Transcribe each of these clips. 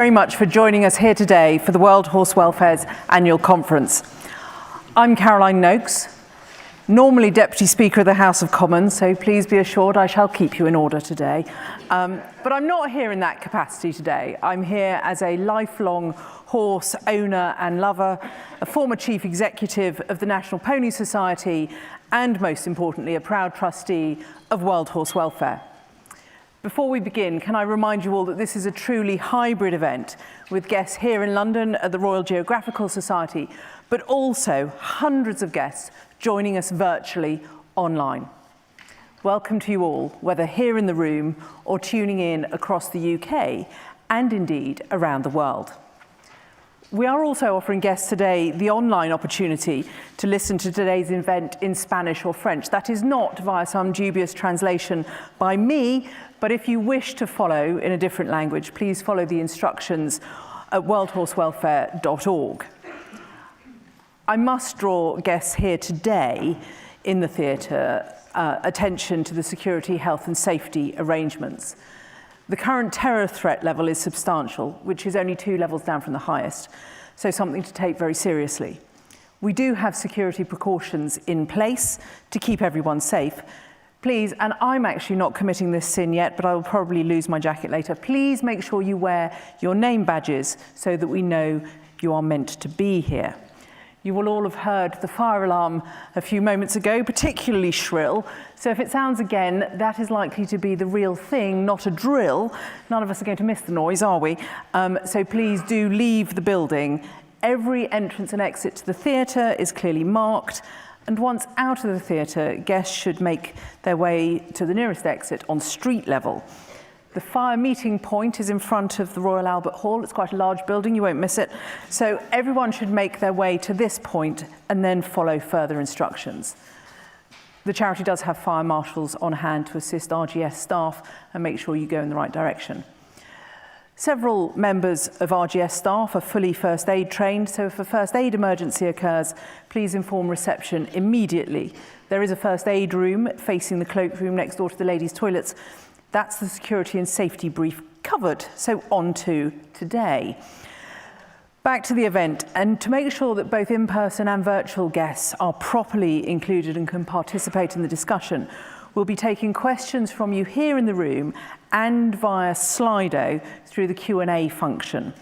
Very much for joining us here today for the World Horse Welfare's annual conference. I'm Caroline Noakes, normally Deputy Speaker of the House of Commons, so please be assured I shall keep you in order today. But I'm not here in that capacity today. I'm here as a lifelong horse owner and lover, a former Chief Executive of the National Pony Society, and most importantly, a proud trustee of World Horse Welfare. Before we begin, can I remind you all that this is a truly hybrid event with guests here in London at the Royal Geographical Society, but also hundreds of guests joining us virtually online. Welcome to you all, whether here in the room or tuning in across the UK and indeed around the world. We are also offering guests today the online opportunity to listen to today's event in Spanish or French. That is not via some dubious translation by me, but if you wish to follow in a different language, please follow the instructions at worldhorsewelfare.org. I must draw guests here today in the theatre attention to the security, health and safety arrangements. The current terror threat level is substantial, which is only 2 levels down from the highest, so something to take very seriously. We do have security precautions in place to keep everyone safe. Please, and I'm actually not committing this sin yet, but I will probably lose my jacket later, please make sure you wear your name badges so that we know you are meant to be here. You will all have heard the fire alarm a few moments ago, particularly shrill. So if it sounds again, that is likely to be the real thing, not a drill. None of us are going to miss the noise, are we? So please do leave the building. Every entrance and exit to the theatre is clearly marked. And once out of the theatre, guests should make their way to the nearest exit on street level. The fire meeting point is in front of the Royal Albert Hall. It's quite a large building, you won't miss it. So everyone should make their way to this point and then follow further instructions. The charity does have fire marshals on hand to assist RGS staff and make sure you go in the right direction. Several members of RGS staff are fully first aid trained, so if a first aid emergency occurs, please inform reception immediately. There is a first aid room facing the cloakroom next door to the ladies' toilets. That's the security and safety brief covered, so on to today. Back to the event, and to make sure that both in-person and virtual guests are properly included and can participate in the discussion, we'll be taking questions from you here in the room and via Slido through the Q&A function.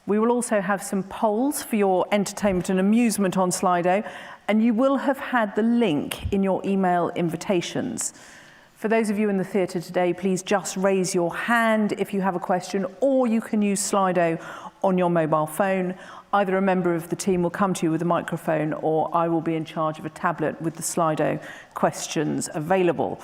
We will also have some polls for your entertainment and amusement on Slido, and you will have had the link in your email invitations. For those of you in the theatre today, please just raise your hand if you have a question, or you can use Slido on your mobile phone. Either a member of the team will come to you with a microphone, or I will be in charge of a tablet with the Slido questions available.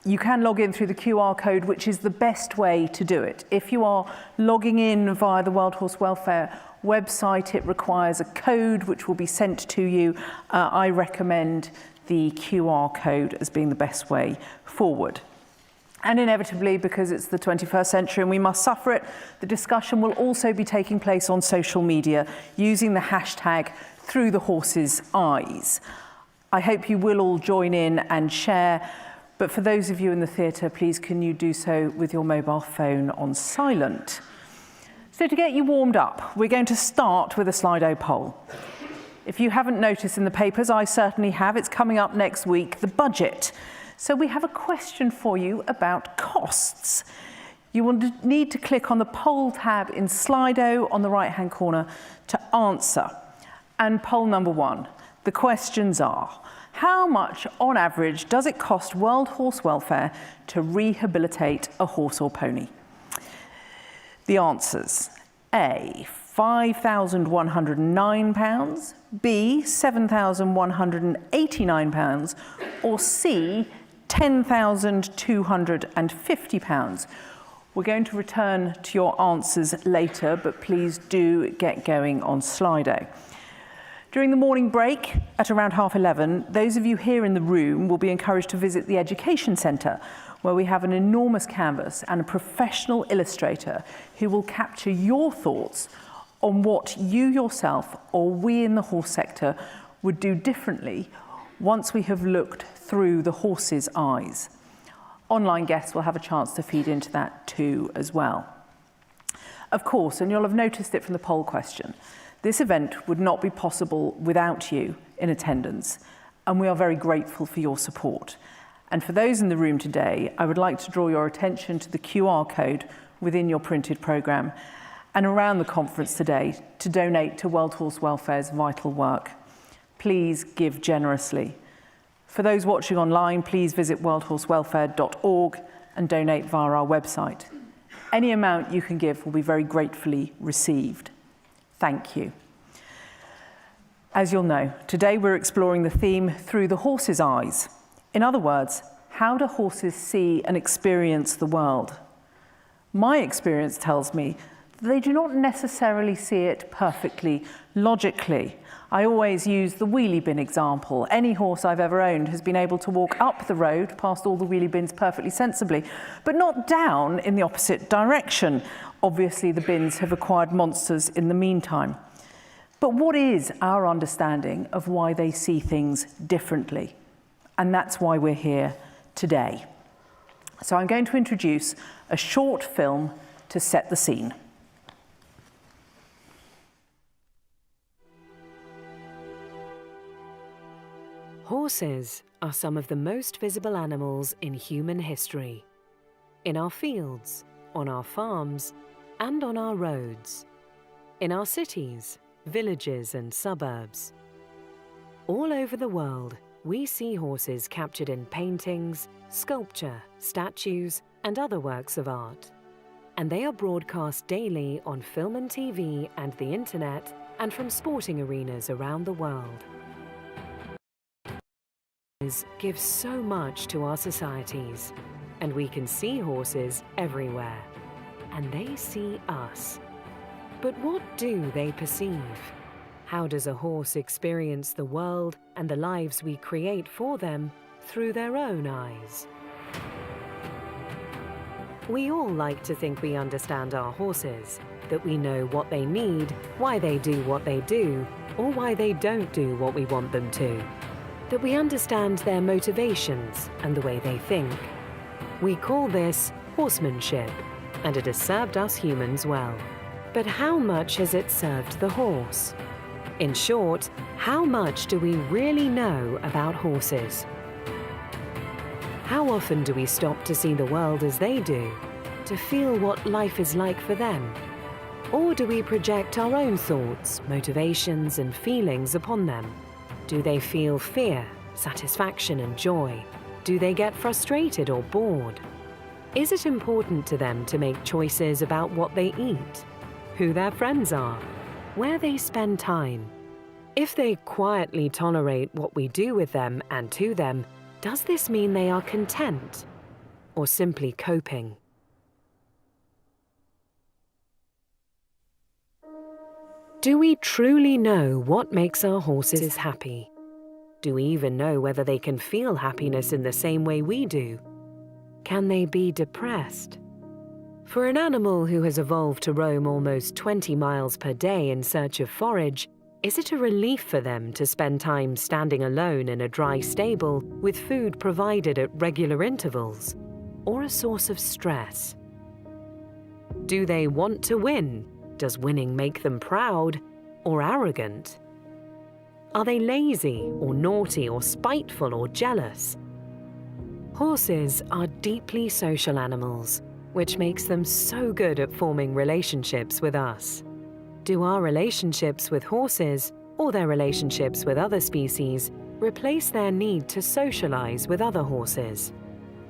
You can log in through the QR code, which is the best way to do it. If you are logging in via the World Horse Welfare website, it requires a code which will be sent to you. I recommend the QR code as being the best way forward. And inevitably, because it's the 21st century and we must suffer it, the discussion will also be taking place on social media using the hashtag #ThroughTheHorse's I hope you will all join in and share, but for those of you in the theatre, please can you do so with your mobile phone on silent. So to get you warmed up, we're going to start with a Slido poll. If you haven't noticed in the papers, I certainly have, it's coming up next week, the budget. So we have a question for you about costs. You will need to click on the poll tab in Slido on the right-hand corner to answer. And poll number 1, the questions are, how much on average does it cost World Horse Welfare to rehabilitate a horse or pony? The answers: A, £5,109, B, £7,189, or C, £10,250. We're going to return to your answers later, but please do get going on Slido. During the morning break at around 11:30, those of you here in the room will be encouraged to visit the Education Centre, where we have an enormous canvas and a professional illustrator who will capture your thoughts on what you yourself or we in the horse sector would do differently once we have looked through the horse's eyes. Online guests will have a chance to feed into that too as well. Of course, and you'll have noticed it from the poll question, this event would not be possible without you in attendance, and we are very grateful for your support. And for those in the room today, I would like to draw your attention to the QR code within your printed programme and around the conference today to donate to World Horse Welfare's vital work. Please give generously. For those watching online, please visit worldhorsewelfare.org and donate via our website. Any amount you can give will be very gratefully received. Thank you. As you'll know, today we're exploring the theme through the horse's eyes. In other words, how do horses see and experience the world? My experience tells me that they do not necessarily see it perfectly logically. I always use the wheelie bin example. Any horse I've ever owned has been able to walk up the road past all the wheelie bins perfectly sensibly, but not down in the opposite direction. Obviously, the bins have acquired monsters in the meantime. But what is our understanding of why they see things differently? And that's why we're here today. So I'm going to introduce a short film to set the scene. Horses are some of the most visible animals in human history. In our fields, on our farms, and on our roads. In our cities, villages, and suburbs. All over the world, we see horses captured in paintings, sculpture, statues, and other works of art. And they are broadcast daily on film and TV and the internet, and from sporting arenas around the world. Horses give so much to our societies, and we can see horses everywhere. And they see us. But what do they perceive? How does a horse experience the world and the lives we create for them through their own eyes? We all like to think we understand our horses, that we know what they need, why they do what they do, or why they don't do what we want them to. That we understand their motivations and the way they think. We call this horsemanship, and it has served us humans well. But how much has it served the horse? In short, how much do we really know about horses? How often do we stop to see the world as they do, to feel what life is like for them? Or do we project our own thoughts, motivations, and feelings upon them? Do they feel fear, satisfaction, and joy? Do they get frustrated or bored? Is it important to them to make choices about what they eat, who their friends are, where they spend time? If they quietly tolerate what we do with them and to them, does this mean they are content or simply coping? Do we truly know what makes our horses happy? Do we even know whether they can feel happiness in the same way we do? Can they be depressed? For an animal who has evolved to roam almost 20 miles per day in search of forage, is it a relief for them to spend time standing alone in a dry stable with food provided at regular intervals, or a source of stress? Do they want to win? Does winning make them proud or arrogant? Are they lazy or naughty or spiteful or jealous? Horses are deeply social animals, which makes them so good at forming relationships with us. Do our relationships with horses, or their relationships with other species, replace their need to socialize with other horses?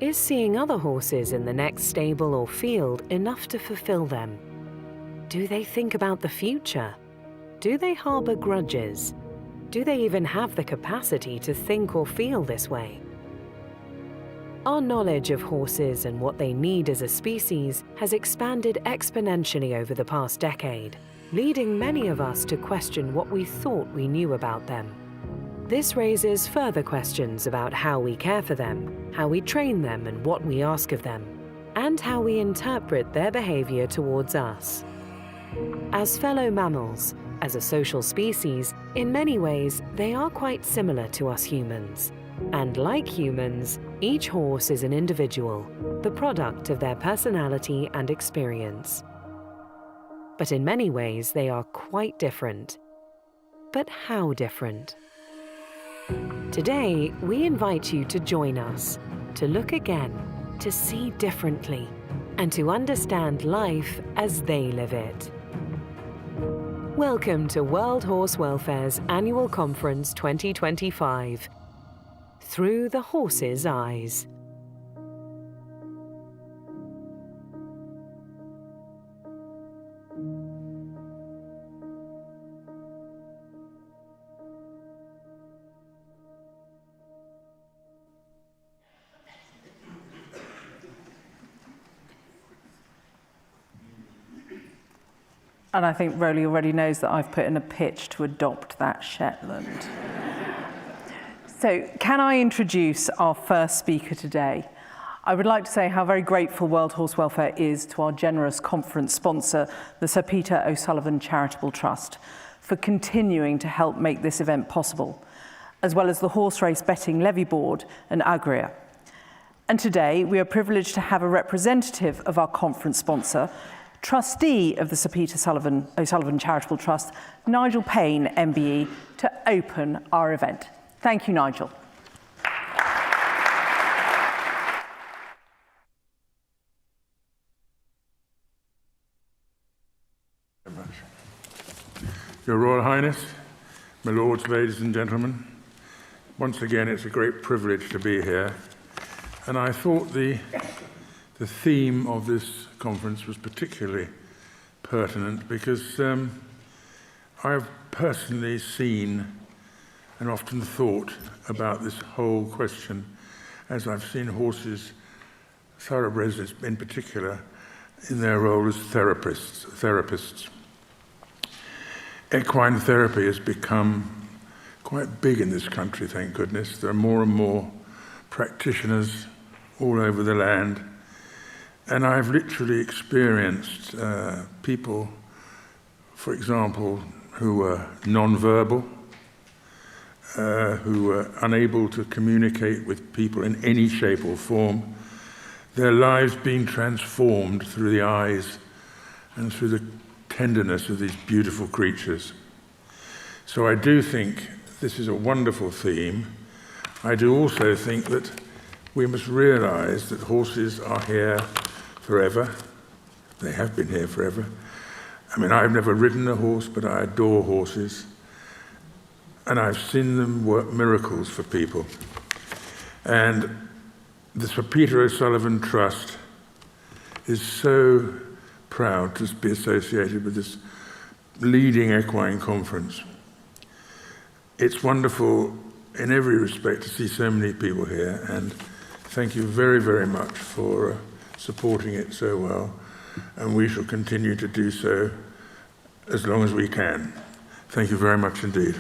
Is seeing other horses in the next stable or field enough to fulfill them? Do they think about the future? Do they harbor grudges? Do they even have the capacity to think or feel this way? Our knowledge of horses and what they need as a species has expanded exponentially over the past decade, leading many of us to question what we thought we knew about them. This raises further questions about how we care for them, how we train them and what we ask of them, and how we interpret their behavior towards us. As fellow mammals, as a social species, in many ways, they are quite similar to us humans. And like humans, each horse is an individual, the product of their personality and experience. but in many ways they are quite different. But how different? Today, we invite you to join us, to look again, to see differently, and to understand life as they live it. Welcome to World Horse Welfare's Annual Conference 2025, Through the Horse's Eyes. And I think Rowley already knows that I've put in a pitch to adopt that Shetland. So, can I introduce our first speaker today? I would like to say how very grateful World Horse Welfare is to our generous conference sponsor, the Sir Peter O'Sullivan Charitable Trust, for continuing to help make this event possible, as well as the Horse Race Betting Levy Board and Agria. And today, we are privileged to have a representative of our conference sponsor, Trustee of the Sir Peter O'Sullivan Charitable Trust, Nigel Payne, MBE, to open our event. Thank you, Nigel. Very much. Your Royal Highness, my lords, ladies and gentlemen, once again it's a great privilege to be here, and I thought the theme of this conference was particularly pertinent because I've personally seen and often thought about this whole question as I've seen horses, thoroughbreds in particular, in their role as therapists. Equine therapy has become quite big in this country, thank goodness. There are more and more practitioners all over the land. And I've literally experienced people, for example, who were non-verbal, who were unable to communicate with people in any shape or form, their lives being transformed through the eyes and through the tenderness of these beautiful creatures. So I do think this is a wonderful theme. I do also think that we must realize that horses are here forever. They have been here forever. I mean, I've never ridden a horse, but I adore horses. And I've seen them work miracles for people. And the Sir Peter O'Sullivan Trust is so proud to be associated with this leading equine conference. It's wonderful in every respect to see so many people here, and thank you very, very much for supporting it so well, and we shall continue to do so as long as we can. Thank you very much indeed.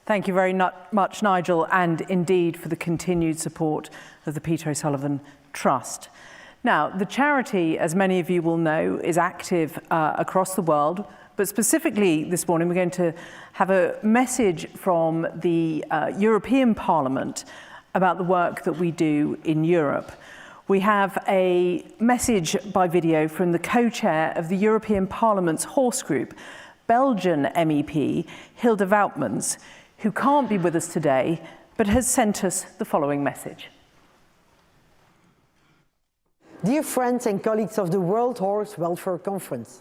Thank you very much, Nigel, and indeed for the continued support of the Peter O'Sullivan Trust. Now, the charity, as many of you will know, is active across the world, but specifically this morning we're going to have a message from the European Parliament about the work that we do in Europe. We have a message by video from the co-chair of the European Parliament's Horse Group, Belgian MEP Hilde Woutmans, who can't be with us today, but has sent us the following message. Dear friends and colleagues of the World Horse Welfare Conference,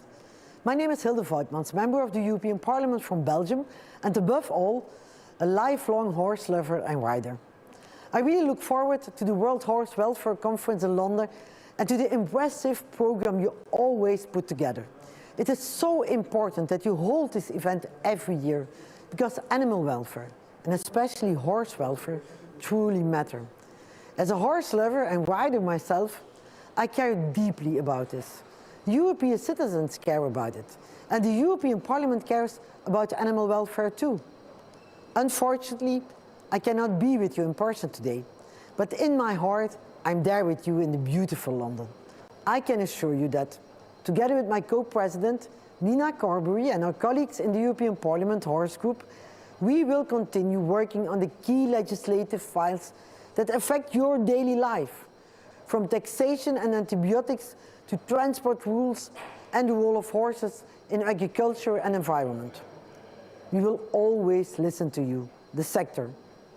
my name is Hilde Woutmans, member of the European Parliament from Belgium, and above all, a lifelong horse lover and rider. I really look forward to the World Horse Welfare Conference in London and to the impressive program you always put together. It is so important that you hold this event every year, because animal welfare, and especially horse welfare, truly matter. As a horse lover and rider myself, I care deeply about this. European citizens care about it, and the European Parliament cares about animal welfare too. Unfortunately, I cannot be with you in person today, but in my heart, I'm there with you in the beautiful London. I can assure you that, together with my co-president, Nina Carberry, and our colleagues in the European Parliament Horse Group, we will continue working on the key legislative files that affect your daily life, from taxation and antibiotics to transport rules and the role of horses in agriculture and environment. We will always listen to you, the sector,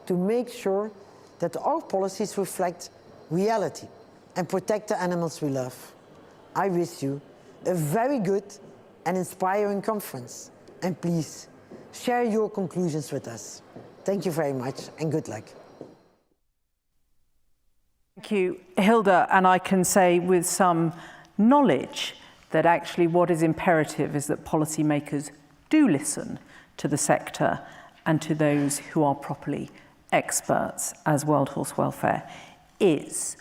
to make sure that our policies reflect reality and protect the animals we love. I wish you a very good and inspiring conference, and please share your conclusions with us. Thank you very much and good luck. Thank you, Hilda, and I can say with some knowledge that actually what is imperative is that policymakers do listen to the sector and to those who are properly experts, as World Horse Welfare is.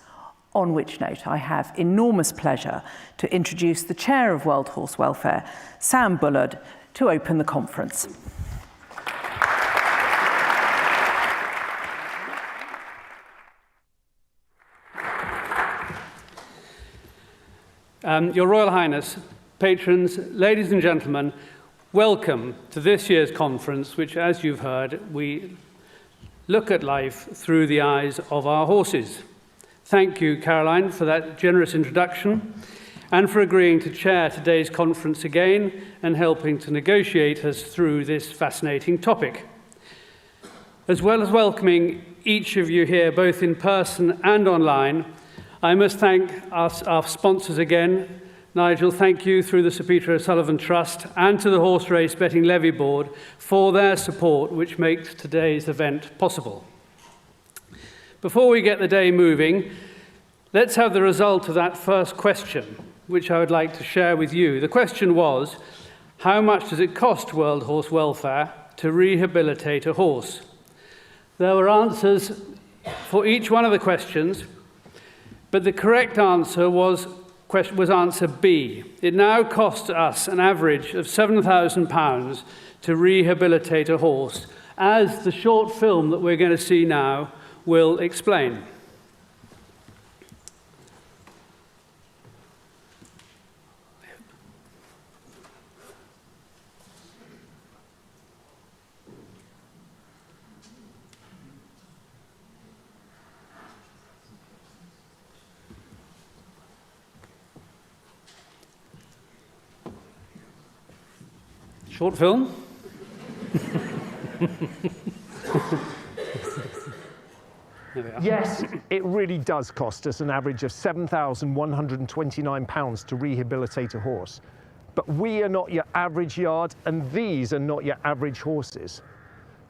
On which note, I have enormous pleasure to introduce the Chair of World Horse Welfare, Sam Bullard, to open the conference. Your Royal Highness, patrons, ladies and gentlemen, welcome to this year's conference, which, as you've heard, we look at life through the eyes of our horses. Thank you, Caroline, for that generous introduction and for agreeing to chair today's conference again and helping to negotiate us through this fascinating topic. As well as welcoming each of you here, both in person and online, I must thank our sponsors again. Nigel, thank you through the Sir Peter O'Sullivan Trust and to the Horse Race Betting Levy Board for their support, which makes today's event possible. Before we get the day moving, let's have the result of that first question, which I would like to share with you. The question was, how much does it cost World Horse Welfare to rehabilitate a horse? There were answers for each one of the questions, but the correct answer was answer B. It now costs us an average of £7,000 to rehabilitate a horse, as the short film that we're going to see now will explain. Short film? Yes, it really does cost us an average of £7,129 to rehabilitate a horse. But we are not your average yard, and these are not your average horses.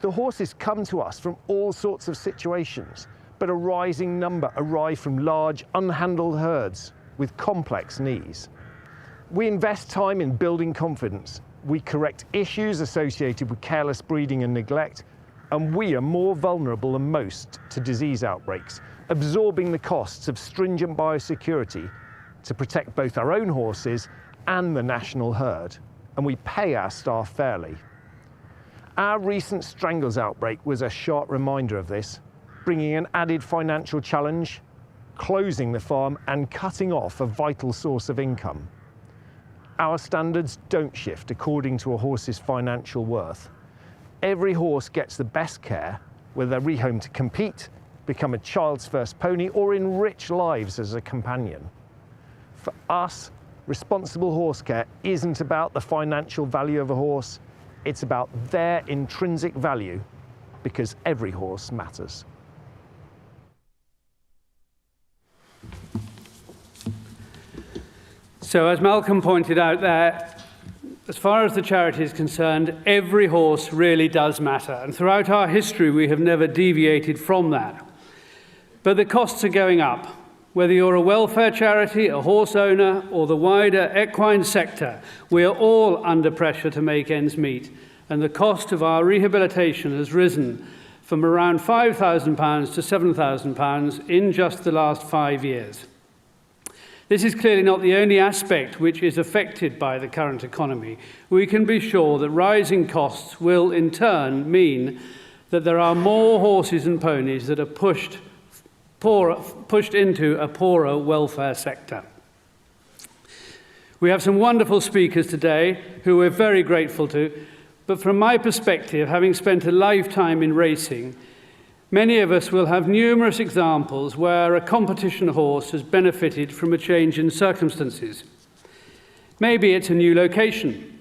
The horses come to us from all sorts of situations, but a rising number arrive from large, unhandled herds with complex needs. We invest time in building confidence. We correct issues associated with careless breeding and neglect, and we are more vulnerable than most to disease outbreaks, absorbing the costs of stringent biosecurity to protect both our own horses and the national herd, and we pay our staff fairly. Our recent strangles outbreak was a sharp reminder of this, bringing an added financial challenge, closing the farm and cutting off a vital source of income. Our standards don't shift according to a horse's financial worth. Every horse gets the best care, whether they're rehomed to compete, become a child's first pony, or enrich lives as a companion. For us, responsible horse care isn't about the financial value of a horse, it's about their intrinsic value, because every horse matters. So, as Malcolm pointed out there, as far as the charity is concerned, every horse really does matter. And throughout our history, we have never deviated from that. But the costs are going up. Whether you're a welfare charity, a horse owner, or the wider equine sector, we are all under pressure to make ends meet. And the cost of our rehabilitation has risen from around £5,000 to £7,000 in just the last 5 years. This is clearly not the only aspect which is affected by the current economy. We can be sure that rising costs will in turn mean that there are more horses and ponies that are pushed into a poorer welfare sector. We have some wonderful speakers today who we're very grateful to, But from my perspective, having spent a lifetime in racing, many of us will have numerous examples where a competition horse has benefited from a change in circumstances. Maybe it's a new location.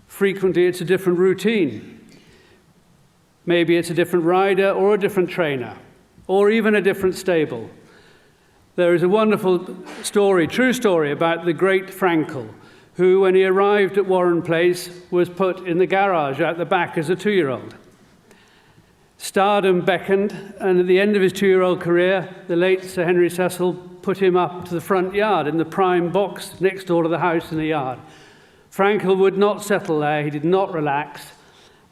Frequently it's a different routine. Maybe it's a different rider or a different trainer, or even a different stable. There is a wonderful story, true story, about the great Frankel, who, when he arrived at Warren Place, was put in the garage out the back as a 2-year-old. Stardom beckoned, and at the end of his 2-year-old career, the late Sir Henry Cecil put him up to the front yard in the prime box next door to the house in the yard. Frankel would not settle there, he did not relax,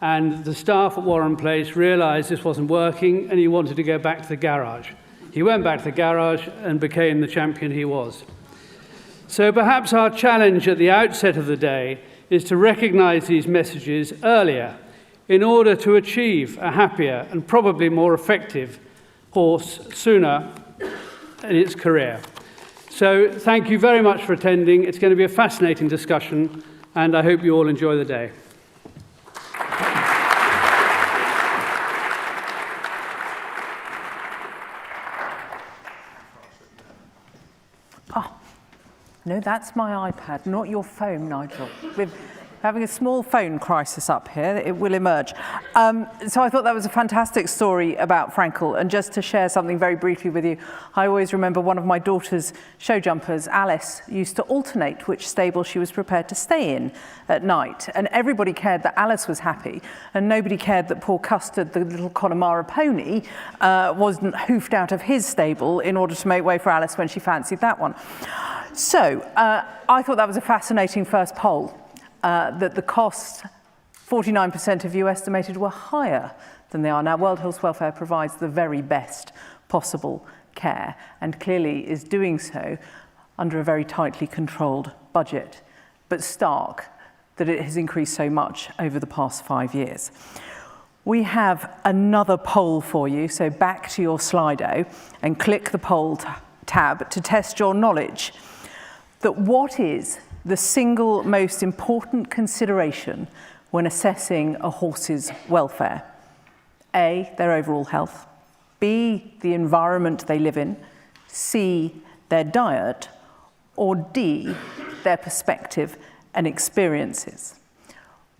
and the staff at Warren Place realized this wasn't working and he wanted to go back to the garage. He went back to the garage and became the champion he was. So perhaps our challenge at the outset of the day is to recognize these messages earlier in order to achieve a happier and probably more effective horse sooner in its career. So thank you very much for attending. It's going to be a fascinating discussion, and I hope you all enjoy the day. No, that's my iPad, not your phone, Nigel. We're having a small phone crisis up here. It will emerge. So I thought that was a fantastic story about Frankel. And just to share something very briefly with you, I always remember one of my daughter's show jumpers, Alice, used to alternate which stable she was prepared to stay in at night. And everybody cared that Alice was happy, and nobody cared that poor Custard, the little Connemara pony, wasn't hoofed out of his stable in order to make way for Alice when she fancied that one. So I thought that was a fascinating first poll, that the costs, 49% of you estimated, were higher than they are now. World Horse Welfare provides the very best possible care and clearly is doing so under a very tightly controlled budget, but stark that it has increased so much over the past 5 years. We have another poll for you, so back to your Slido and click the poll tab to test your knowledge. That what is the single most important consideration when assessing a horse's welfare? A, their overall health. B, the environment they live in. C, their diet. Or D, their perspective and experiences.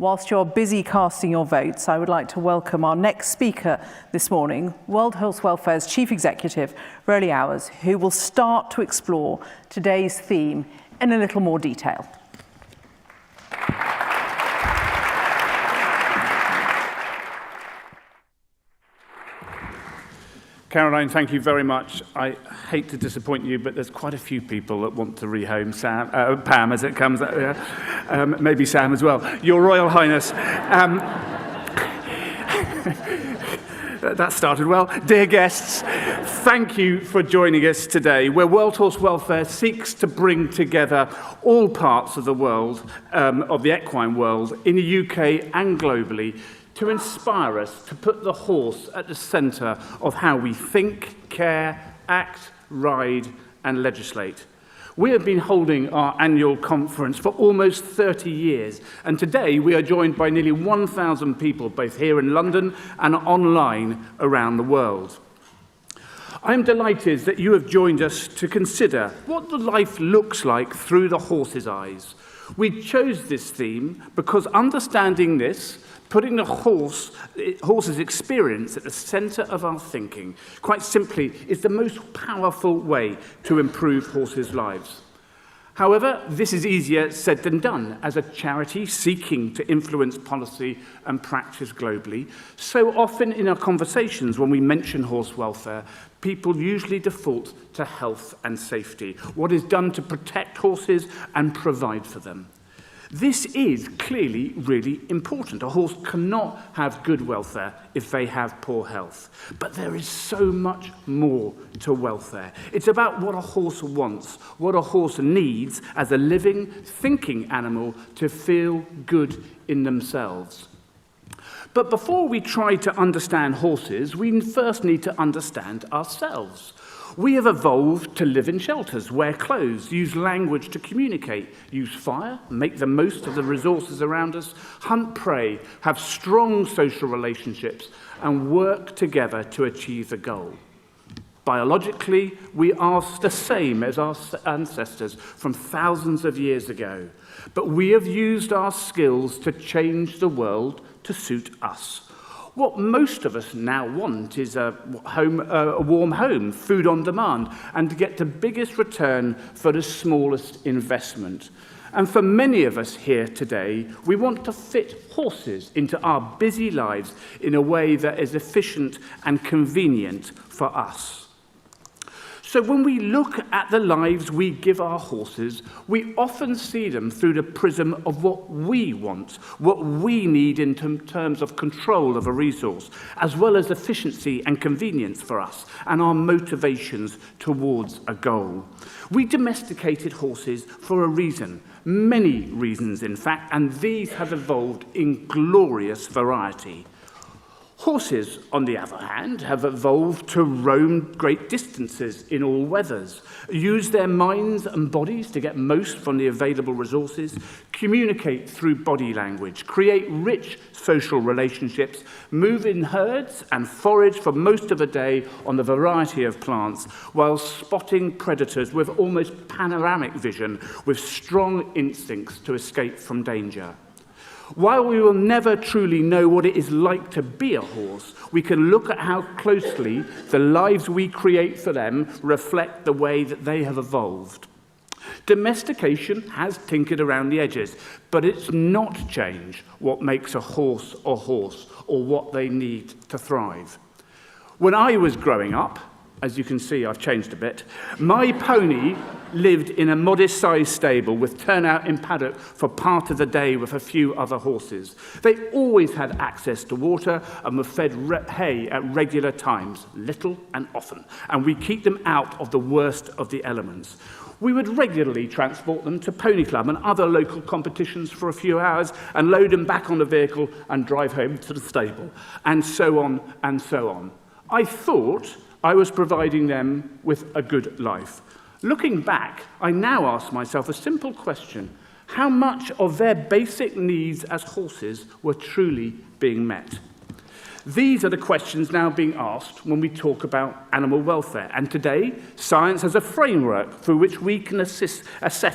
Whilst you're busy casting your votes, I would like to welcome our next speaker this morning, World Horse Welfare's Chief Executive, Roly Hours, who will start to explore today's theme in a little more detail. Caroline, thank you very much. I hate to disappoint you, but there's quite a few people that want to rehome Pam as it comes. Maybe Sam as well. Your Royal Highness. That started well. Dear guests, thank you for joining us today, where World Horse Welfare seeks to bring together all parts of the world, of the equine world, in the UK and globally, to inspire us to put the horse at the centre of how we think, care, act, ride and legislate. We have been holding our annual conference for almost 30 years, and today we are joined by nearly 1,000 people, both here in London and online around the world. I'm delighted that you have joined us to consider what the life looks like through the horse's eyes. We chose this theme because understanding this, putting the horse's experience at the centre of our thinking, quite simply, is the most powerful way to improve horses' lives. However, this is easier said than done. As a charity seeking to influence policy and practice globally, so often in our conversations when we mention horse welfare, people usually default to health and safety, what is done to protect horses and provide for them. This is clearly really important. A horse cannot have good welfare if they have poor health. But there is so much more to welfare. It's about what a horse wants, what a horse needs as a living, thinking animal to feel good in themselves. But before we try to understand horses, we first need to understand ourselves. We have evolved to live in shelters, wear clothes, use language to communicate, use fire, make the most of the resources around us, hunt prey, have strong social relationships, and work together to achieve the goal. Biologically, we are the same as our ancestors from thousands of years ago, but we have used our skills to change the world to suit us. What most of us now want is a warm home, food on demand, and to get the biggest return for the smallest investment. And for many of us here today, we want to fit horses into our busy lives in a way that is efficient and convenient for us. So when we look at the lives we give our horses, we often see them through the prism of what we want, what we need in terms of control of a resource, as well as efficiency and convenience for us, and our motivations towards a goal. We domesticated horses for a reason, many reasons in fact, and these have evolved in glorious variety. Horses, on the other hand, have evolved to roam great distances in all weathers, use their minds and bodies to get most from the available resources, communicate through body language, create rich social relationships, move in herds and forage for most of the day on the variety of plants, while spotting predators with almost panoramic vision, with strong instincts to escape from danger. While we will never truly know what it is like to be a horse, we can look at how closely the lives we create for them reflect the way that they have evolved. Domestication has tinkered around the edges, but it's not changed what makes a horse, or what they need to thrive. When I was growing up, as you can see, I've changed a bit. My pony lived in a modest-sized stable with turnout in paddock for part of the day with a few other horses. They always had access to water and were fed hay at regular times, little and often, and we keep them out of the worst of the elements. We would regularly transport them to Pony Club and other local competitions for a few hours and load them back on the vehicle and drive home to the stable, and so on and so on. I thought I was providing them with a good life. Looking back, I now ask myself a simple question: how much of their basic needs as horses were truly being met? These are the questions now being asked when we talk about animal welfare, and today, science has a framework through which we can assess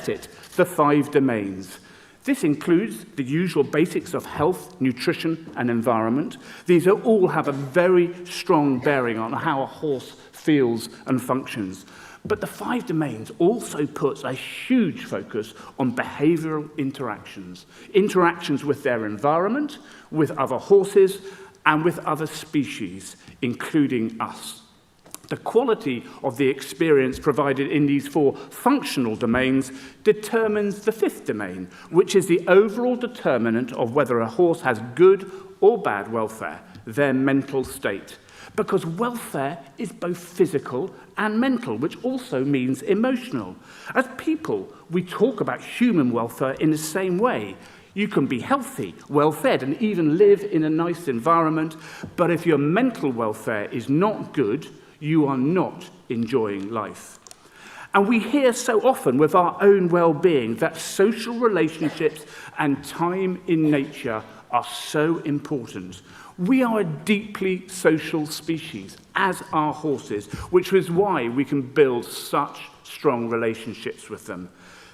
it, the 5 domains. This includes the usual basics of health, nutrition, and environment. These all have a very strong bearing on how a horse feels and functions. But the 5 domains also puts a huge focus on behavioral interactions. Interactions with their environment, with other horses, and with other species, including us. The quality of the experience provided in these 4 functional domains determines the 5th domain, which is the overall determinant of whether a horse has good or bad welfare, their mental state. Because welfare is both physical and mental, which also means emotional. As people, we talk about human welfare in the same way. You can be healthy, well-fed, and even live in a nice environment, but if your mental welfare is not good, you are not enjoying life. And we hear so often with our own well-being that social relationships and time in nature are so important. We are a deeply social species, as are horses, which is why we can build such strong relationships with them.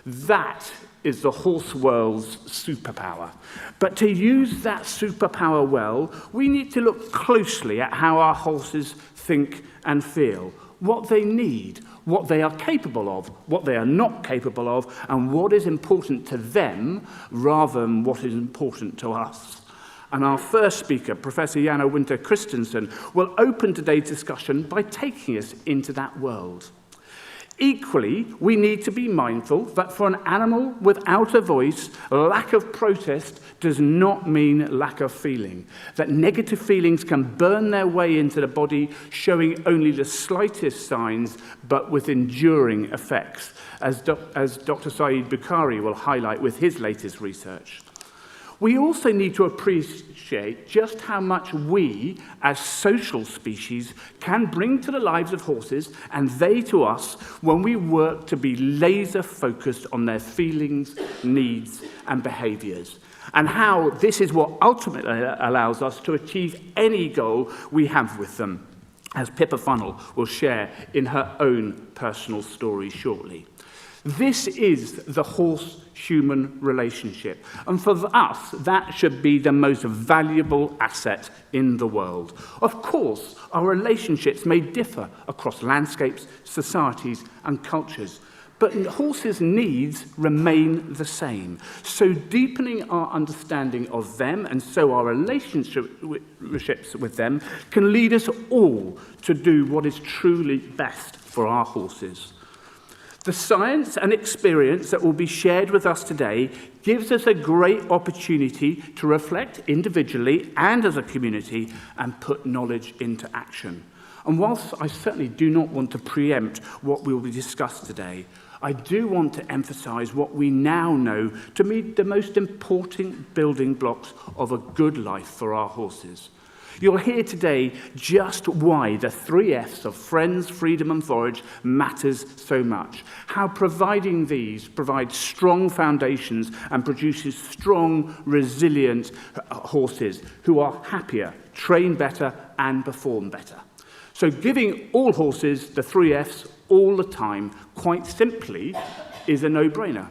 That is the horse world's superpower. But to use that superpower well, we need to look closely at how our horses think and feel, what they need, what they are capable of, what they are not capable of, and what is important to them rather than what is important to us. And our first speaker, Professor Janne Winter Christensen, will open today's discussion by taking us into that world. Equally, we need to be mindful that for an animal without a voice, lack of protest does not mean lack of feeling. That negative feelings can burn their way into the body, showing only the slightest signs, but with enduring effects, as Dr. Saeed Bukhari will highlight with his latest research. We also need to appreciate just how much we, as social species, can bring to the lives of horses and they to us when we work to be laser-focused on their feelings, needs, and behaviours, and how this is what ultimately allows us to achieve any goal we have with them, as Pippa Funnell will share in her own personal story shortly. This is the horse-human relationship, and for us, that should be the most valuable asset in the world. Of course, our relationships may differ across landscapes, societies, and cultures, but horses' needs remain the same. So deepening our understanding of them, and so our relationships with them, can lead us all to do what is truly best for our horses. The science and experience that will be shared with us today gives us a great opportunity to reflect individually and as a community and put knowledge into action. And whilst I certainly do not want to preempt what will be discussed today, I do want to emphasise what we now know to be the most important building blocks of a good life for our horses. You'll hear today just why the 3 F's of friends, freedom and forage matters so much. How providing these provides strong foundations and produces strong, resilient horses who are happier, train better and perform better. So giving all horses the 3 F's all the time, quite simply, is a no-brainer.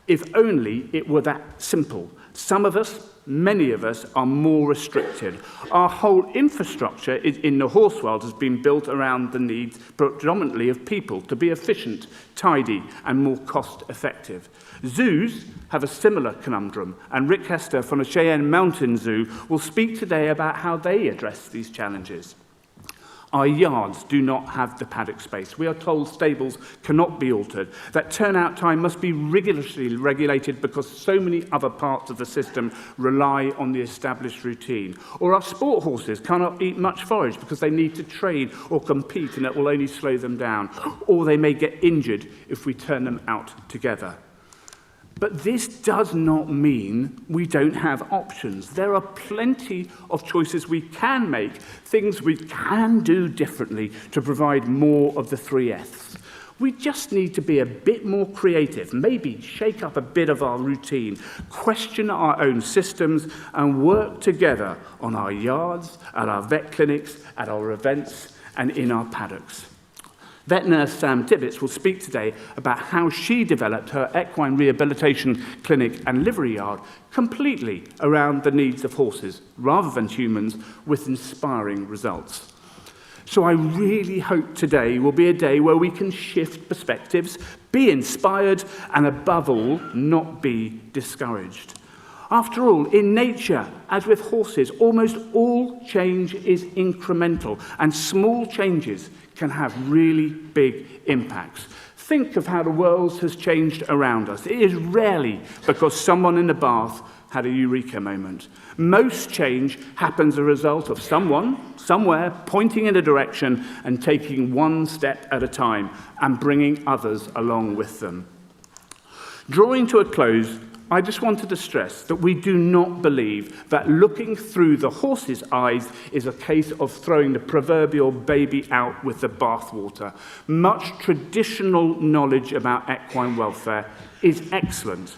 If only it were that simple. Some of us, many of us, are more restricted. Our whole infrastructure in the horse world has been built around the needs predominantly of people to be efficient, tidy, and more cost-effective. Zoos have a similar conundrum, and Rick Hester from the Cheyenne Mountain Zoo will speak today about how they address these challenges. Our yards do not have the paddock space. We are told stables cannot be altered, that turnout time must be rigorously regulated because so many other parts of the system rely on the established routine. Or our sport horses cannot eat much forage because they need to train or compete and it will only slow them down. Or they may get injured if we turn them out together. But this does not mean we don't have options. There are plenty of choices we can make, things we can do differently to provide more of the 3 F's. We just need to be a bit more creative, maybe shake up a bit of our routine, question our own systems, and work together on our yards, at our vet clinics, at our events, and in our paddocks. Vet nurse Sam Tibbetts will speak today about how she developed her equine rehabilitation clinic and livery yard completely around the needs of horses rather than humans, with inspiring results. So I really hope today will be a day where we can shift perspectives, be inspired, and above all, not be discouraged. After all, in nature, as with horses, almost all change is incremental, and small changes can have really big impacts. Think of how the world has changed around us. It is rarely because someone in the bath had a eureka moment. Most change happens as a result of someone, somewhere, pointing in a direction and taking one step at a time and bringing others along with them. Drawing to a close, I just wanted to stress that we do not believe that looking through the horse's eyes is a case of throwing the proverbial baby out with the bathwater. Much traditional knowledge about equine welfare is excellent,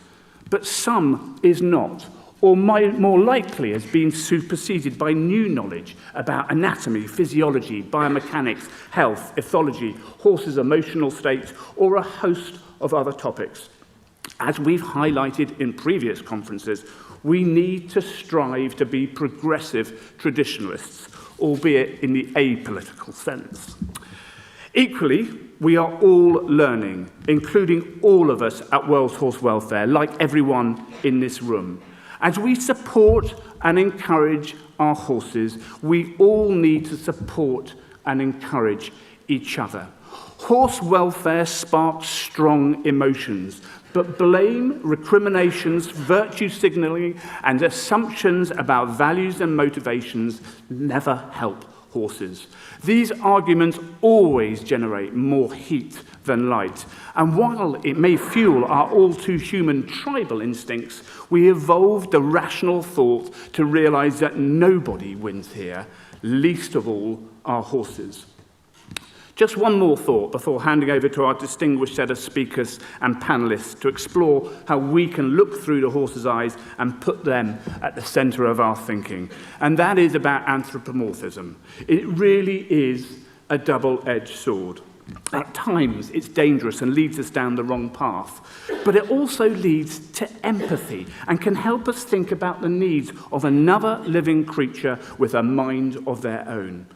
but some is not, or more likely has been superseded by new knowledge about anatomy, physiology, biomechanics, health, ethology, horses' emotional states, or a host of other topics. As we've highlighted in previous conferences, we need to strive to be progressive traditionalists, albeit in the apolitical sense. Equally, we are all learning, including all of us at World Horse Welfare, like everyone in this room. As we support and encourage our horses, we all need to support and encourage each other. Horse welfare sparks strong emotions, but blame, recriminations, virtue signalling, and assumptions about values and motivations never help horses. These arguments always generate more heat than light, and while it may fuel our all-too-human tribal instincts, we evolved the rational thought to realize that nobody wins here, least of all our horses. Just one more thought before handing over to our distinguished set of speakers and panelists to explore how we can look through the horse's eyes and put them at the center of our thinking. And that is about anthropomorphism. It really is a double-edged sword. At times, it's dangerous and leads us down the wrong path. But it also leads to empathy and can help us think about the needs of another living creature with a mind of their own.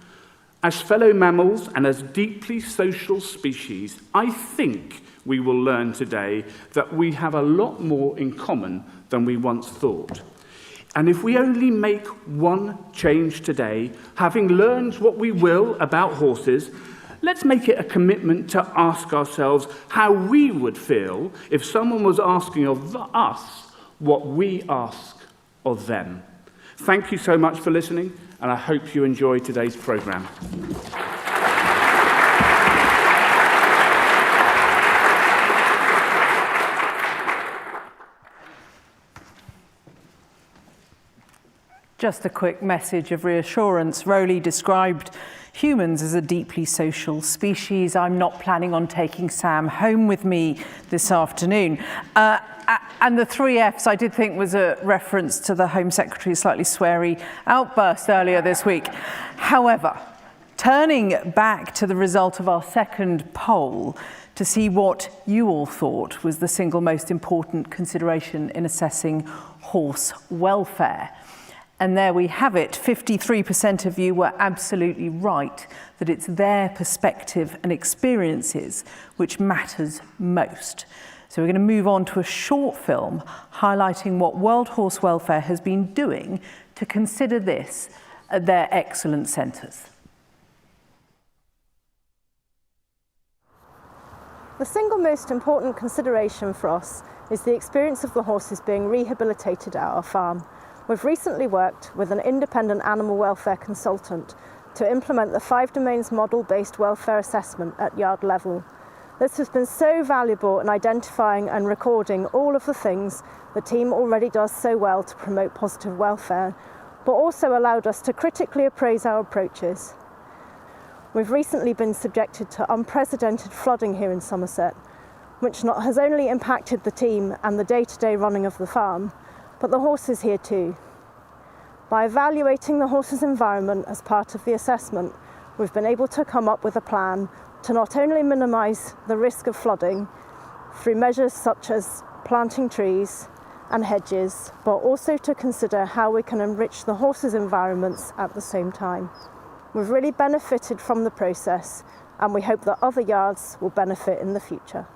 As fellow mammals and as deeply social species, I think we will learn today that we have a lot more in common than we once thought. And if we only make one change today, having learned what we will about horses, let's make it a commitment to ask ourselves how we would feel if someone was asking of us what we ask of them. Thank you so much for listening, and I hope you enjoy today's programme. Just a quick message of reassurance. Rowley described humans as a deeply social species. I'm not planning on taking Sam home with me this afternoon. And the 3 Fs, I did think, was a reference to the Home Secretary's slightly sweary outburst earlier this week. However, turning back to the result of our second poll to see what you all thought was the single most important consideration in assessing horse welfare. And there we have it. 53% of you were absolutely right that it's their perspective and experiences which matters most. So we're going to move on to a short film highlighting what World Horse Welfare has been doing to consider this at their excellent centres. The single most important consideration for us is the experience of the horses being rehabilitated at our farm. We've recently worked with an independent animal welfare consultant to implement the 5 domains model-based welfare assessment at yard level. This has been so valuable in identifying and recording all of the things the team already does so well to promote positive welfare, but also allowed us to critically appraise our approaches. We've recently been subjected to unprecedented flooding here in Somerset, which has only impacted the team and the day-to-day running of the farm, but the horses here too. By evaluating the horses' environment as part of the assessment, we've been able to come up with a plan to not only minimise the risk of flooding through measures such as planting trees and hedges, but also to consider how we can enrich the horses' environments at the same time. We've really benefited from the process, and we hope that other yards will benefit in the future.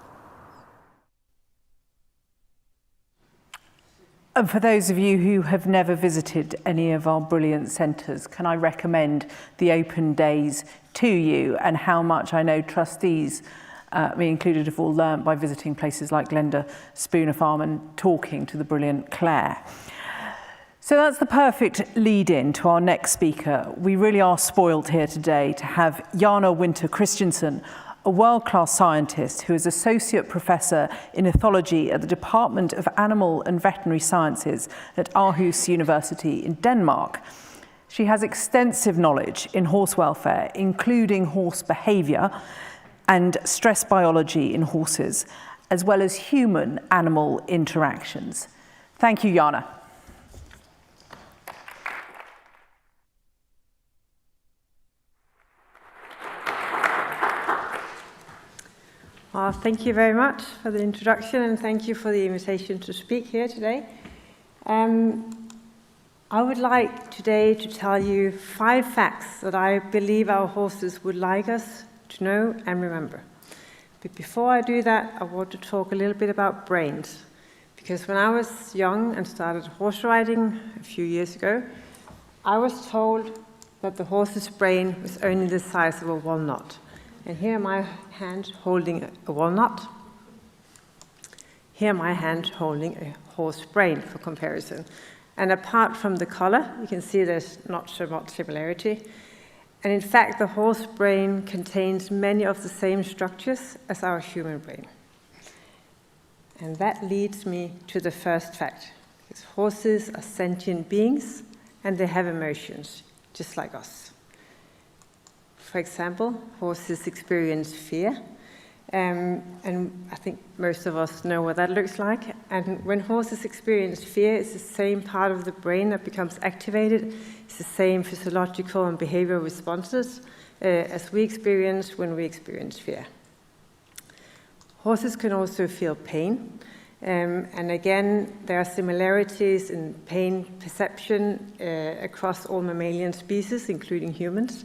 And for those of you who have never visited any of our brilliant centres, can I recommend the open days to you, and how much I know trustees, me included, have all learnt by visiting places like Glenda Spooner Farm and talking to the brilliant Claire. So that's the perfect lead-in to our next speaker. We really are spoilt here today to have Jana Winter Christensen, a world-class scientist who is Associate Professor in Ethology at the Department of Animal and Veterinary Sciences at Aarhus University in Denmark. She has extensive knowledge in horse welfare, including horse behaviour and stress biology in horses, as well as human-animal interactions. Thank you, Jana. Well, thank you very much for the introduction, and thank you for the invitation to speak here today. I would like today to tell you 5 facts that I believe our horses would like us to know and remember. But before I do that, I want to talk a little bit about brains. Because when I was young and started horse riding a few years ago, I was told that the horse's brain was only the size of a walnut. And here my hand holding a walnut. Here my hand holding a horse brain for comparison. And apart from the color, you can see there's not so much similarity. And in fact, the horse brain contains many of the same structures as our human brain. And that leads me to the first fact. Because horses are sentient beings and they have emotions, just like us. For example, horses experience fear. And I think most of us know what that looks like. And when horses experience fear, it's the same part of the brain that becomes activated. It's the same physiological and behavioral responses as we experience when we experience fear. Horses can also feel pain. And again, there are similarities in pain perception across all mammalian species, including humans.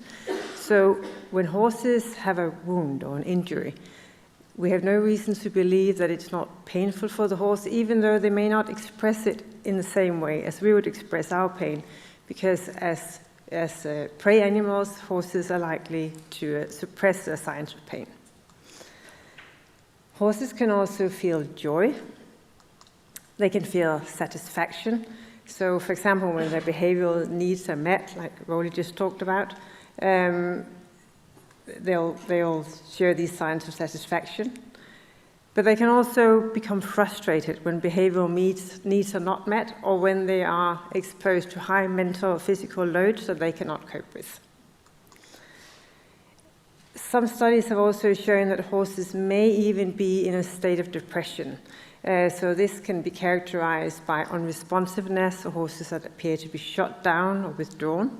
So when horses have a wound or an injury, we have no reason to believe that it's not painful for the horse, even though they may not express it in the same way as we would express our pain, because as prey animals, horses are likely to suppress their signs of pain. Horses can also feel joy. They can feel satisfaction. So, for example, when their behavioral needs are met, like Rolly just talked about, they'll show these signs of satisfaction. But they can also become frustrated when behavioral needs are not met, or when they are exposed to high mental or physical loads that they cannot cope with. Some studies have also shown that horses may even be in a state of depression. So this can be characterized by unresponsiveness, or horses that appear to be shut down or withdrawn.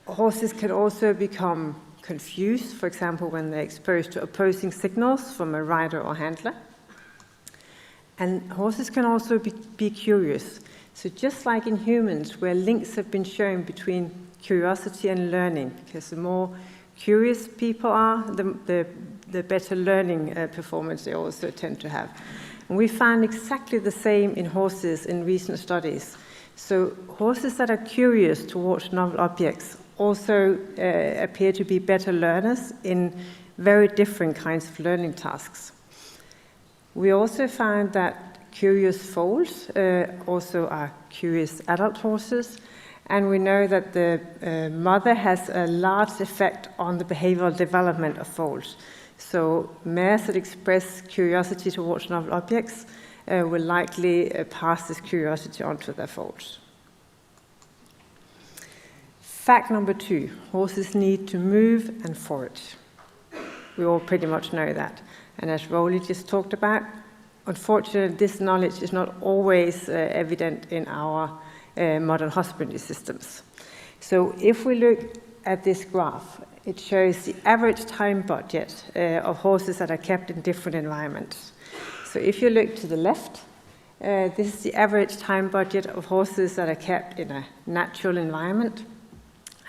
Horses can also become confused, for example, when they're exposed to opposing signals from a rider or handler. And horses can also be curious. So just like in humans, where links have been shown between curiosity and learning, because the more curious people are, the better learning performance they also tend to have. And we found exactly the same in horses in recent studies. So horses that are curious towards novel objects also appear to be better learners in very different kinds of learning tasks. We also found that curious foals also are curious adult horses, and we know that the mother has a large effect on the behavioral development of foals. So mares that express curiosity towards novel objects will likely pass this curiosity on to their foals. Fact number 2, horses need to move and forage. We all pretty much know that. And as Rolly just talked about, unfortunately, this knowledge is not always evident in our modern husbandry systems. So if we look at this graph, it shows the average time budget of horses that are kept in different environments. So if you look to the left, this is the average time budget of horses that are kept in a natural environment.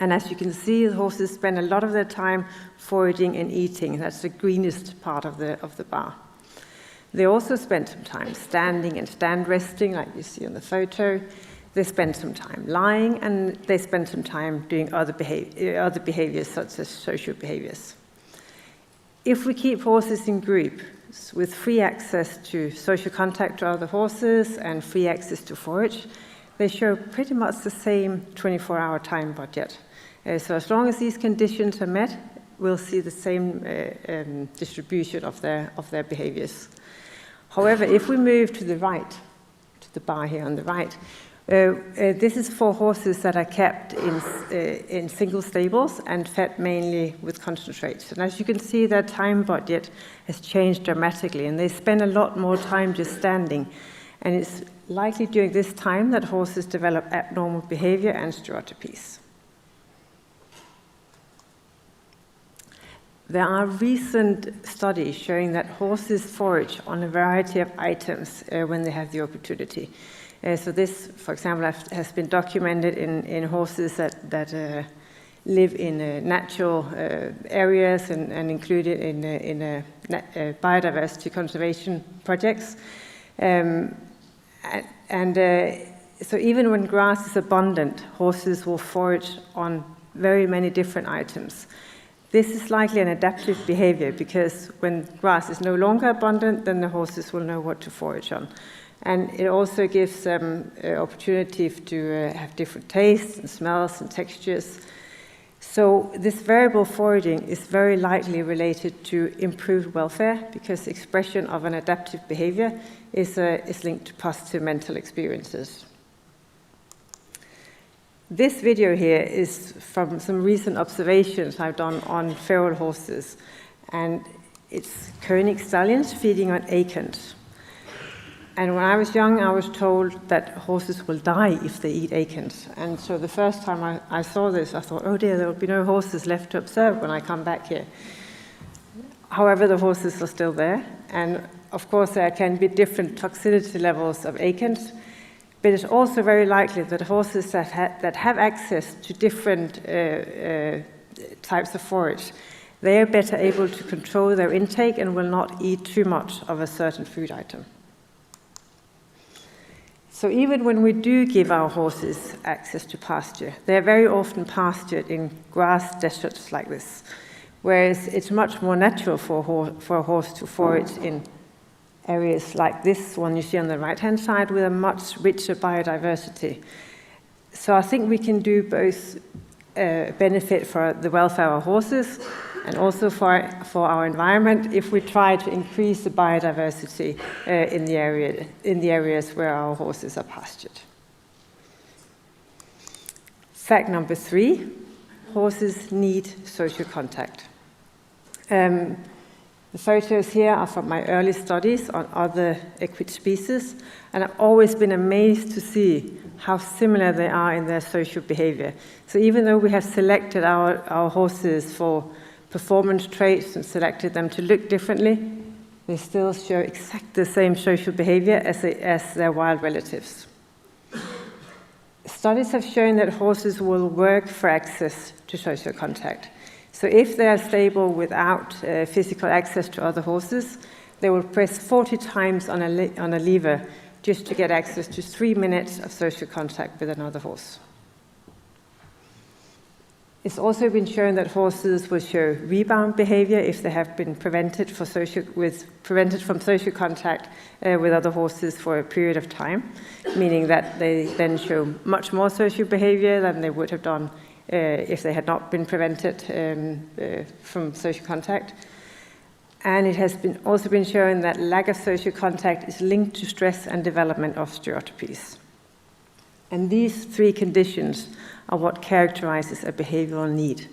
And as you can see, the horses spend a lot of their time foraging and eating. That's the greenest part of the bar. They also spend some time standing and stand resting, like you see on the photo. They spend some time lying, and they spend some time doing other behaviors, such as social behaviors. If we keep horses in groups with free access to social contact to other horses and free access to forage, they show pretty much the same 24-hour time budget. So as long as these conditions are met, we'll see the same distribution of their behaviors. However, if we move to the right, to the bar here on the right, this is for horses that are kept in single stables and fed mainly with concentrates. And as you can see, their time budget has changed dramatically, and they spend a lot more time just standing. And it's likely during this time that horses develop abnormal behavior and stereotypies. There are recent studies showing that horses forage on a variety of items when they have the opportunity. So this, for example, has been documented in horses that live in natural areas and included in biodiversity conservation projects. So even when grass is abundant, horses will forage on very many different items. This is likely an adaptive behavior, because when grass is no longer abundant, then the horses will know what to forage on. And it also gives them opportunity to have different tastes and smells and textures. So this variable foraging is very likely related to improved welfare because expression of an adaptive behavior is linked to positive mental experiences. This video here is from some recent observations I've done on feral horses, and it's Koenig stallions feeding on acorns. And when I was young, I was told that horses will die if they eat acorns. And so the first time I saw this, I thought, oh dear, there will be no horses left to observe when I come back here. However, the horses are still there. And of course, there can be different toxicity levels of acorns. But it's also very likely that horses that have access to different types of forage, they are better able to control their intake and will not eat too much of a certain food item. So even when we do give our horses access to pasture, they are very often pastured in grass deserts like this, whereas it's much more natural for a horse to forage in areas like this one you see on the right-hand side with a much richer biodiversity. So I think we can do both benefit for the welfare of our horses and also for our environment if we try to increase the biodiversity in the areas where our horses are pastured. Fact number 3, horses need social contact. The photos here are from my early studies on other equid species, and I've always been amazed to see how similar they are in their social behavior. So even though we have selected our horses for performance traits and selected them to look differently, they still show exactly the same social behavior as their wild relatives. Studies have shown that horses will work for access to social contact. So if they are stable without physical access to other horses, they will press 40 times on a lever just to get access to 3 minutes of social contact with another horse. It's also been shown that horses will show rebound behavior if they have been prevented from social contact with other horses for a period of time, meaning that they then show much more social behavior than they would have done if they had not been prevented from social contact. And it has also been shown that lack of social contact is linked to stress and development of stereotypies. And these 3 conditions are what characterizes a behavioral need.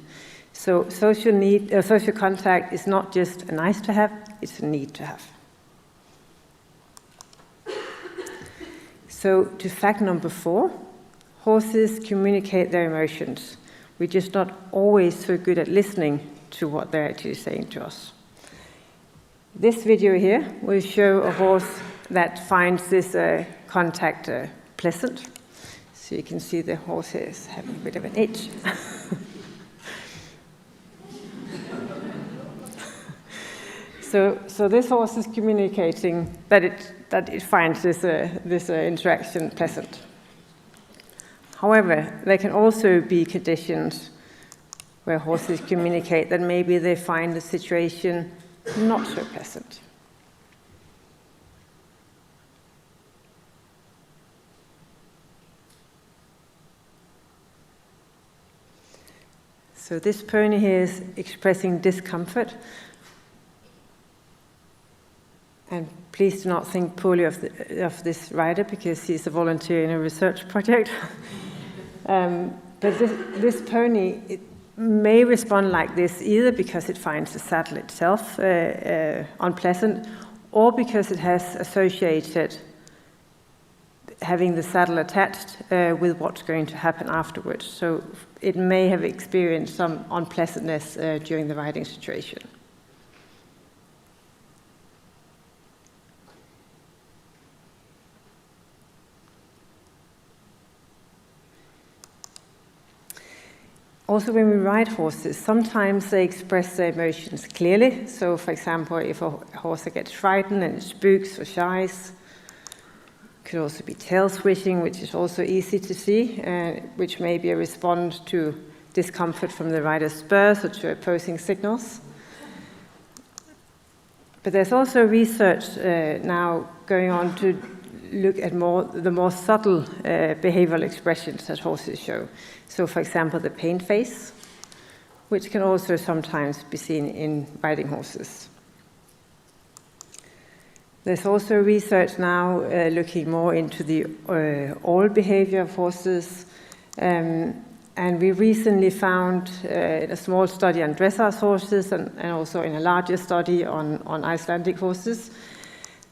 So social contact is not just a nice to have, it's a need to have. So to fact number 4, horses communicate their emotions. We're just not always so good at listening to what they're actually saying to us. This video here will show a horse that finds this contact pleasant. So you can see the horse here is having a bit of an itch. So this horse is communicating that it finds this interaction pleasant. However, there can also be conditions where horses communicate that maybe they find the situation not so pleasant. So this pony here is expressing discomfort. And please do not think poorly of this rider because he's a volunteer in a research project. But this pony, it may respond like this either because it finds the saddle itself unpleasant, or because it has associated having the saddle attached with what's going to happen afterwards. So it may have experienced some unpleasantness during the riding situation. Also, when we ride horses, sometimes they express their emotions clearly. So, for example, if a horse gets frightened and it spooks or shies. It could also be tail swishing, which is also easy to see, which may be a response to discomfort from the rider's spurs or to opposing signals. But there's also research now going on to look at the more subtle behavioral expressions that horses show. So, for example, the pain face, which can also sometimes be seen in riding horses. There's also research now looking more into the oral behavior of horses. And we recently found in a small study on dressage horses and also in a larger study on Icelandic horses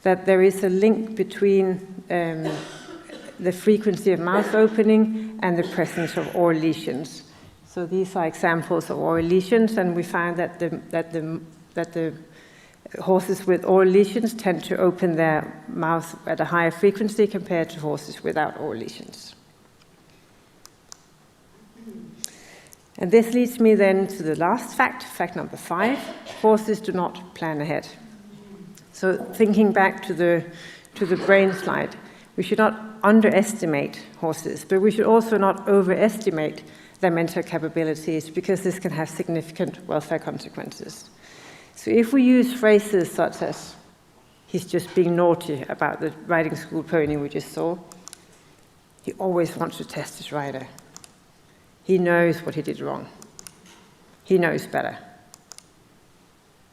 that there is a link between the frequency of mouth opening and the presence of oral lesions. So these are examples of oral lesions, and we find that the horses with oral lesions tend to open their mouth at a higher frequency compared to horses without oral lesions. And this leads me then to the last fact, fact number 5. Horses do not plan ahead. So thinking back to the brain slide, we should not underestimate horses, but we should also not overestimate their mental capabilities, because this can have significant welfare consequences. So if we use phrases such as, he's just being naughty about the riding school pony we just saw, he always wants to test his rider, he knows what he did wrong, he knows better,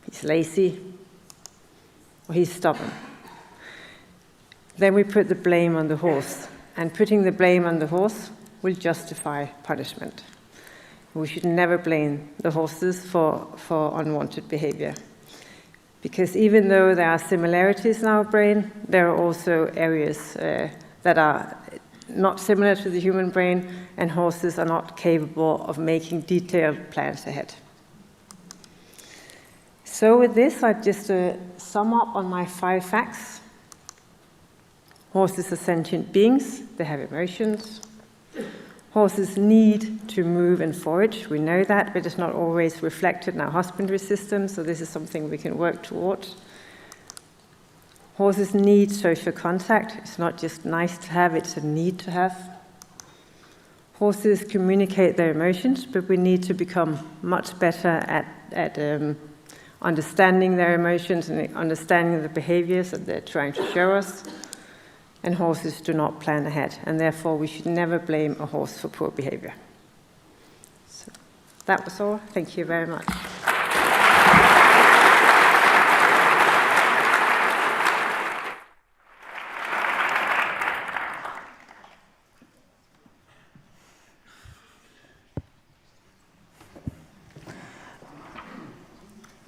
he's lazy, or he's stubborn, then we put the blame on the horse, and putting the blame on the horse will justify punishment. We should never blame the horses for unwanted behavior, because even though there are similarities in our brain, there are also areas that are not similar to the human brain, and horses are not capable of making detailed plans ahead. So with this, I'd just sum up on my 5 facts. Horses are sentient beings, they have emotions. Horses need to move and forage, we know that, but it's not always reflected in our husbandry system, so this is something we can work towards. Horses need social contact, it's not just nice to have, it's a need to have. Horses communicate their emotions, but we need to become much better at understanding their emotions and understanding the behaviors that they're trying to show us. And horses do not plan ahead, and therefore we should never blame a horse for poor behavior. So that was all. Thank you very much.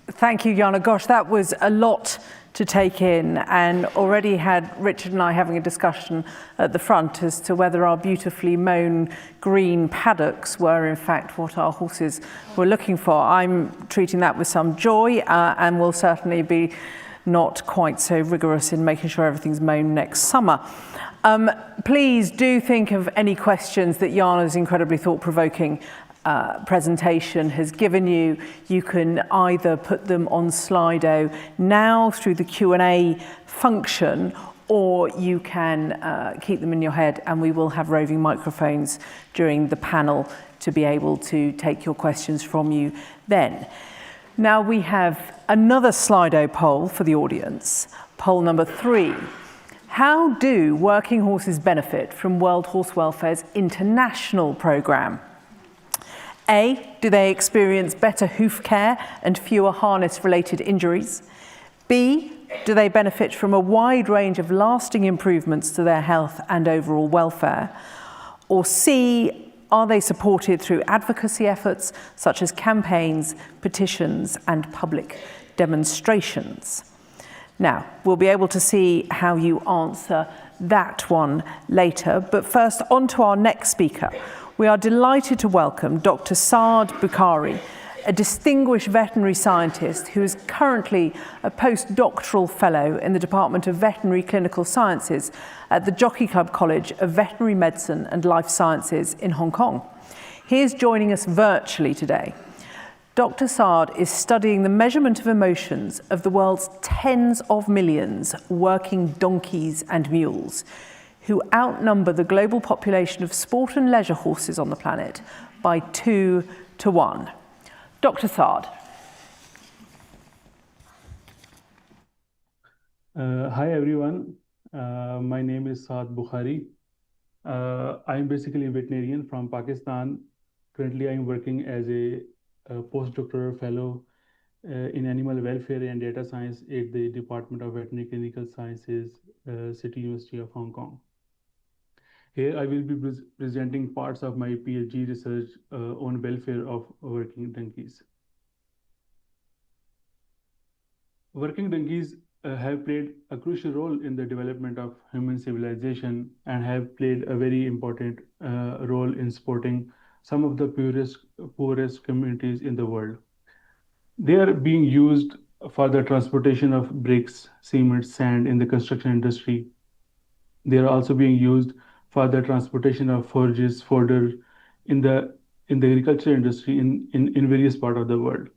Thank you, Jana. Gosh, that was a lot to take in, and already had Richard and I having a discussion at the front as to whether our beautifully mown green paddocks were in fact what our horses were looking for. I'm treating that with some joy and will certainly be not quite so rigorous in making sure everything's mown next summer. Please do think of any questions that Jana's incredibly thought-provoking presentation has given you. You can either put them on Slido now through the Q&A function, or you can keep them in your head, and we will have roving microphones during the panel to be able to take your questions from you then. Now we have another Slido poll for the audience, poll number 3. How do working horses benefit from World Horse Welfare's international programme? A, do they experience better hoof care and fewer harness-related injuries? B, do they benefit from a wide range of lasting improvements to their health and overall welfare? Or C, are they supported through advocacy efforts such as campaigns, petitions, and public demonstrations? Now, we'll be able to see how you answer that one later, but first on to our next speaker. We are delighted to welcome Dr. Saad Bukhari, a distinguished veterinary scientist who is currently a postdoctoral fellow in the Department of Veterinary Clinical Sciences at the Jockey Club College of Veterinary Medicine and Life Sciences in Hong Kong. He is joining us virtually today. Dr. Saad is studying the measurement of emotions of the world's tens of millions working donkeys and mules, who outnumber the global population of sport and leisure horses on the planet by 2 to 1. Dr. Saad. Hi everyone. My name is Saad Bukhari. I'm basically a veterinarian from Pakistan. Currently, I'm working as a postdoctoral fellow in animal welfare and data science at the Department of Veterinary Clinical Sciences, City University of Hong Kong. Here, I will be presenting parts of my PhD research on welfare of working donkeys. Working donkeys have played a crucial role in the development of human civilization and have played a very important role in supporting some of the poorest communities in the world. They are being used for the transportation of bricks, cement, sand in the construction industry. They are also being used for the transportation of forges, fodder in the agriculture industry in various parts of the world.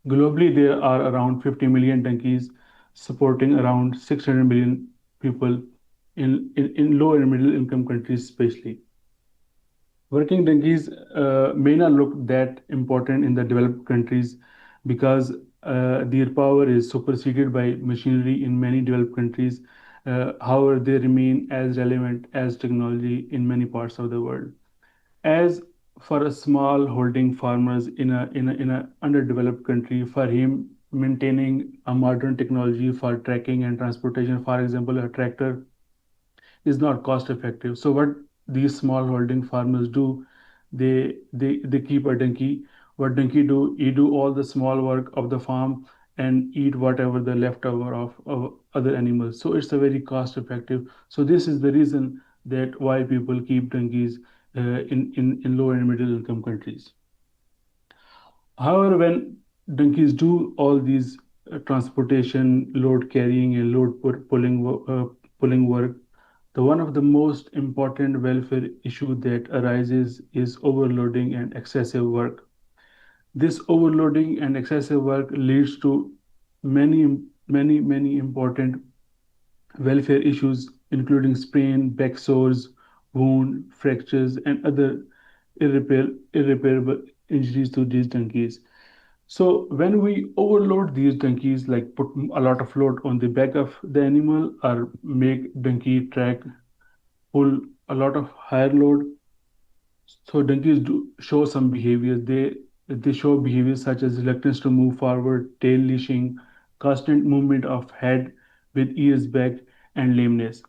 Globally, there are around 50 million donkeys supporting around 600 million people in low and middle income countries, especially. Working donkeys may not look that important in the developed countries because their power is superseded by machinery in many developed countries. However, they remain as relevant as technology in many parts of the world. As for a small holding farmers in a underdeveloped country, for him maintaining a modern technology for tracking and transportation, for example, a tractor is not cost effective. So what these small holding farmers do, they keep a donkey. What donkey do? He do all the small work of the farm and eat whatever the leftover of other animals. So it's a very cost effective. So this is the reason that why people keep donkeys in low and middle income countries. However, when donkeys do all these transportation, load carrying, and pulling work, the one of the most important welfare issue that arises is overloading and excessive work. This overloading and excessive work leads to many important welfare issues, including sprain, back sores, wound, fractures, and other irreparable injuries to these donkeys. So when we overload these donkeys, like put a lot of load on the back of the animal or make donkey track pull a lot of higher load, so donkeys do show some behavior. They show behaviors such as reluctance to move forward, tail leashing, constant movement of head with ears back, and lameness.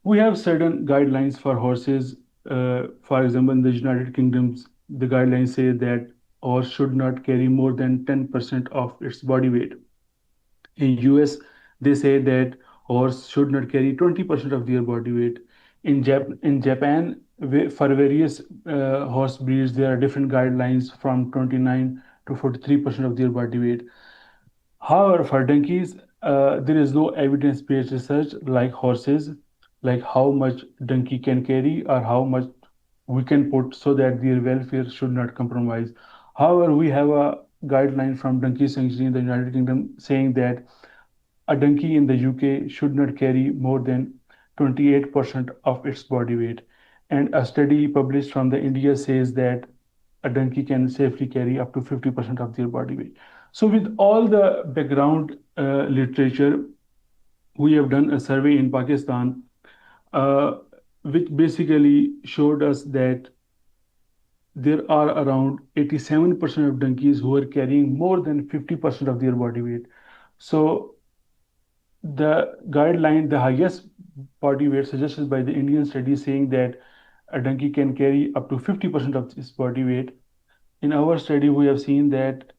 We have certain guidelines for horses. For example, in the United Kingdoms, the guidelines say that horse should not carry more than 10% of its body weight. In US, they say that horse should not carry 20% of their body weight. In Japan, for various horse breeds, there are different guidelines from 29 to 43% of their body weight. However, for donkeys, there is no evidence-based research like horses, like how much donkey can carry or how much we can put so that their welfare should not compromise. However, we have a guideline from Donkey Sanctuary in the United Kingdom saying that a donkey in the UK should not carry more than 28% of its body weight. And a study published from the India says that a donkey can safely carry up to 50% of their body weight. So with all the background literature, we have done a survey in Pakistan, uh, which basically showed us that there are around 87% of donkeys who are carrying more than 50% of their body weight. So the guideline, the highest body weight suggested by the Indian study saying that a donkey can carry up to 50% of its body weight. In our study, we have seen that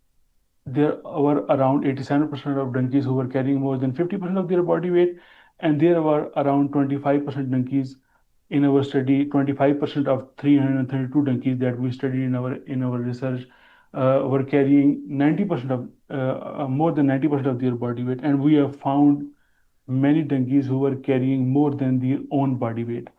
there were around 87% of donkeys who were carrying more than 50% of their body weight, and there were around 25% donkeys in our study. 25% of 332 donkeys that we studied in our research were carrying 90% of more than 90% of their body weight, and we have found many donkeys who were carrying more than their own body weight,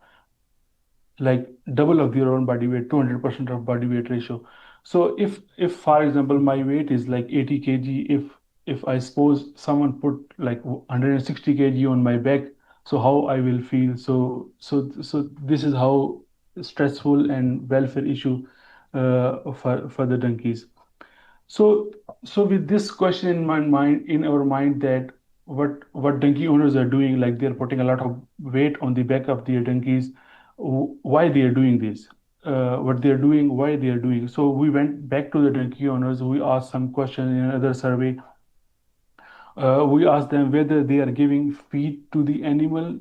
like double of their own body weight, 200% of body weight ratio. So if for example my weight is like 80 kg, if I suppose someone put like 160 kg on my back, so how I will feel. So this is how stressful and welfare issue for the donkeys. So with this question in our mind that what donkey owners are doing, like they're putting a lot of weight on the back of their donkeys, why they are doing this, what they are doing, why they are doing. So we went back to the donkey owners. We asked some questions in another survey. We asked them whether they are giving feed to the animal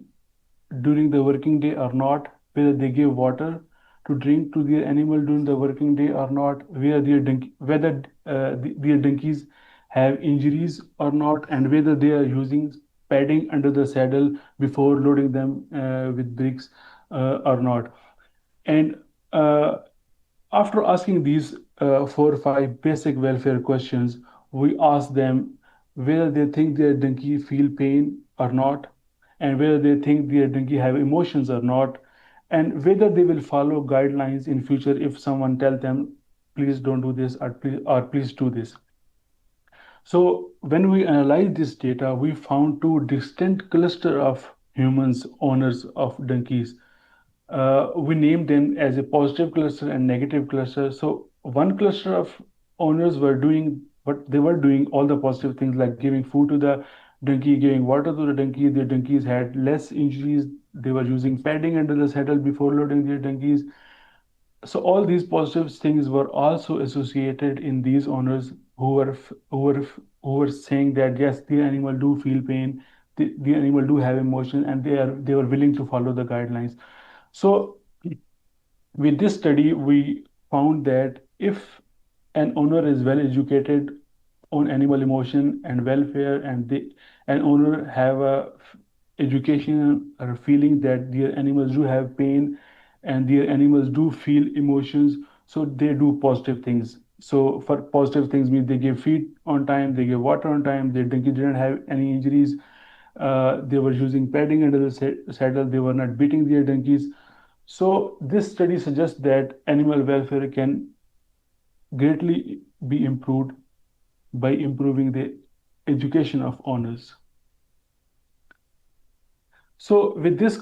during the working day or not, whether they give water to drink to their animal during the working day or not, whether their donkeys have injuries or not, and whether they are using padding under the saddle before loading them with bricks or not. And after asking these 4 or 5 basic welfare questions, we ask them whether they think their donkey feel pain or not, and whether they think their donkey have emotions or not, and whether they will follow guidelines in future if someone tell them, please don't do this, or please do this. So when we analyzed this data, we found two distinct cluster of humans, owners of donkeys. We named them as a positive cluster and negative cluster. So one cluster of owners were doing what they were doing, all the positive things like giving food to the donkey, giving water to the donkey. Their donkeys had less injuries. They were using padding under the saddle before loading their donkeys. So all these positive things were also associated in these owners who were saying that yes, the animal do feel pain, the animal do have emotion, and they were willing to follow the guidelines. So with this study, we found that if an owner is well educated on animal emotion and welfare, and an owner have a education or feeling that their animals do have pain and their animals do feel emotions, so they do positive things. So for positive things means they give feed on time, they give water on time, their donkey didn't have any injuries, they were using padding under the saddle, they were not beating their donkeys. So this study suggests that animal welfare can greatly be improved by improving the education of owners. So with this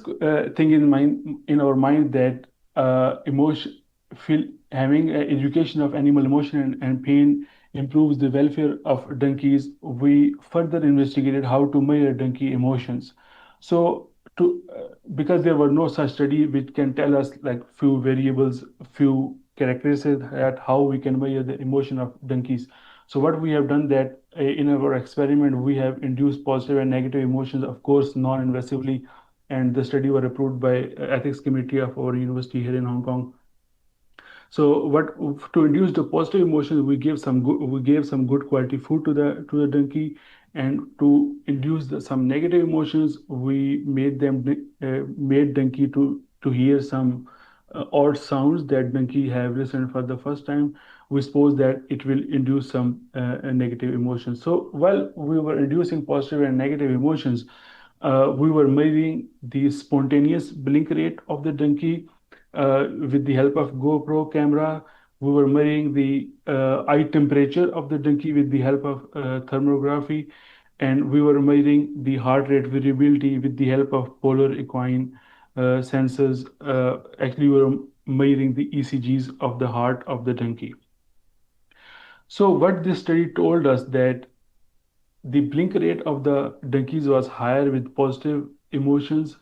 thing in our mind that having education of animal emotion and pain improves the welfare of donkeys, we further investigated how to measure donkey emotions. So because there were no such study which can tell us like few variables, few characteristics at how we can measure the emotion of donkeys. So what we have done that in our experiment, we have induced positive and negative emotions, of course, non-invasively, and the study were approved by ethics committee of our university here in Hong Kong. So what to induce the positive emotions, we gave some good quality food to the donkey, and to induce some negative emotions, we made donkey to hear some odd sounds that donkey have listened for the first time. We suppose that it will induce some negative emotions. So while we were inducing positive and negative emotions, we were measuring the spontaneous blink rate of the donkey with the help of GoPro camera. We were measuring the eye temperature of the donkey with the help of thermography, and we were measuring the heart rate variability with the help of polar equine sensors. Actually, we were measuring the ECGs of the heart of the donkey. So what this study told us that the blink rate of the donkeys was higher with positive emotions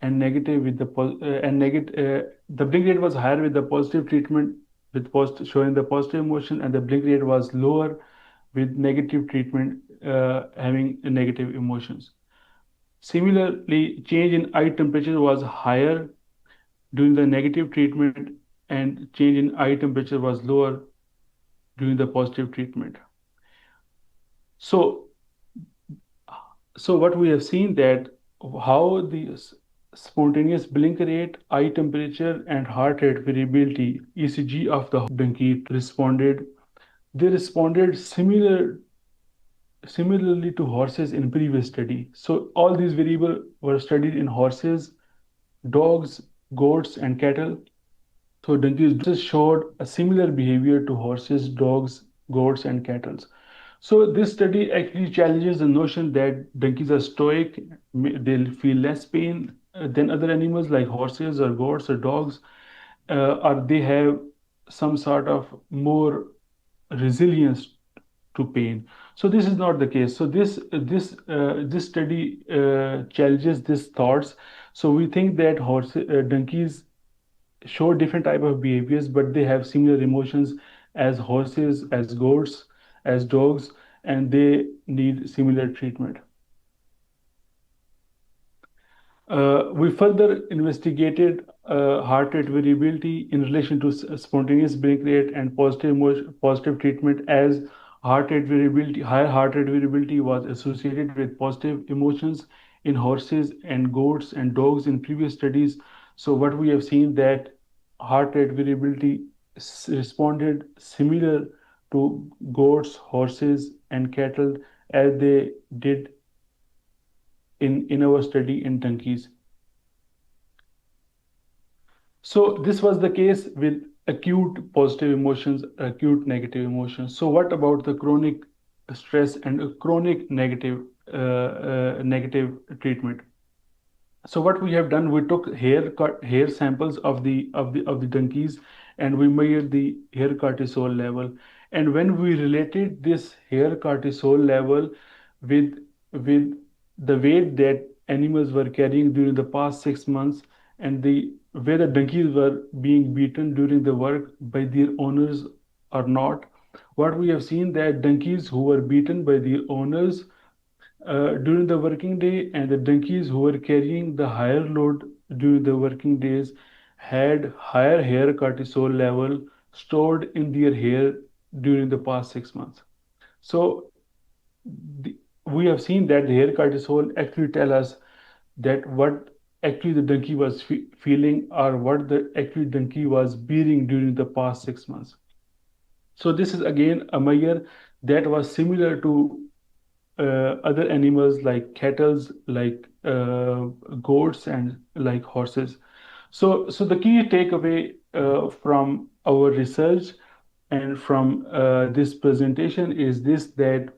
and negative with the blink rate was higher with the positive treatment with showing the positive emotion, and the blink rate was lower with negative treatment having negative emotions. Similarly, change in eye temperature was higher during the negative treatment, and change in eye temperature was lower during the positive treatment. So what we have seen that how the spontaneous blink rate, eye temperature, and heart rate variability (ECG) of the donkey responded. They responded similarly to horses in previous study. So all these variables were studied in horses, dogs, goats, and cattle. So donkeys showed a similar behavior to horses, dogs, goats, and cattle. So this study actually challenges the notion that donkeys are stoic, they'll feel less pain than other animals like horses or goats or dogs, or they have some sort of more resilience to pain. So this is not the case. So this study challenges these thoughts. So we think that donkeys show different type of behaviors, but they have similar emotions as horses, as goats, as dogs, and they need similar treatment. We further investigated heart rate variability in relation to spontaneous blink rate and positive treatment, as higher heart rate variability was associated with positive emotions in horses and goats and dogs in previous studies. So what we have seen that heart rate variability responded similar to goats, horses, and cattle as they did in our study in donkeys. So this was the case with acute positive emotions, acute negative emotions. So what about the chronic stress and chronic negative treatment? So what we have done, we took hair samples of the donkeys, and we measured the hair cortisol level. And when we related this hair cortisol level with the weight that animals were carrying during the past 6 months, and whether donkeys were being beaten during the work by their owners or not, what we have seen that donkeys who were beaten by their owners during the working day, and the donkeys who were carrying the higher load during the working days had higher hair cortisol level stored in their hair during the past 6 months. So we have seen that the hair cortisol actually tell us that what actually the donkey was feeling, or what the actually donkey was bearing during the past 6 months. So this is again a measure that was similar to other animals like cattle, like goats, and like horses. So the key takeaway from our research and from this presentation is this, that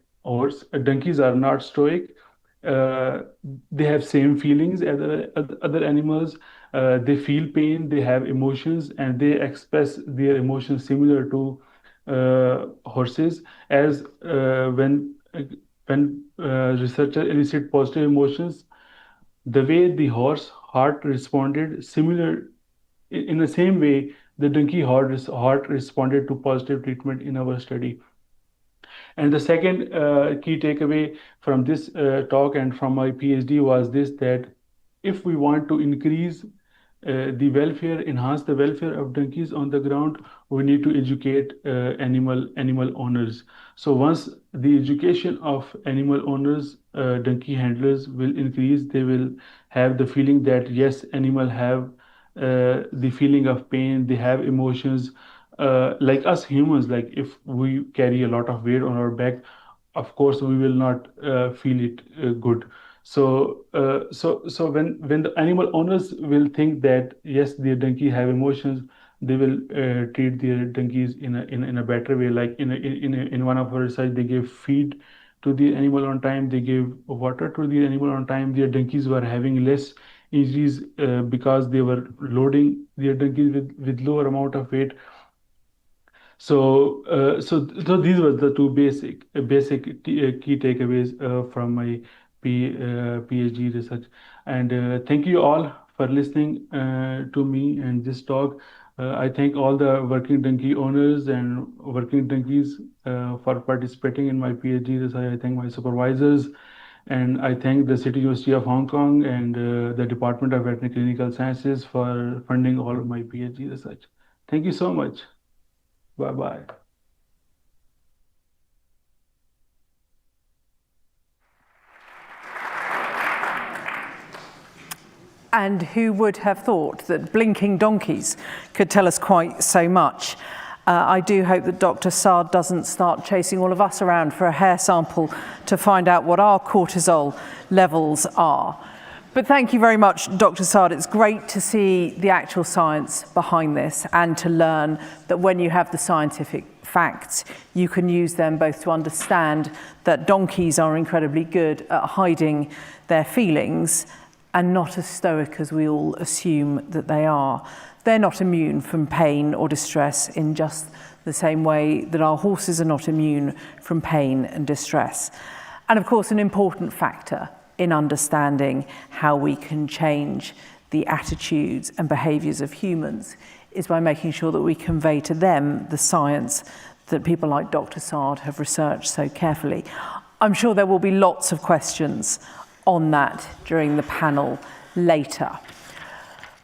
donkeys are not stoic. They have same feelings as other animals. They feel pain, they have emotions, and they express their emotions similar to horses. As when researchers elicit positive emotions, the way the horse heart responded similar, in the same way the donkey heart responded to positive treatment in our study. And the second key takeaway from this talk and from my PhD was this, that if we want to increase enhance the welfare of donkeys on the ground, we need to educate animal owners. So once the education of animal owners, donkey handlers will increase, they will have the feeling that yes, animal have the feeling of pain, they have emotions, like us humans. Like if we carry a lot of weight on our back, of course we will not feel it good. So when the animal owners will think that yes, their donkey have emotions, they will treat their donkeys in a better way. Like in one of our research, they gave feed to the animal on time, they gave water to the animal on time. Their donkeys were having less injuries because they were loading their donkeys with lower amount of weight. So these were the two basic key takeaways from my PhD research. And thank you all for listening to me and this talk. I thank all the working donkey owners and working donkeys for participating in my PhD research. I thank my supervisors, and I thank the City University of Hong Kong and the Department of Veterinary Clinical Sciences for funding all of my PhD research. Thank you so much. Bye-bye. And who would have thought that blinking donkeys could tell us quite so much? I do hope that Dr. Saad doesn't start chasing all of us around for a hair sample to find out what our cortisol levels are. But thank you very much, Dr. Saad. It's great to see the actual science behind this and to learn that when you have the scientific facts, you can use them both to understand that donkeys are incredibly good at hiding their feelings and not as stoic as we all assume that they are. They're not immune from pain or distress in just the same way that our horses are not immune from pain and distress. And of course, an important factor in understanding how we can change the attitudes and behaviours of humans is by making sure that we convey to them the science that people like Dr. Sard have researched so carefully. I'm sure there will be lots of questions on that during the panel later.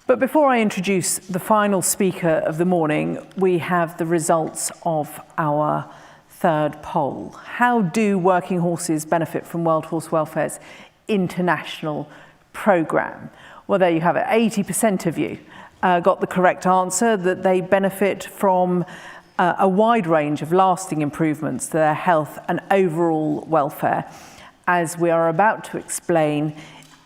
But before I introduce the final speaker of the morning, we have the results of our third poll. How do working horses benefit from World Horse Welfare's international programme? Well, there you have it. 80% of you got the correct answer, that they benefit from a wide range of lasting improvements to their health and overall welfare, as we are about to explain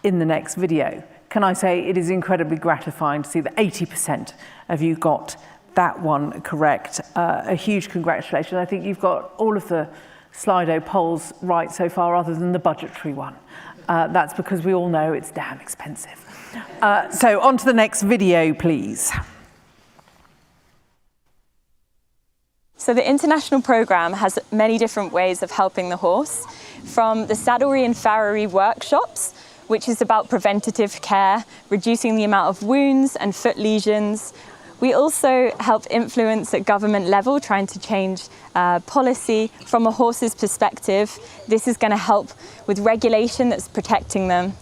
in the next video. Can I say it is incredibly gratifying to see that 80% of you got that one correct. A huge congratulations. I think you've got all of the Slido polls right so far, other than the budgetary one. That's because we all know it's damn expensive. So on to the next video, please. So the international programme has many different ways of helping the horse, from the saddlery and farriery workshops, which is about preventative care, reducing the amount of wounds and foot lesions. We also help influence at government level, trying to change policy from a horse's perspective. This is going to help with regulation that's protecting them.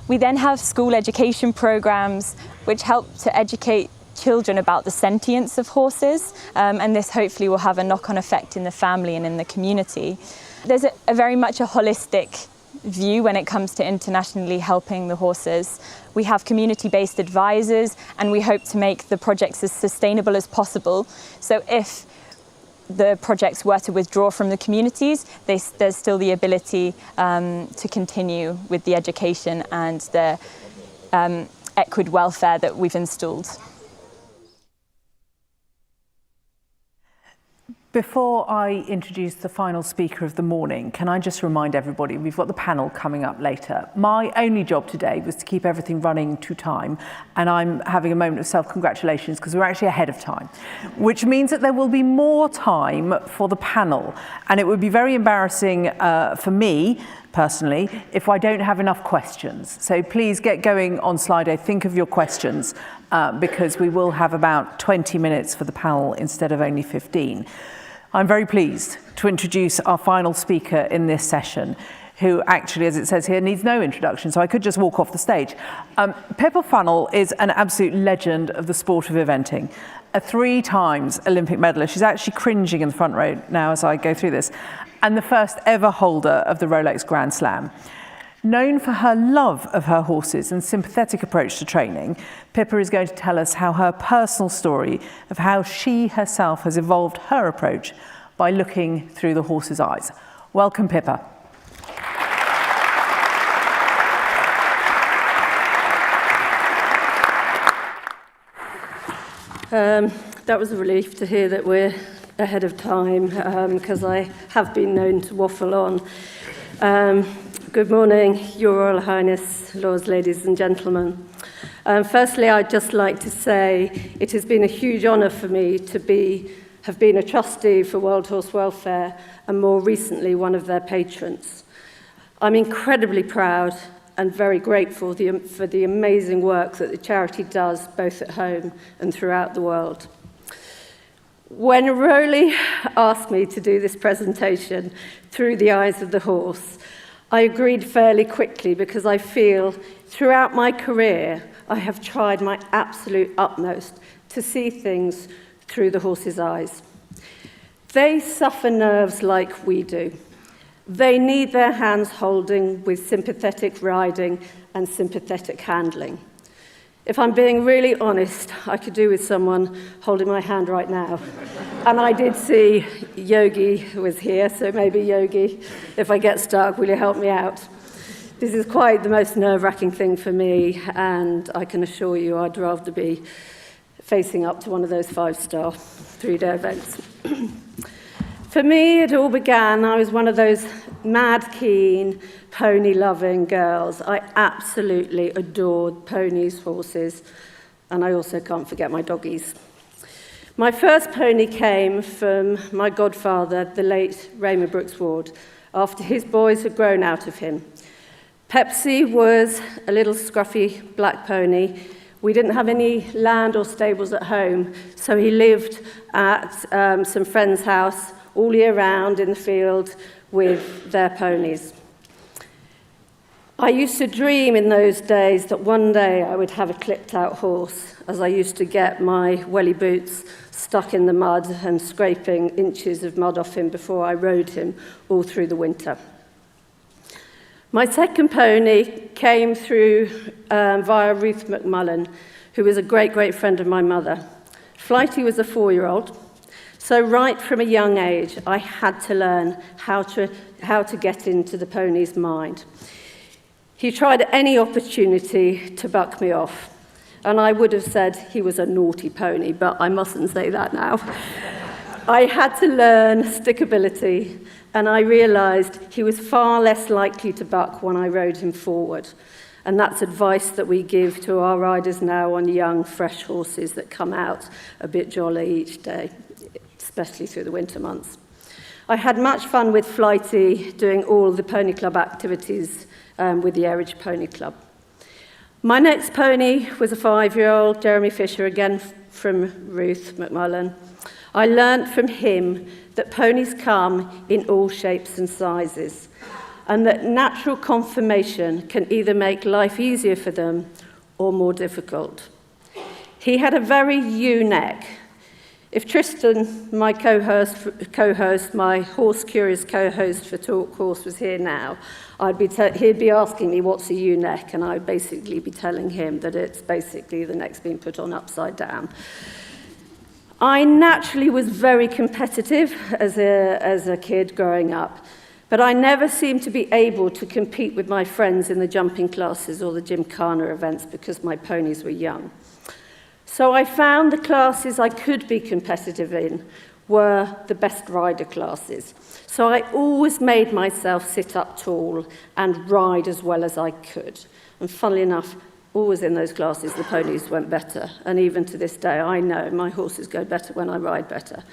We then have school education programs, which help to educate children about the sentience of horses, and this hopefully will have a knock-on effect in the family and in the community. There's a very much a holistic view when it comes to internationally helping the horses. We have community-based advisors, and we hope to make the projects as sustainable as possible. So if the projects were to withdraw from the communities, there's still the ability to continue with the education and the equid welfare that we've installed. Before I introduce the final speaker of the morning, can I just remind everybody, we've got the panel coming up later. My only job today was to keep everything running to time, and I'm having a moment of self-congratulations because we're actually ahead of time, which means that there will be more time for the panel, and it would be very embarrassing for me, personally, if I don't have enough questions. So please get going on Slido, think of your questions, because we will have about 20 minutes for the panel instead of only 15. I'm very pleased to introduce our final speaker in this session, who actually, as it says here, needs no introduction, so I could just walk off the stage. Pippa Funnell is an absolute legend of the sport of eventing, a 3 times Olympic medalist. She's actually cringing in the front row now as I go through this, and the first ever holder of the Rolex Grand Slam. Known for her love of her horses and sympathetic approach to training, Pippa is going to tell us how her personal story of how she herself has evolved her approach by looking through the horse's eyes. Welcome, Pippa. That was a relief to hear that we're ahead of time, because I have been known to waffle on. Good morning, Your Royal Highness, Lords, ladies and gentlemen. Firstly, I'd just like to say it has been a huge honour for me to have been a trustee for World Horse Welfare, and more recently one of their patrons. I'm incredibly proud and very grateful for the amazing work that the charity does both at home and throughout the world. When Rowley asked me to do this presentation through the eyes of the horse, I agreed fairly quickly, because I feel throughout my career I have tried my absolute utmost to see things through the horse's eyes. They suffer nerves like we do. They need their hands holding with sympathetic riding and sympathetic handling. If I'm being really honest, I could do with someone holding my hand right now. And I did see Yogi was here, so maybe Yogi, if I get stuck, will you help me out? This is quite the most nerve-wracking thing for me, and I can assure you I'd rather be facing up to one of those 5-star 3-day events. For me, it all began, I was one of those mad keen, pony-loving girls. I absolutely adored ponies, horses, and I also can't forget my doggies. My first pony came from my godfather, the late Raymond Brooks Ward, after his boys had grown out of him. Pepsi was a little scruffy black pony. We didn't have any land or stables at home, so he lived at some friend's house all year round in the field with their ponies. I used to dream in those days that one day I would have a clipped-out horse, as I used to get my welly boots stuck in the mud and scraping inches of mud off him before I rode him all through the winter. My second pony came through via Ruth McMullen, who was a great, great friend of my mother. Flighty was a 4-year-old, so right from a young age, I had to learn how to get into the pony's mind. He tried any opportunity to buck me off, and I would have said he was a naughty pony, but I mustn't say that now. I had to learn stickability, and I realised he was far less likely to buck when I rode him forward. And that's advice that we give to our riders now on young, fresh horses that come out a bit jolly each day, especially through the winter months. I had much fun with Flighty, doing all the pony club activities with the Airage Pony Club. My next pony was a 5-year-old, Jeremy Fisher, again from Ruth McMullen. I learnt from him that ponies come in all shapes and sizes, and that natural conformation can either make life easier for them or more difficult. He had a very ewe neck. If Tristan, my co-host, my horse-curious co-host for Talk Horse was here now, he'd be asking me, what's a ewe neck? And I'd basically be telling him that it's basically the neck's being put on upside down. I naturally was very competitive as a kid growing up, but I never seemed to be able to compete with my friends in the jumping classes or the gymkhana events because my ponies were young. So I found the classes I could be competitive in were the best rider classes. So I always made myself sit up tall and ride as well as I could. And funnily enough, always in those classes, the ponies went better. And even to this day, I know my horses go better when I ride better.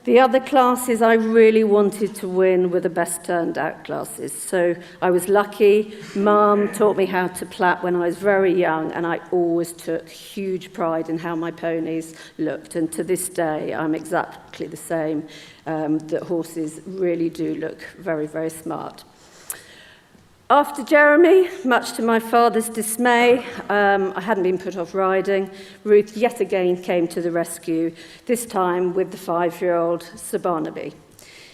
The other classes I really wanted to win were the best turned out classes. So I was lucky. Mum taught me how to plait when I was very young, and I always took huge pride in how my ponies looked. And to this day, I'm exactly the same, that horses really do look very, very smart. After Jeremy, much to my father's dismay, I hadn't been put off riding. Ruth yet again came to the rescue, this time with the 5-year-old Sir Barnaby.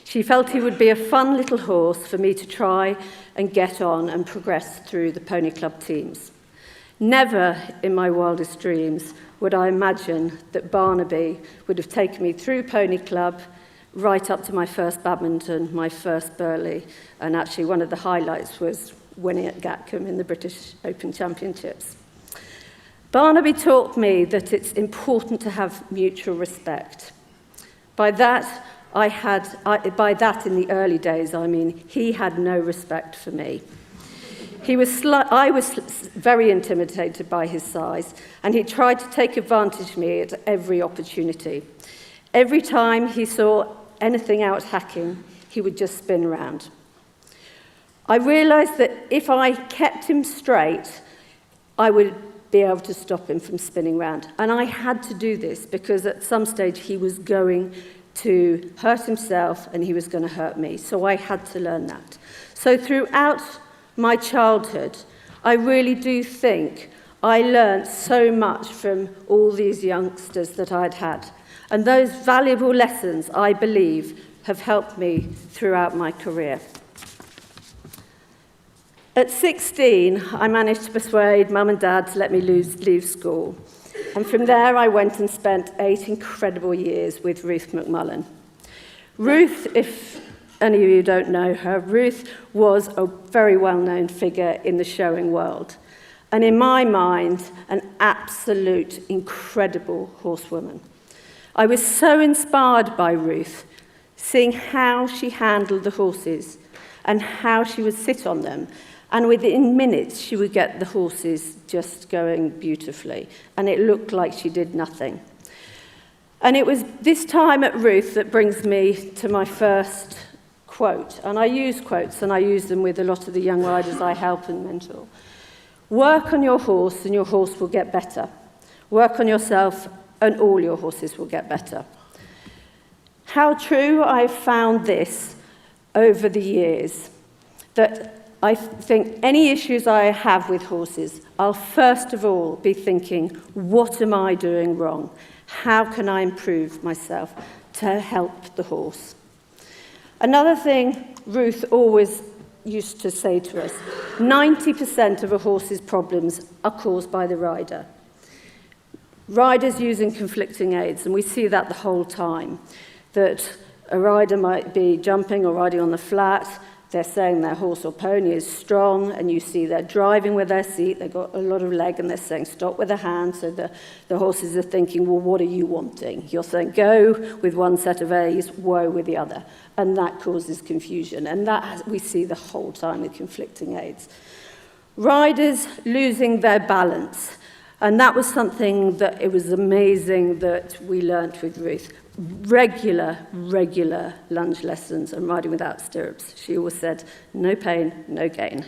She felt he would be a fun little horse for me to try and get on and progress through the pony club teams. Never in my wildest dreams would I imagine that Barnaby would have taken me through pony club, right up to my first badminton, my first Burley, and actually one of the highlights was winning at Gatcombe in the British Open Championships. Barnaby taught me that it's important to have mutual respect. By that in the early days, I mean, he had no respect for me. I was very intimidated by his size, and he tried to take advantage of me at every opportunity. Every time he saw anything out hacking, he would just spin around. I realised that if I kept him straight, I would be able to stop him from spinning round. And I had to do this because at some stage he was going to hurt himself and he was going to hurt me. So I had to learn that. So throughout my childhood, I really do think I learned so much from all these youngsters that I'd had. And those valuable lessons, I believe, have helped me throughout my career. At 16, I managed to persuade Mum and Dad to let me leave school. And from there, I went and spent 8 incredible years with Ruth McMullen. Ruth, if any of you don't know her, Ruth was a very well-known figure in the showing world. And in my mind, an absolute incredible horsewoman. I was so inspired by Ruth seeing how she handled the horses and how she would sit on them. And within minutes, she would get the horses just going beautifully. And it looked like she did nothing. And it was this time at Ruth that brings me to my first quote. And I use quotes, and I use them with a lot of the young riders I help and mentor. Work on your horse, and your horse will get better. Work on yourself, and all your horses will get better. How true I've found this over the years, that I think any issues I have with horses, I'll first of all be thinking, what am I doing wrong? How can I improve myself to help the horse? Another thing Ruth always used to say to us, 90% of a horse's problems are caused by the rider. Riders using conflicting aids, and we see that the whole time, that a rider might be jumping or riding on the flat, they're saying their horse or pony is strong, and you see they're driving with their seat, they've got a lot of leg, and they're saying stop with the hand, so the horses are thinking, well, what are you wanting? You're saying go with one set of A's, woe with the other, and that causes confusion, and that we see the whole time with conflicting aids. Riders losing their balance, and that was something that it was amazing that we learnt with Ruth. Regular lunge lessons and riding without stirrups. She always said, no pain, no gain.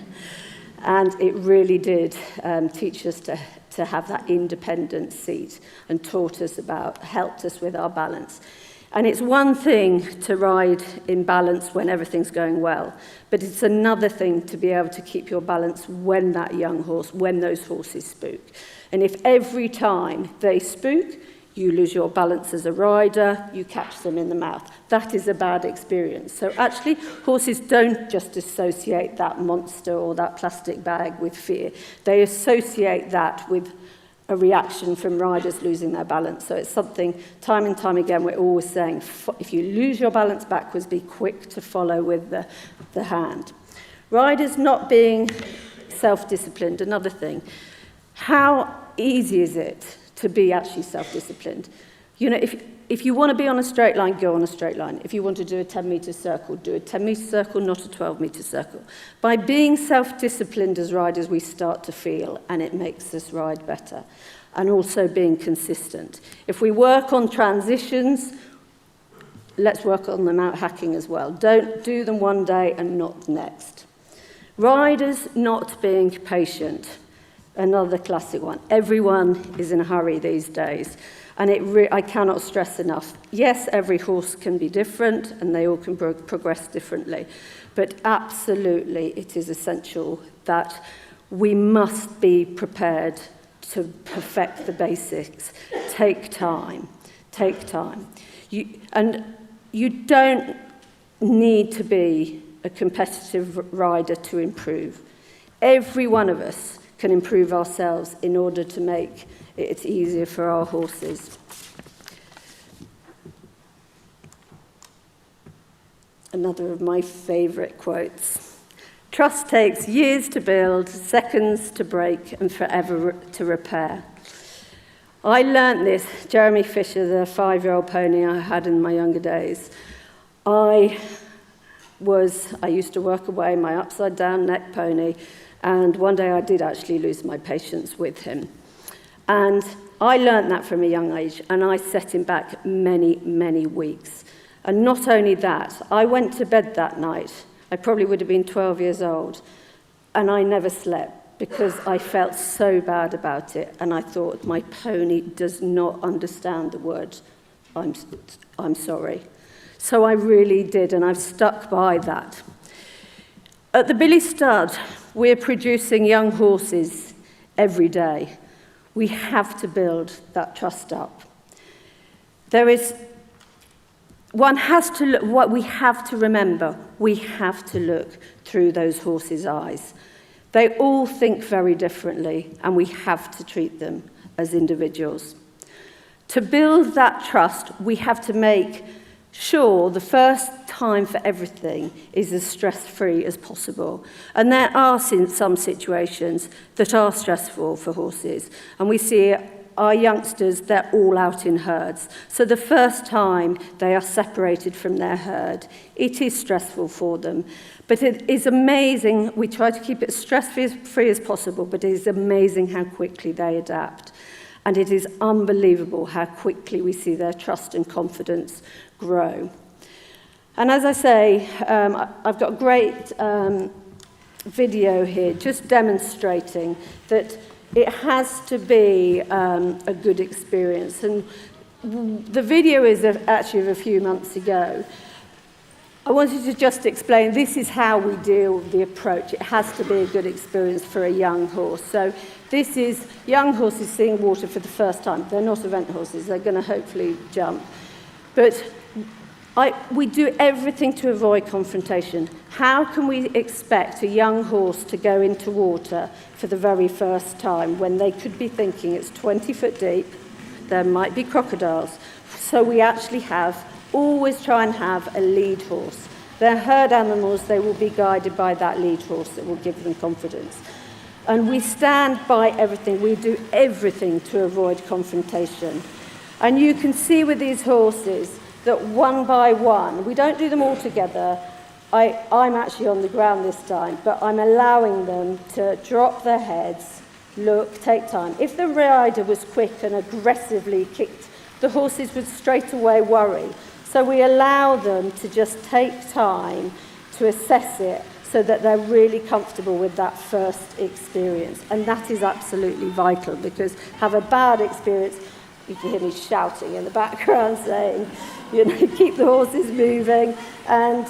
And it really did teach us to have that independent seat and helped us with our balance. And it's one thing to ride in balance when everything's going well, but it's another thing to be able to keep your balance when those horses spook. And if every time they spook, you lose your balance as a rider, you catch them in the mouth. That is a bad experience. So actually, horses don't just associate that monster or that plastic bag with fear. They associate that with a reaction from riders losing their balance. So it's something, time and time again, we're always saying, if you lose your balance backwards, be quick to follow with the hand. Riders not being self-disciplined, another thing. How easy is it to be actually self-disciplined? You know, if you want to be on a straight line, go on a straight line. If you want to do a 10-metre circle, do a 10-metre circle, not a 12-metre circle. By being self-disciplined as riders, we start to feel, and it makes us ride better. And also being consistent. If we work on transitions, let's work on them out hacking as well. Don't do them one day and not next. Riders not being patient. Another classic one. Everyone is in a hurry these days. And I cannot stress enough. Yes, every horse can be different and they all can progress differently. But absolutely, it is essential that we must be prepared to perfect the basics. Take time. Take time. You don't need to be a competitive rider to improve. Every one of us can improve ourselves in order to make it easier for our horses. Another of my favourite quotes. Trust takes years to build, seconds to break, and forever to repair. I learnt this, Jeremy Fisher, the 5-year-old pony I had in my younger days. I used to work away my upside-down neck pony, and one day I did actually lose my patience with him. And I learnt that from a young age, and I set him back many, many weeks. And not only that, I went to bed that night. I probably would have been 12 years old, and I never slept because I felt so bad about it, and I thought, my pony does not understand the word, I'm sorry. So I really did, and I've stuck by that. At the Billy Stud, we're producing young horses every day. We have to build that trust up. One has to look, what we have to remember, we have to look through those horses' eyes. They all think very differently, and we have to treat them as individuals. To build that trust, we have to make sure the first time for everything is as stress-free as possible. And there are some situations that are stressful for horses. And we see it our youngsters, they're all out in herds. So the first time they are separated from their herd, it is stressful for them. But it is amazing, we try to keep it as stress-free as possible, but it is amazing how quickly they adapt. And it is unbelievable how quickly we see their trust and confidence grow. And as I say, I've got a great video here just demonstrating that it has to be a good experience. And the video is actually of a few months ago. I wanted to just explain, this is how we deal with the approach. It has to be a good experience for a young horse. So this is young horses seeing water for the first time. They're not event horses. They're going to hopefully jump. But we do everything to avoid confrontation. How can we expect a young horse to go into water for the very first time when they could be thinking it's 20 foot deep, there might be crocodiles? So we actually always try and have a lead horse. They're herd animals, they will be guided by that lead horse that will give them confidence. And we stand by everything, we do everything to avoid confrontation. And you can see with these horses that one by one, we don't do them all together. I'm actually on the ground this time, but I'm allowing them to drop their heads, look, take time. If the rider was quick and aggressively kicked, the horses would straight away worry. So we allow them to just take time to assess it so that they're really comfortable with that first experience. And that is absolutely vital, because have a bad experience, you can hear me shouting in the background saying, keep the horses moving. And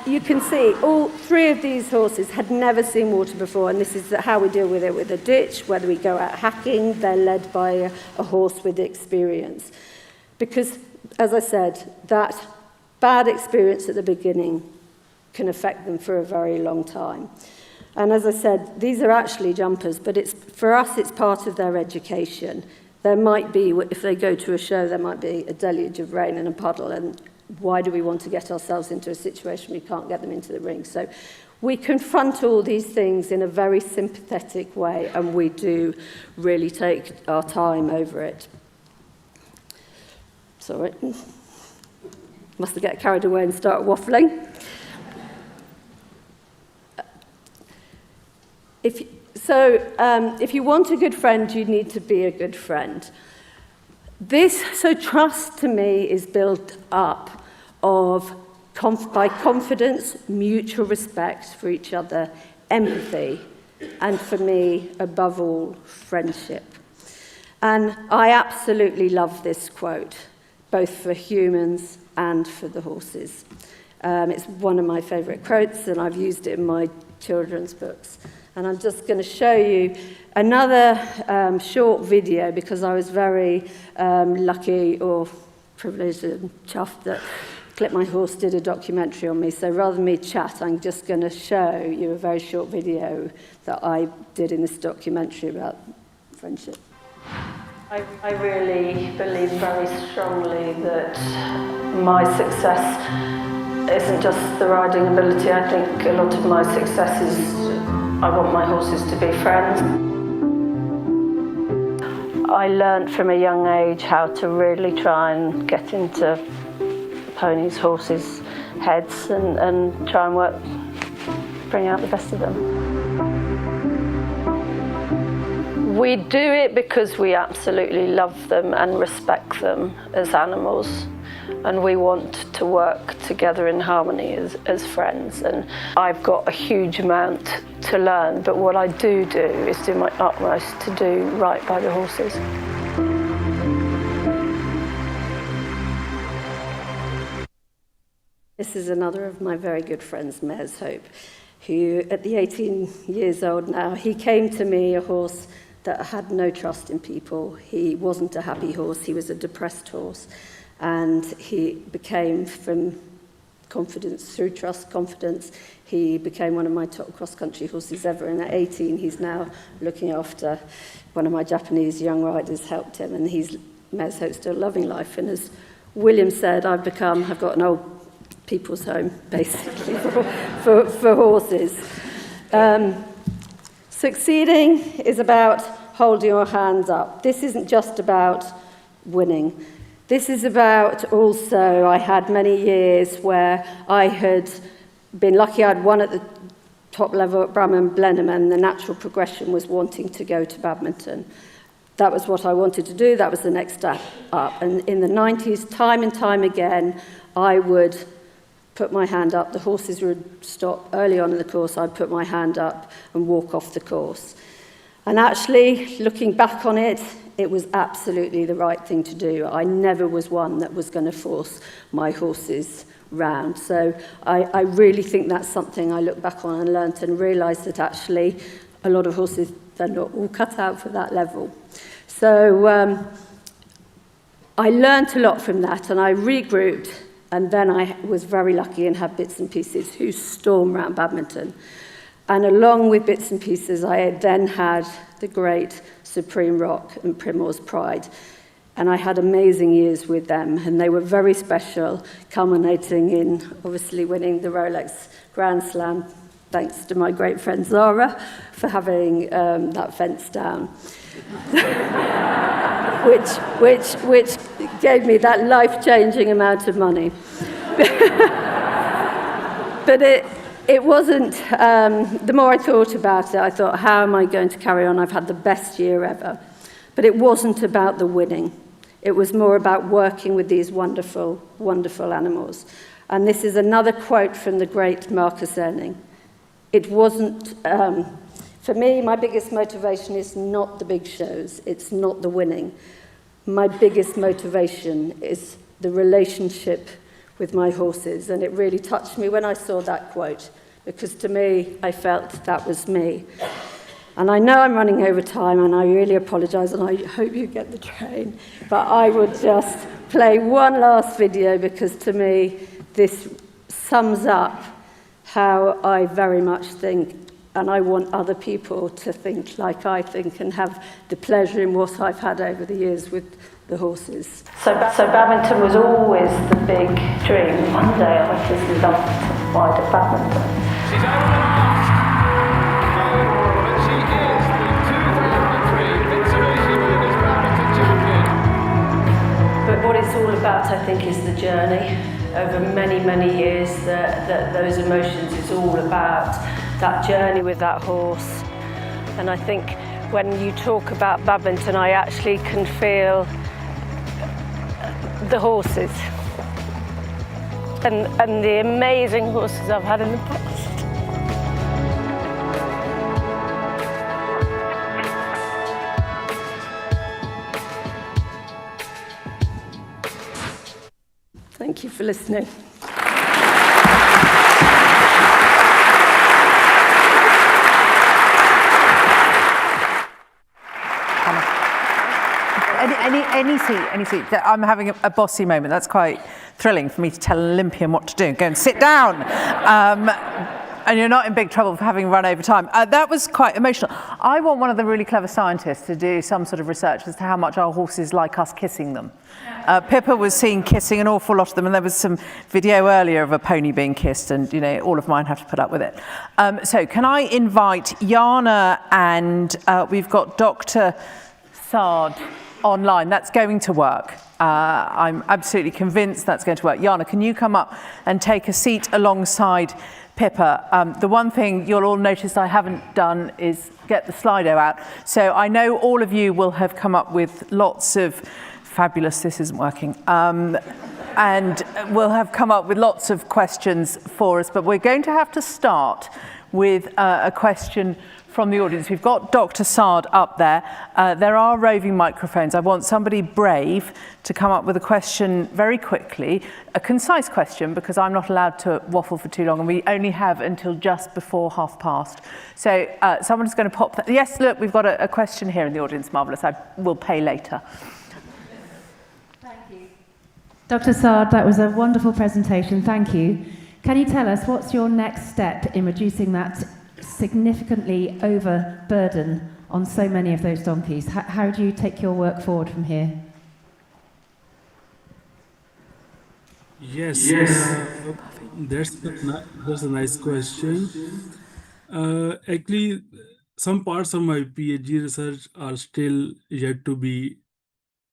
you can see all three of these horses had never seen water before, and this is how we deal with it with a ditch, whether we go out hacking, they're led by a horse with experience. Because, as I said, that bad experience at the beginning can affect them for a very long time. And as I said, these are actually jumpers, but for us it's part of their education. There might be, if they go to a show, there might be a deluge of rain and a puddle, and why do we want to get ourselves into a situation we can't get them into the ring? So we confront all these things in a very sympathetic way, and we do really take our time over it. Sorry. Must have get carried away and start waffling. If you want a good friend, you need to be a good friend. So trust to me is built up by confidence, mutual respect for each other, empathy, and for me, above all, friendship. And I absolutely love this quote, both for humans and for the horses. It's one of my favourite quotes, and I've used it in my children's books. And I'm just going to show you another short video, because I was very lucky or privileged and chuffed that Clip My Horse did a documentary on me. So rather than me chat, I'm just going to show you a very short video that I did in this documentary about friendship. I really believe very strongly that my success isn't just the riding ability. I think a lot of my success is I want my horses to be friends. I learned from a young age how to really try and get into ponies, horses' heads and try and bring out the best of them. We do it because we absolutely love them and respect them as animals. And we want to work together in harmony as friends. And I've got a huge amount to learn, but what I do is do my utmost to do right by the horses. This is another of my very good friends, Mares Hope, who at the 18 years old now, he came to me, a horse that had no trust in people. He wasn't a happy horse, he was a depressed horse. And he became, from confidence, through trust, confidence, he became one of my top cross-country horses ever. And at 18, he's now looking after one of my Japanese young riders, helped him, and Mares Hope's still loving life. And as William said, I've got an old people's home, basically, for horses. Succeeding is about holding your hands up. This isn't just about winning. This is about also, I had many years where I had been lucky I'd won at the top level at Bramham Blenheim, and the natural progression was wanting to go to badminton. That was what I wanted to do. That was the next step up. And in the 90s, time and time again, I would put my hand up. The horses would stop early on in the course. I'd put my hand up and walk off the course. And actually, looking back on it, it was absolutely the right thing to do. I never was one that was going to force my horses round. So I really think that's something I look back on and learnt and realised that actually a lot of horses, they're not all cut out for that level. So I learnt a lot from that, and I regrouped, and then I was very lucky and had Bits and Pieces who stormed around badminton. And along with Bits and Pieces, I then had the great Supreme Rock and Primrose Pride. And I had amazing years with them, and they were very special, culminating in obviously winning the Rolex Grand Slam, thanks to my great friend Zara for having that fence down, which gave me that life-changing amount of money. But it wasn't, the more I thought about it, I thought, how am I going to carry on? I've had the best year ever. But it wasn't about the winning. It was more about working with these wonderful, wonderful animals. And this is another quote from the great Marcus Enning. It wasn't, for me, my biggest motivation is not the big shows. It's not the winning. My biggest motivation is the relationship with my horses. And it really touched me when I saw that quote, because to me, I felt that was me. And I know I'm running over time, and I really apologise, and I hope you get the train. But I would just play one last video, because to me, this sums up how I very much think, and I want other people to think like I think and have the pleasure in what I've had over the years with the horses. So badminton was always the big dream. One day I just love to ride a badminton. But what it's all about, I think, is the journey. Over many, many years, that those emotions, it's all about that journey with that horse. And I think when you talk about badminton, I actually can feel the horses and the amazing horses I've had in the past. Thank you for listening. Any seat. I'm having a bossy moment. That's quite thrilling for me to tell an Olympian what to do. Go and sit down. And you're not in big trouble for having run over time. That was quite emotional. I want one of the really clever scientists to do some sort of research as to how much our horses like us kissing them. Pippa was seen kissing an awful lot of them, and there was some video earlier of a pony being kissed, and all of mine have to put up with it. So can I invite Jana, and we've got Dr. Sard online. That's going to work. I'm absolutely convinced that's going to work. Jana, can you come up and take a seat alongside Pippa? The one thing you'll all notice I haven't done is get the Slido out. So I know all of you will have come up with lots of fabulous, this isn't working, and we'll have come up with lots of questions for us, but we're going to have to start with a question from the audience. We've got Dr. Sard up there. There are roving microphones. I want somebody brave to come up with a question very quickly, a concise question, because I'm not allowed to waffle for too long, and we only have until just before past. So someone's going to pop that. Yes, look, we've got a question here in the audience. Marvellous. I will pay later. Thank you. Dr. Sard, that was a wonderful presentation. Thank you. Can you tell us what's your next step in reducing that significantly overburden on so many of those donkeys? How do you take your work forward from here? Yes, that's a nice question. Actually, some parts of my PhD research are still yet to be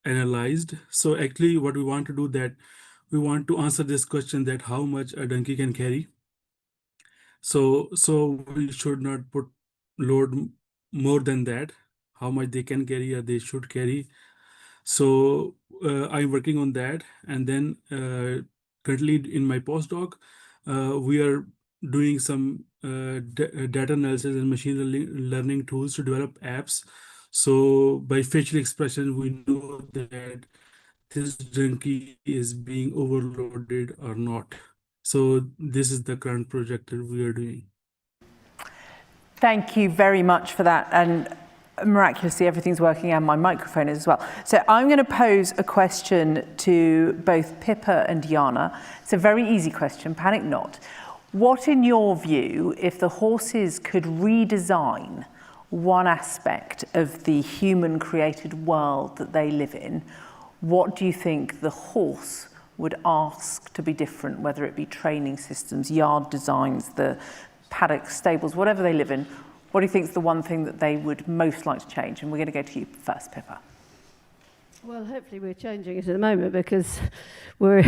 analyzed. So actually what we want to do that we want to answer this question that how much a donkey can carry. So we should not put load more than that, how much they can carry or they should carry. So I'm working on that. And then currently in my postdoc, we are doing some data analysis and machine learning tools to develop apps. So by facial expression, we know that this donkey is being overloaded or not. So this is the current project that we are doing. Thank you very much for that. And miraculously, everything's working and my microphone is as well. So I'm going to pose a question to both Pippa and Jana. It's a very easy question, panic not. What, in your view, if the horses could redesign one aspect of the human-created world that they live in, what do you think the horse would ask to be different, whether it be training systems, yard designs, the paddocks, stables, whatever they live in? What do you think is the one thing that they would most like to change? And we're going to go to you first, Pippa. Well, hopefully we're changing it at the moment, because we're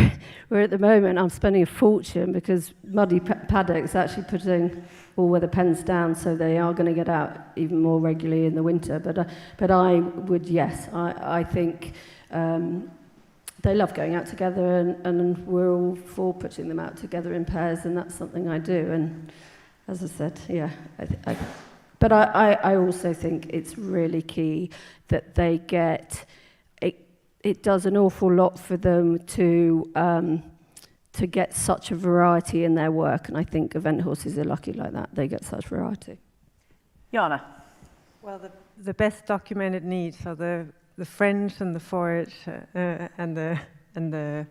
at the moment, I'm spending a fortune because muddy paddocks actually putting all weather pens down, so they are going to get out even more regularly in the winter. But I would, yes, I think they love going out together, and we're all for putting them out together in pairs, and that's something I do. And as I said, yeah, but I also think it's really key that they get. It does an awful lot for them to get such a variety in their work, and I think event horses are lucky like that. They get such variety. Jana. Well, the best documented needs are the French and the forage and the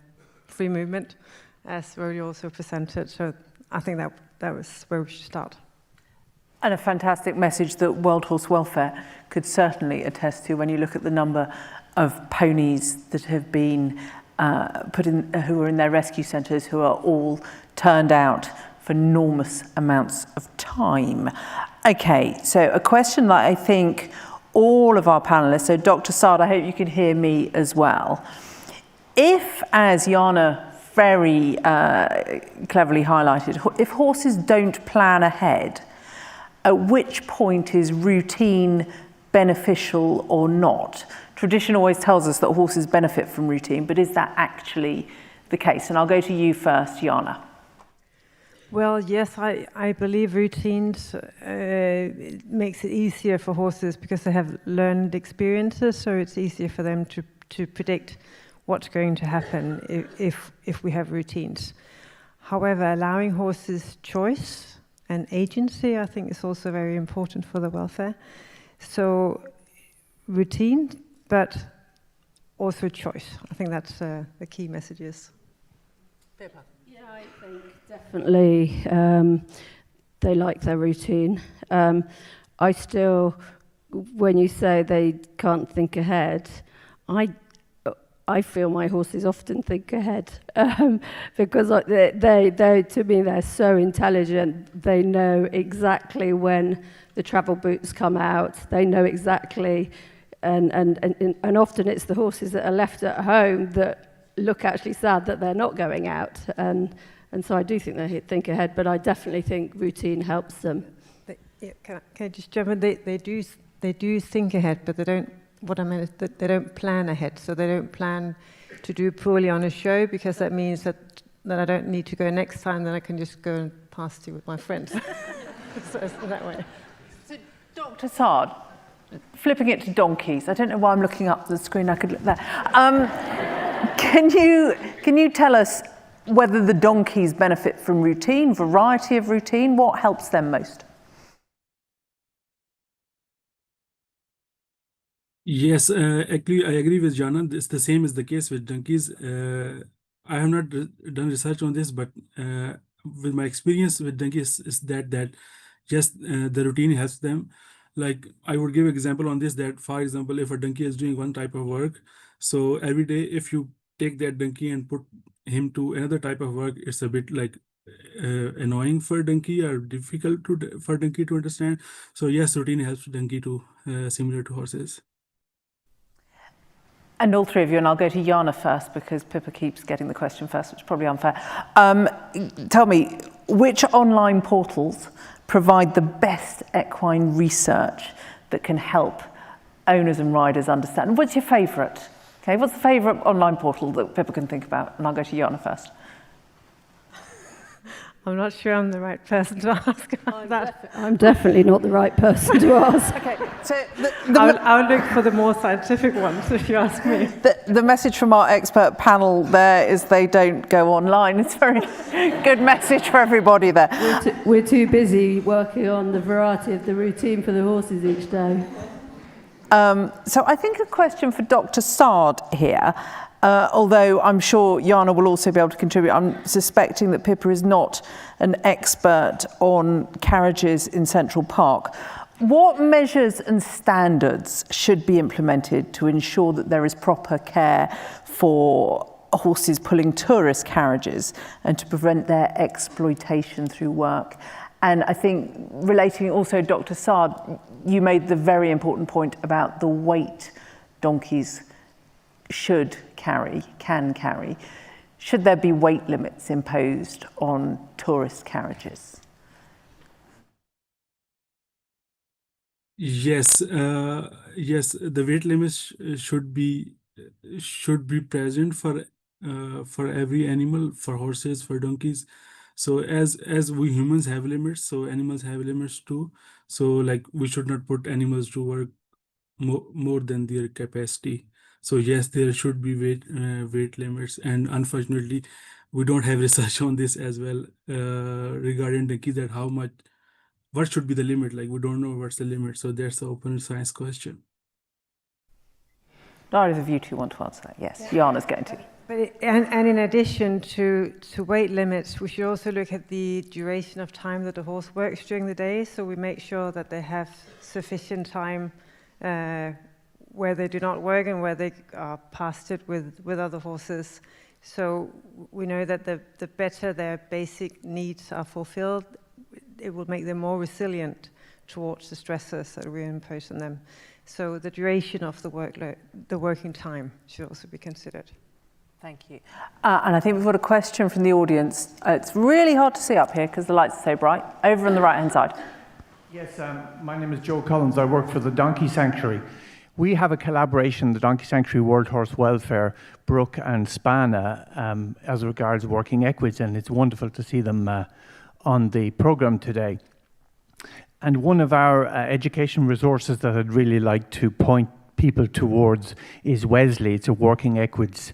free movement, as Rory also presented. So I think that was where we should start. And a fantastic message that World Horse Welfare could certainly attest to when you look at the number of ponies that have been put in, who are in their rescue centres, who are all turned out for enormous amounts of time. Okay, so a question that I think all of our panellists, so Dr. Saad, I hope you can hear me as well. If, as Jana very cleverly highlighted, if horses don't plan ahead, at which point is routine beneficial or not? Tradition always tells us that horses benefit from routine, but is that actually the case? And I'll go to you first, Jana. Well, yes, I believe routines makes it easier for horses because they have learned experiences, so it's easier for them to predict what's going to happen if we have routines. However, allowing horses choice and agency, I think, is also very important for the welfare. So routine, but also choice. I think that's the key messages. Pippa. Yeah, I think definitely they like their routine. I still, when you say they can't think ahead, I feel my horses often think ahead because they to me they're so intelligent. They know exactly when the travel boots come out. They know exactly, and often it's the horses that are left at home that look actually sad that they're not going out. And so I do think they think ahead, but I definitely think routine helps them. Can I just jump in? They do think ahead, but they don't. What I mean is that they don't plan ahead, so they don't plan to do poorly on a show, because that means that I don't need to go next time, then I can just go and pass you with my friends. So it's that way. So, Dr. Saad, flipping it to donkeys, I don't know why I'm looking up the screen, I could look there. Can you tell us whether the donkeys benefit from routine, variety of routine? What helps them most? Yes, actually, I agree with Jana. It's the same is the case with donkeys. I have not done research on this, but with my experience with donkeys is that just the routine helps them. Like I would give an example on this, that for example, if a donkey is doing one type of work, so every day if you take that donkey and put him to another type of work, it's a bit like annoying for donkey or difficult for donkey to understand. So yes, routine helps donkey to similar to horses. And all three of you, and I'll go to Jana first because Pippa keeps getting the question first, which is probably unfair. Tell me, which online portals provide the best equine research that can help owners and riders understand? What's your favourite? Okay, what's the favourite online portal that Pippa can think about? And I'll go to Jana first. I'm not sure I'm the right person to ask about that. I'm definitely not the right person to ask. Okay, so I'll look for the more scientific ones if you ask me. The message from our expert panel there is they don't go online. It's a very good message for everybody there. We're too busy working on the variety of the routine for the horses each day. So I think a question for Dr. Sard here, although I'm sure Jana will also be able to contribute. I'm suspecting that Pippa is not an expert on carriages in Central Park. What measures and standards should be implemented to ensure that there is proper care for horses pulling tourist carriages and to prevent their exploitation through work? And I think relating also, Dr. Sard, you made the very important point about the weight donkeys should carry, can carry. Should there be weight limits imposed on tourist carriages? Yes, yes, the weight limits should be present for every animal, for horses, for donkeys. So as we humans have limits, so animals have limits too. So like we should not put animals to work more than their capacity. So yes, there should be weight limits, and unfortunately, we don't have research on this as well regarding donkeys, that what should be the limit? Like we don't know what's the limit. So that's the open science question. Neither of you two want to answer that. Yes, Jana's going to. But and in addition to weight limits, we should also look at the duration of time that the horse works during the day. So we make sure that they have sufficient time where they do not work and where they are pastured with other horses. So we know that the better their basic needs are fulfilled, it will make them more resilient towards the stressors that we impose on them. So the duration of the working time should also be considered. Thank you. And I think we've got a question from the audience. It's really hard to see up here because the lights are so bright. Over on the right-hand side. Yes, my name is Joe Collins. I work for the Donkey Sanctuary. We have a collaboration, the Donkey Sanctuary, World Horse Welfare, Brook and Spana, as regards working equids, and it's wonderful to see them on the program today. And one of our education resources that I'd really like to point people towards is Wesley. It's a working equids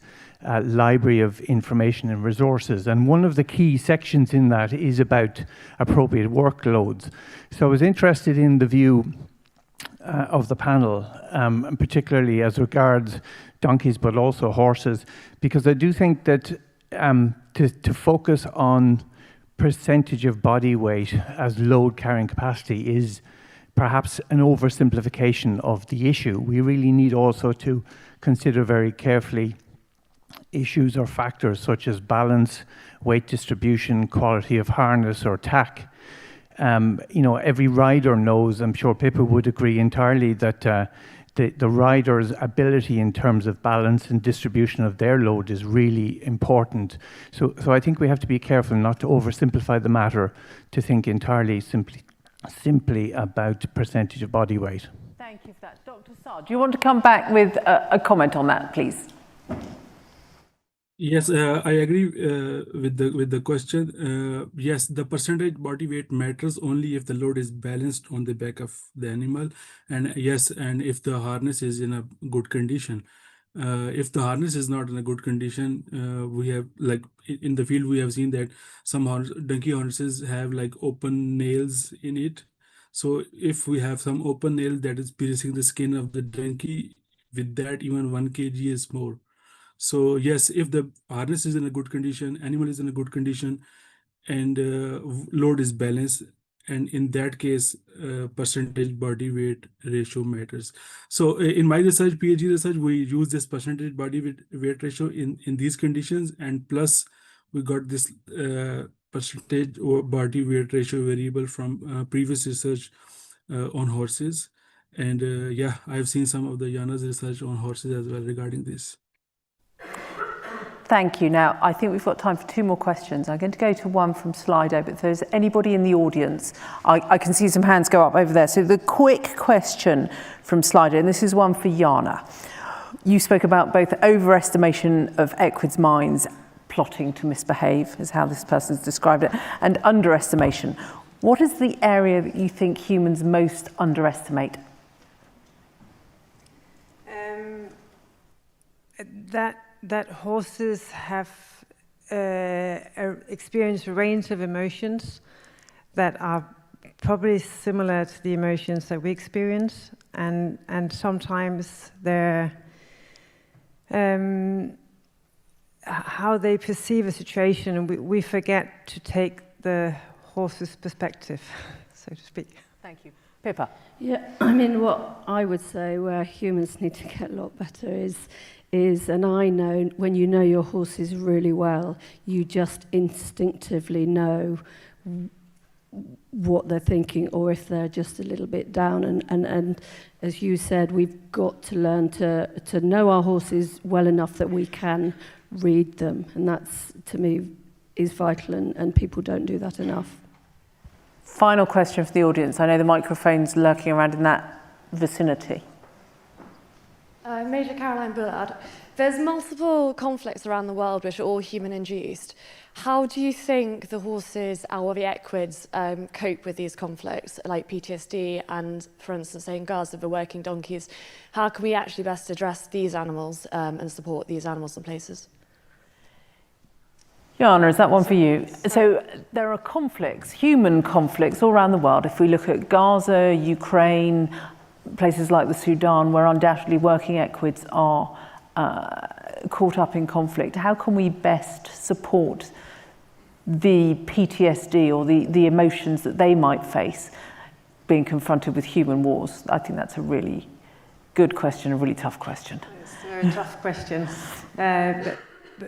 library of information and resources. And one of the key sections in that is about appropriate workloads. So I was interested in the view of the panel, and particularly as regards donkeys, but also horses, because I do think that to focus on percentage of body weight as load carrying capacity is perhaps an oversimplification of the issue. We really need also to consider very carefully issues or factors such as balance, weight distribution, quality of harness or tack. You know, every rider knows, I'm sure Pippa would agree entirely, that the rider's ability in terms of balance and distribution of their load is really important. So I think we have to be careful not to oversimplify the matter to think entirely simply about percentage of body weight. Thank you for that. Dr. Sard, do you want to come back with a comment on that, please? Yes, I agree with the question. Yes, the percentage body weight matters only if the load is balanced on the back of the animal, and yes, and if the harness is in a good condition. If the harness is not in a good condition, we have, like in the field, we have seen that some donkey harnesses have like open nails in it. So if we have some open nail that is piercing the skin of the donkey, with that even 1 kg is more. So yes, if the harness is in a good condition, animal is in a good condition, and load is balanced, and in that case, percentage body weight ratio matters. So in my research, PhD research, we use this percentage body weight ratio in these conditions, and plus we got this percentage or body weight ratio variable from previous research on horses. And yeah, I've seen some of the Jana's research on horses as well regarding this. Thank you. Now, I think we've got time for 2 more questions. I'm going to go to one from Slido, but if there's anybody in the audience, I can see some hands go up over there. So the quick question from Slido, and this is one for Jana. You spoke about both overestimation of equids' minds, plotting to misbehave, is how this person's described it, and underestimation. What is the area that you think humans most underestimate? That horses have experienced a range of emotions that are probably similar to the emotions that we experience, and sometimes they're how they perceive a situation, and we forget to take the horse's perspective, so to speak. Thank you. Pippa. Yeah, I mean, what I would say where humans need to get a lot better is, and I know when you know your horses really well, you just instinctively know what they're thinking, or if they're just a little bit down. And as you said, we've got to learn to know our horses well enough that we can read them. And that's, to me, is vital, and people don't do that enough. Final question for the audience. I know the microphone's lurking around in that vicinity. Major Caroline Bullard. There's multiple conflicts around the world which are all human-induced. How do you think the horses or the equids cope with these conflicts, like PTSD and, for instance, say in Gaza, the working donkeys? How can we actually best address these animals and support these animals and places? Jana, is that one for you? So there are conflicts, human conflicts all around the world. If we look at Gaza, Ukraine, places like the Sudan, where undoubtedly working equids are caught up in conflict, how can we best support the PTSD or the emotions that they might face being confronted with human wars? I think that's a really good question, a really tough question. It's a very tough question.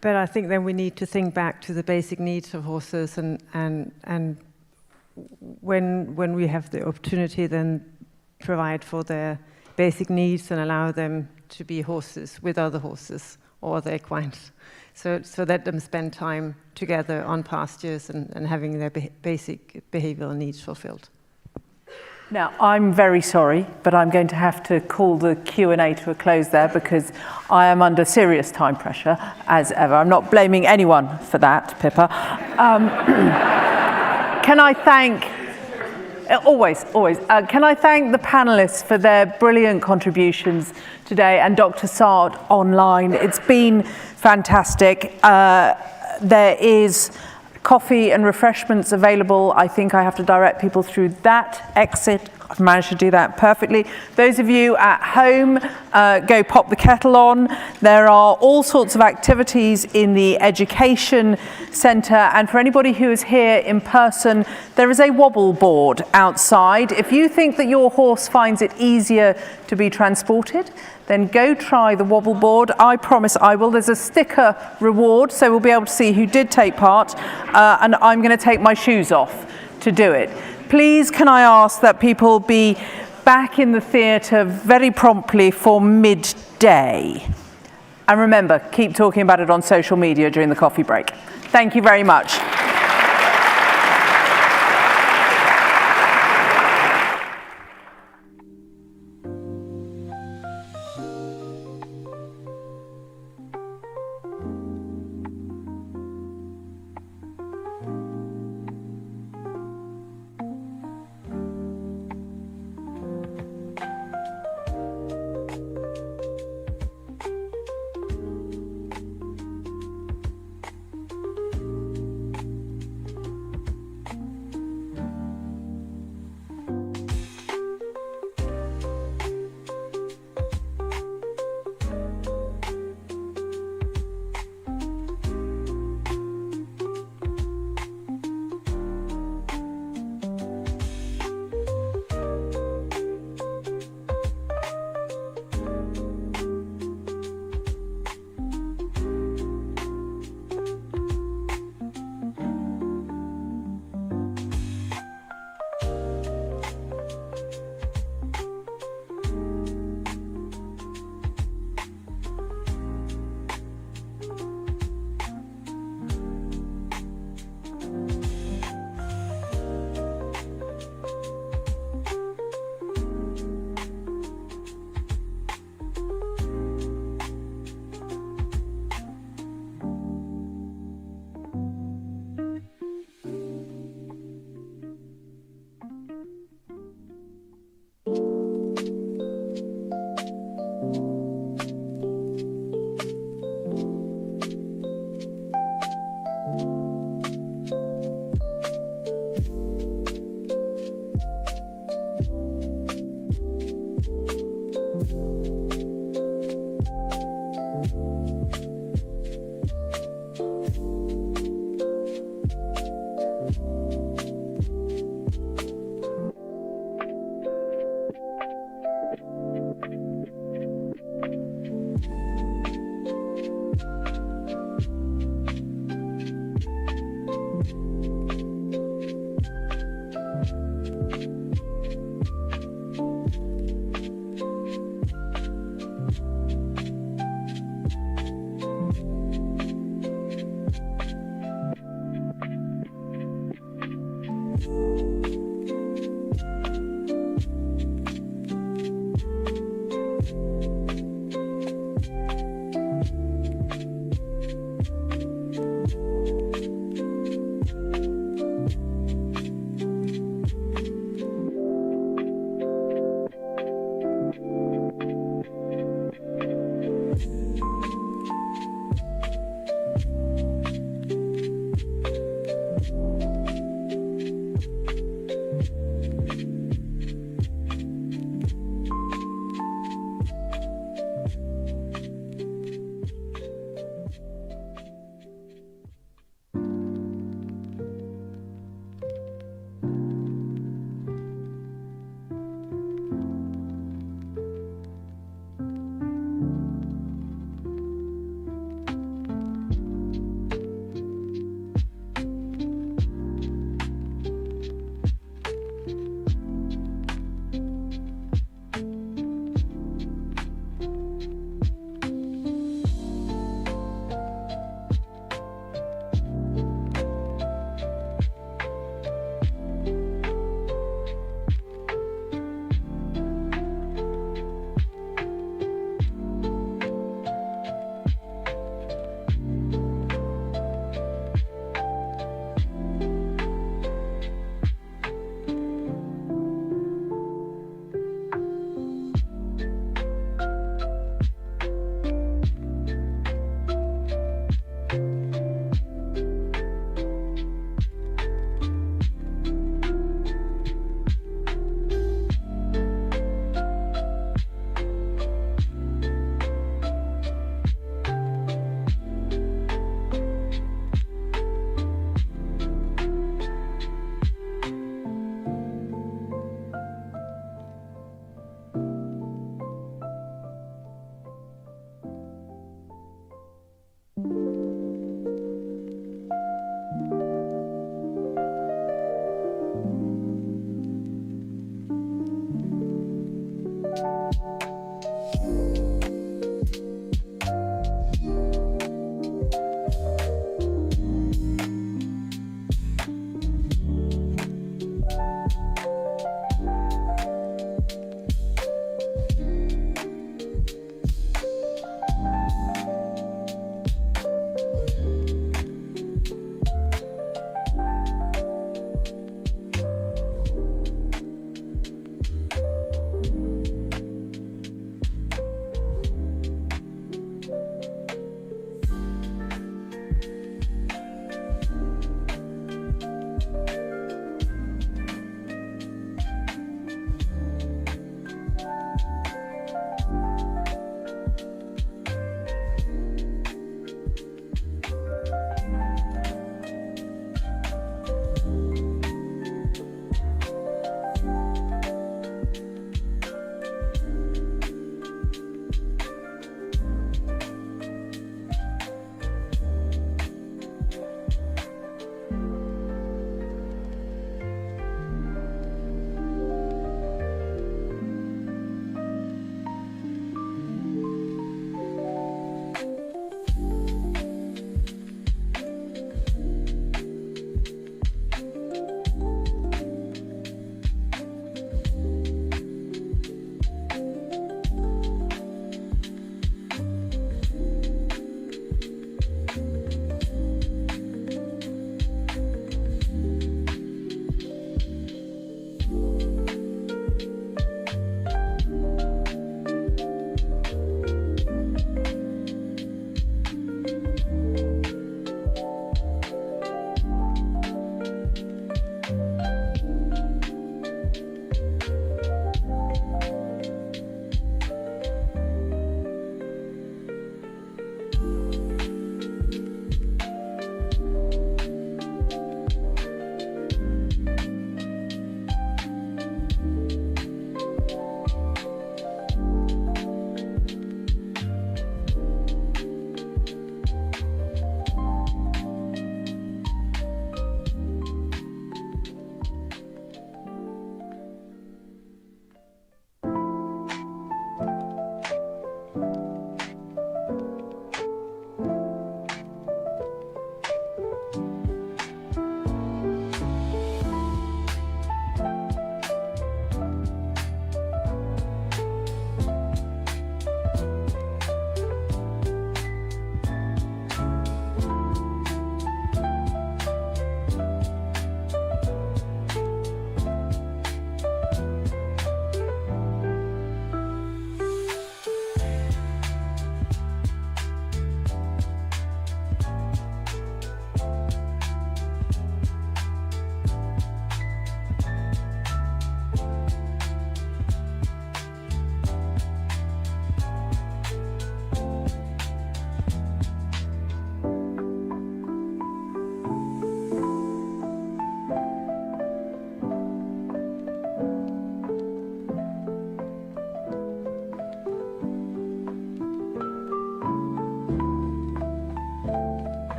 But I think then we need to think back to the basic needs of horses, and when we have the opportunity, then provide for their basic needs and allow them to be horses with other horses or other equines. So let them spend time together on pastures and having their basic behavioral needs fulfilled. Now, I'm very sorry, but I'm going to have to call the Q&A to a close there because I am under serious time pressure, as ever. I'm not blaming anyone for that, Pippa. Can I thank... Always. Can I thank the panelists for their brilliant contributions today, and Dr. Saad online. It's been fantastic. There is coffee and refreshments available. I think I have to direct people through that exit. I've managed to do that perfectly. Those of you at home, go pop the kettle on. There are all sorts of activities in the education centre, and for anybody who is here in person, there is a wobble board outside. If you think that your horse finds it easier to be transported, then go try the wobble board. I promise I will. There's a sticker reward, so we'll be able to see who did take part, and I'm going to take my shoes off to do it. Please, can I ask that people be back in the theatre very promptly for midday? And remember, keep talking about it on social media during the coffee break. Thank you very much.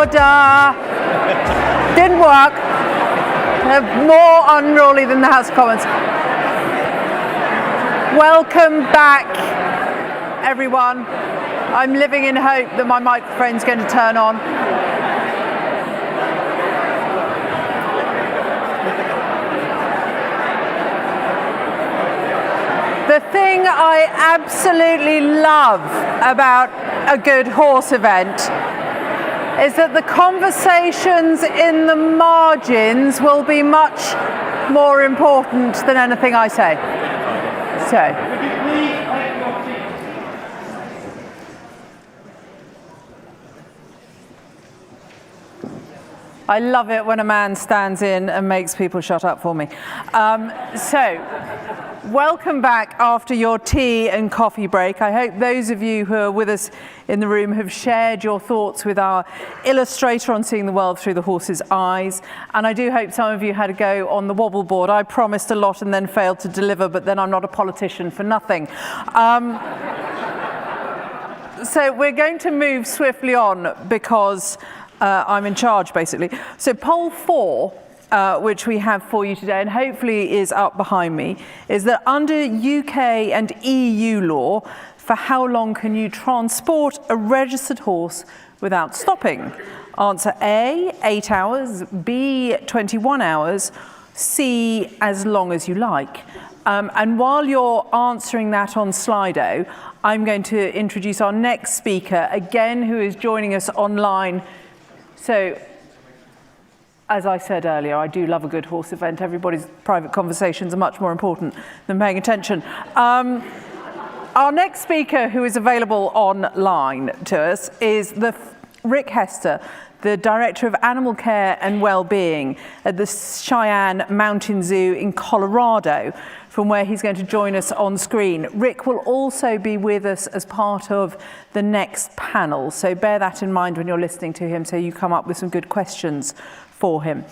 Order! Didn't work. They're more unruly than the House of Commons. Welcome back, everyone. I'm living in hope that my microphone's going to turn on. The thing I absolutely love about a good horse event is that the conversations in the margins will be much more important than anything I say. So. I love it when a man stands in and makes people shut up for me. Welcome back after your tea and coffee break. I hope those of you who are with us in the room have shared your thoughts with our illustrator on seeing the world through the horse's eyes. And I do hope some of you had a go on the wobble board. I promised a lot and then failed to deliver, but then I'm not a politician for nothing. So we're going to move swiftly on because I'm in charge, basically. So poll 4, which we have for you today, and hopefully is up behind me, is that under UK and EU law, for how long can you transport a registered horse without stopping? Answer A, 8 hours, B, 21 hours, C, as long as you like. And while you're answering that on Slido, I'm going to introduce our next speaker, again, who is joining us online. So, as I said earlier, I do love a good horse event. Everybody's private conversations are much more important than paying attention. Our next speaker, who is available online to us, is Rick Hester, the Director of Animal Care and Wellbeing at the Cheyenne Mountain Zoo in Colorado, from where he's going to join us on screen. Rick will also be with us as part of the next panel, so bear that in mind when you're listening to him, so you come up with some good questions for him.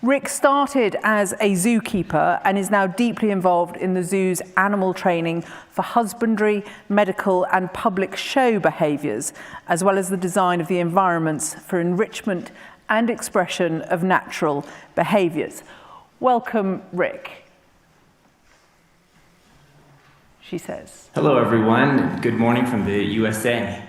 Rick started as a zookeeper and is now deeply involved in the zoo's animal training for husbandry, medical and public show behaviours, as well as the design of the environments for enrichment and expression of natural behaviours. Welcome, Rick. She says. Hello, everyone. Good morning from the USA.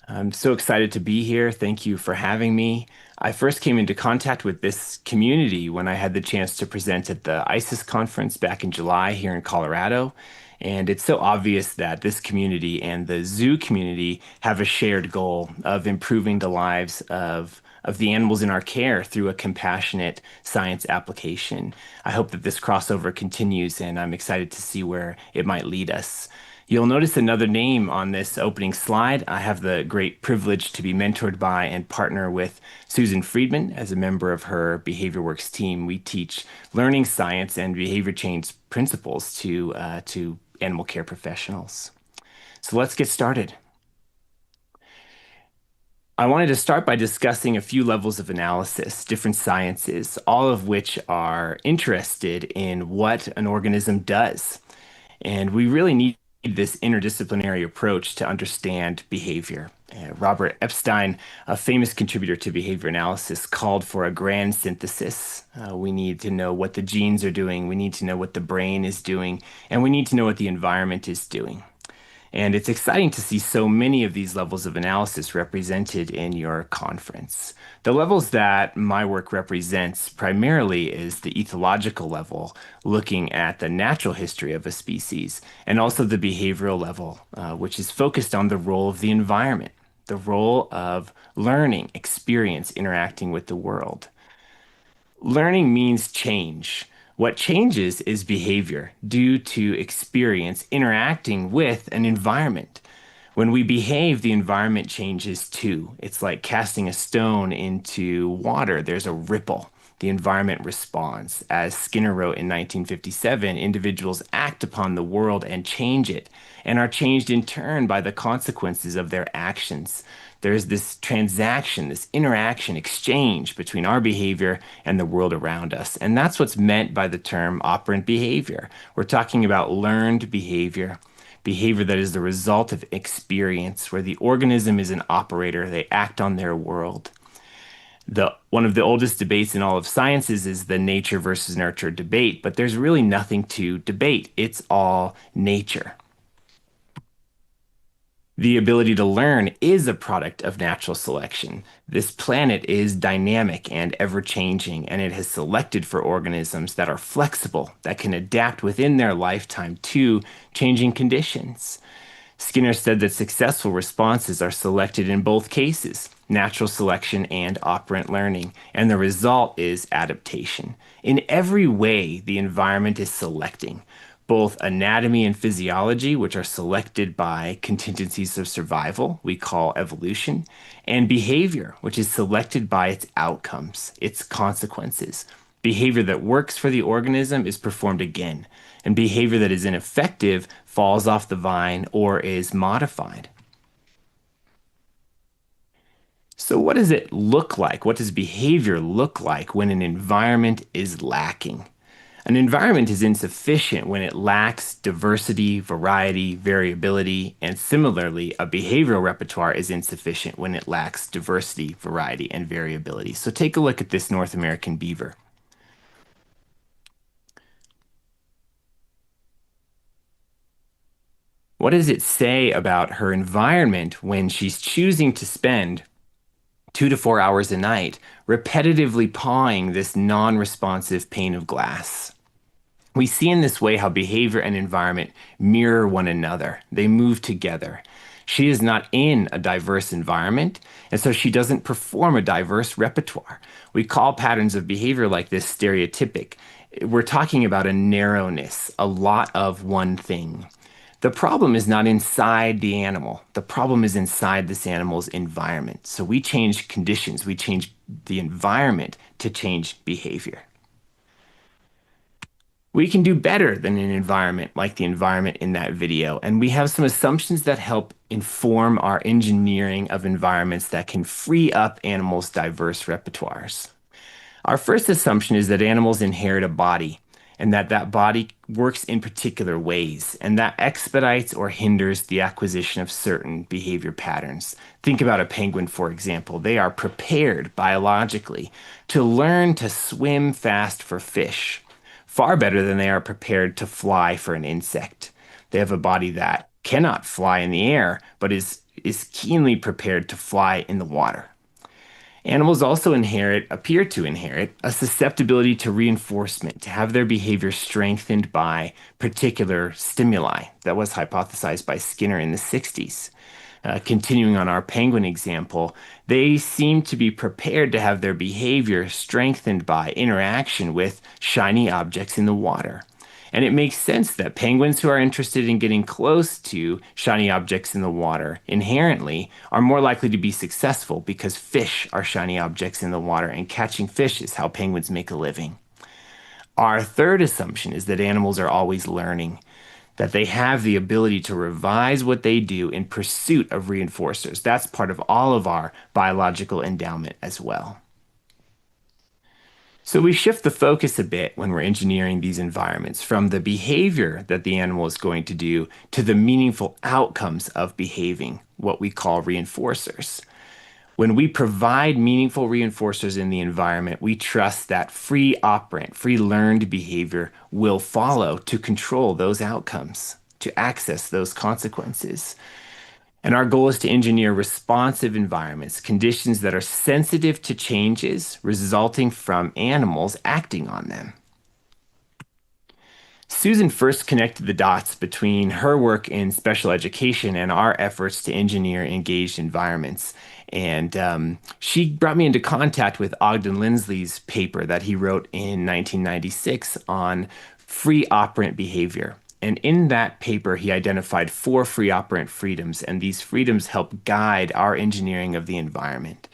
I'm so excited to be here. Thank you for having me. I first came into contact with this community when I had the chance to present at the ISIS conference back in July here in Colorado. And it's so obvious that this community and the zoo community have a shared goal of improving the lives of the animals in our care through a compassionate science application. I hope that this crossover continues, and I'm excited to see where it might lead us. You'll notice another name on this opening slide. I have the great privilege to be mentored by and partner with Susan Friedman as a member of her BehaviorWorks team. We teach learning science and behavior change principles to animal care professionals. So let's get started. I wanted to start by discussing a few levels of analysis, different sciences, all of which are interested in what an organism does. And we really need this interdisciplinary approach to understand behavior. Robert Epstein, a famous contributor to behavior analysis, called for a grand synthesis. We need to know what the genes are doing, we need to know what the brain is doing, and we need to know what the environment is doing. And it's exciting to see so many of these levels of analysis represented in your conference. The levels that my work represents primarily is the ethological level, looking at the natural history of a species, and also the behavioral level, which is focused on the role of the environment, the role of learning, experience, interacting with the world. Learning means change. What changes is behavior due to experience interacting with an environment. When we behave, the environment changes too. It's like casting a stone into water. There's a ripple. The environment responds. As Skinner wrote in 1957, individuals act upon the world and change it, and are changed in turn by the consequences of their actions. There's this transaction, this interaction, exchange between our behavior and the world around us. And that's what's meant by the term operant behavior. We're talking about learned behavior, behavior that is the result of experience, where the organism is an operator, they act on their world. One of the oldest debates in all of sciences is the nature versus nurture debate, but there's really nothing to debate. It's all nature. The ability to learn is a product of natural selection. This planet is dynamic and ever-changing, and it has selected for organisms that are flexible, that can adapt within their lifetime to changing conditions. Skinner said that successful responses are selected in both cases, natural selection and operant learning, and the result is adaptation. In every way, the environment is selecting. Both anatomy and physiology, which are selected by contingencies of survival, we call evolution, and behavior, which is selected by its outcomes, its consequences. Behavior that works for the organism is performed again, and behavior that is ineffective falls off the vine or is modified. So what does it look like? What does behavior look like when an environment is lacking? An environment is insufficient when it lacks diversity, variety, variability, and similarly, a behavioral repertoire is insufficient when it lacks diversity, variety, and variability. So take a look at this North American beaver. What does it say about her environment when she's choosing to spend 2 to 4 hours a night repetitively pawing this non-responsive pane of glass? We see in this way how behavior and environment mirror one another. They move together. She is not in a diverse environment, and so she doesn't perform a diverse repertoire. We call patterns of behavior like this stereotypic. We're talking about a narrowness, a lot of one thing. The problem is not inside the animal. The problem is inside this animal's environment. So we change conditions, we change the environment to change behavior. We can do better than an environment like the environment in that video, and we have some assumptions that help inform our engineering of environments that can free up animals' diverse repertoires. Our first assumption is that animals inherit a body, and that body works in particular ways, and that expedites or hinders the acquisition of certain behavior patterns. Think about a penguin, for example. They are prepared biologically to learn to swim fast for fish, far better than they are prepared to fly for an insect. They have a body that cannot fly in the air, but is keenly prepared to fly in the water. Animals also appear to inherit a susceptibility to reinforcement, to have their behavior strengthened by particular stimuli. That was hypothesized by Skinner in the 60s. Continuing on our penguin example, they seem to be prepared to have their behavior strengthened by interaction with shiny objects in the water. And it makes sense that penguins who are interested in getting close to shiny objects in the water inherently are more likely to be successful because fish are shiny objects in the water, and catching fish is how penguins make a living. Our third assumption is that animals are always learning, that they have the ability to revise what they do in pursuit of reinforcers. That's part of all of our biological endowment as well. So we shift the focus a bit when we're engineering these environments from the behavior that the animal is going to do to the meaningful outcomes of behaving, what we call reinforcers. When we provide meaningful reinforcers in the environment, we trust that free operant, free learned behavior will follow to control those outcomes, to access those consequences. And our goal is to engineer responsive environments, conditions that are sensitive to changes resulting from animals acting on them. Susan first connected the dots between her work in special education and our efforts to engineer engaged environments. And she brought me into contact with Ogden Lindsley's paper that he wrote in 1996 on free operant behavior. And in that paper, he identified 4 free operant freedoms, and these freedoms help guide our engineering of the environment.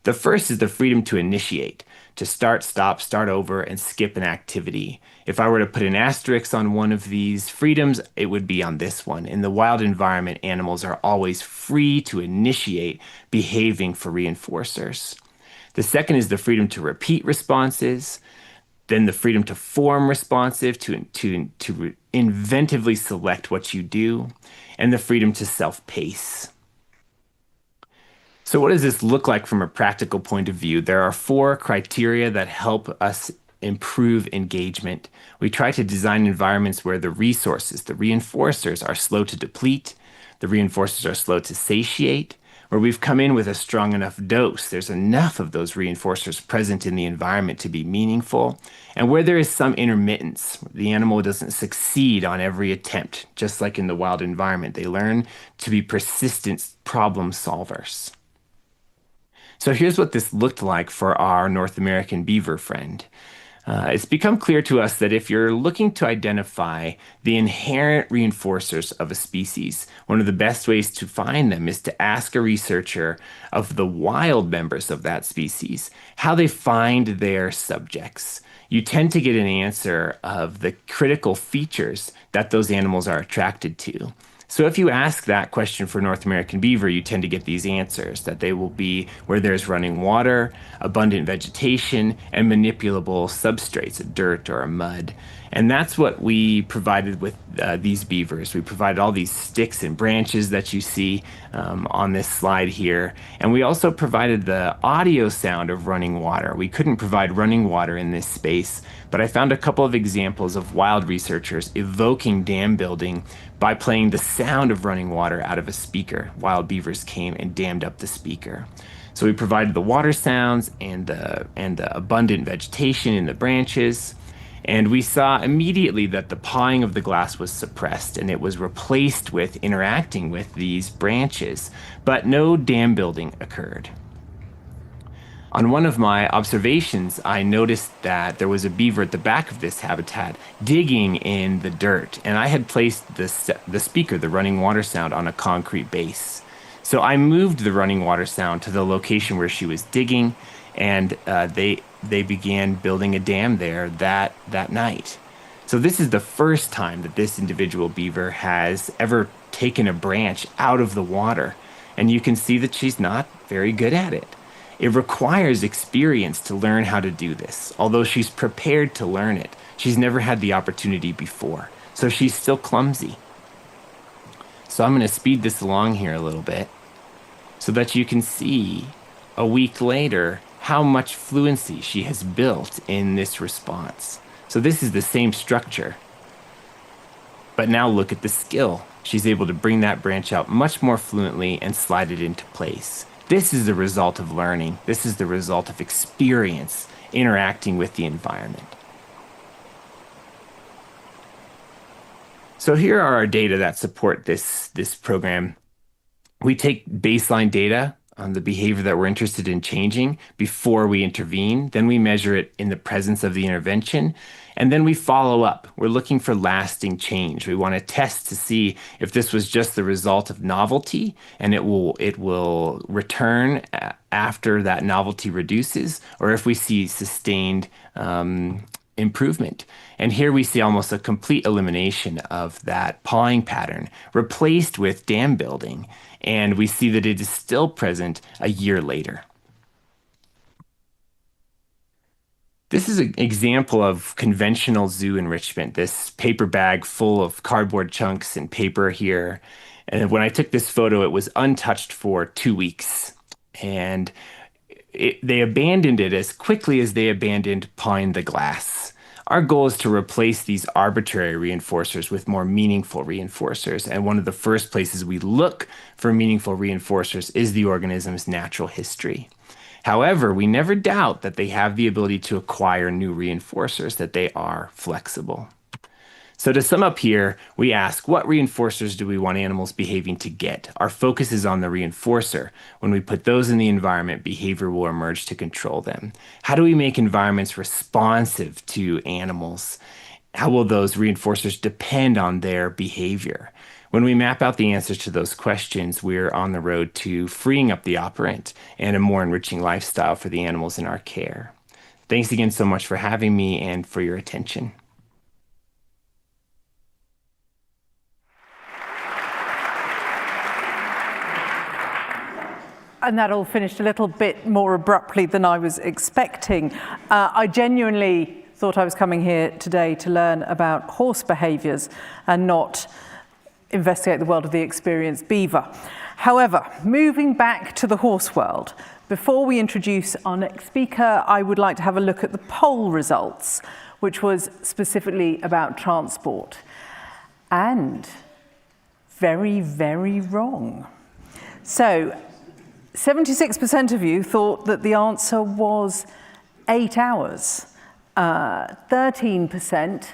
The first is the freedom to initiate, to start, stop, start over, and skip an activity. If I were to put an asterisk on one of these freedoms, it would be on this one. In the wild environment, animals are always free to initiate behaving for reinforcers. The second is the freedom to repeat responses, then the freedom to form responsive, to inventively select what you do, and the freedom to self-pace. So what does this look like from a practical point of view? There are 4 criteria that help us improve engagement. We try to design environments where the resources, the reinforcers, are slow to deplete, the reinforcers are slow to satiate, where we've come in with a strong enough dose. There's enough of those reinforcers present in the environment to be meaningful, and where there is some intermittence. The animal doesn't succeed on every attempt, just like in the wild environment. They learn to be persistent problem solvers. So here's what this looked like for our North American beaver friend. It's become clear to us that if you're looking to identify the inherent reinforcers of a species, one of the best ways to find them is to ask a researcher of the wild members of that species how they find their subjects. You tend to get an answer of the critical features that those animals are attracted to. So if you ask that question for North American beaver, you tend to get these answers, that they will be where there's running water, abundant vegetation, and manipulable substrates, a dirt or a mud. And that's what we provided with these beavers. We provided all these sticks and branches that you see on this slide here. And we also provided the audio sound of running water. We couldn't provide running water in this space, but I found a couple of examples of wild researchers evoking dam building by playing the sound of running water out of a speaker. Wild beavers came and dammed up the speaker. So we provided the water sounds and the abundant vegetation in the branches. And we saw immediately that the pawing of the glass was suppressed and it was replaced with interacting with these branches, but no dam building occurred. On one of my observations, I noticed that there was a beaver at the back of this habitat digging in the dirt, and I had placed the speaker, the running water sound, on a concrete base. So I moved the running water sound to the location where she was digging, and they began building a dam there that night. So this is the first time that this individual beaver has ever taken a branch out of the water, and you can see that she's not very good at it. It requires experience to learn how to do this. Although she's prepared to learn it, she's never had the opportunity before, so she's still clumsy. So I'm going to speed this along here a little bit so that you can see a week later how much fluency she has built in this response. So this is the same structure, but now look at the skill. She's able to bring that branch out much more fluently and slide it into place. This is the result of learning. This is the result of experience interacting with the environment. So here are our data that support this program. We take baseline data on the behavior that we're interested in changing before we intervene. Then we measure it in the presence of the intervention. And then we follow up. We're looking for lasting change. We want to test to see if this was just the result of novelty and it will return after that novelty reduces, or if we see sustained improvement. And here we see almost a complete elimination of that pawing pattern replaced with dam building. And we see that it is still present a year later. This is an example of conventional zoo enrichment, this paper bag full of cardboard chunks and paper here. And when I took this photo, it was untouched for 2 weeks. And they abandoned it as quickly as they abandoned pawing the glass. Our goal is to replace these arbitrary reinforcers with more meaningful reinforcers. And one of the first places we look for meaningful reinforcers is the organism's natural history. However, we never doubt that they have the ability to acquire new reinforcers, that they are flexible. So to sum up here, we ask, what reinforcers do we want animals behaving to get? Our focus is on the reinforcer. When we put those in the environment, behavior will emerge to control them. How do we make environments responsive to animals? How will those reinforcers depend on their behavior? When we map out the answers to those questions, we're on the road to freeing up the operant and a more enriching lifestyle for the animals in our care. Thanks again so much for having me and for your attention. And that all finished a little bit more abruptly than I was expecting. I genuinely thought I was coming here today to learn about horse behaviours and not investigate the world of the experienced beaver. However, moving back to the horse world, before we introduce our next speaker, I would like to have a look at the poll results, which was specifically about transport. And very, very wrong. So 76% of you thought that the answer was 8 hours. 13%,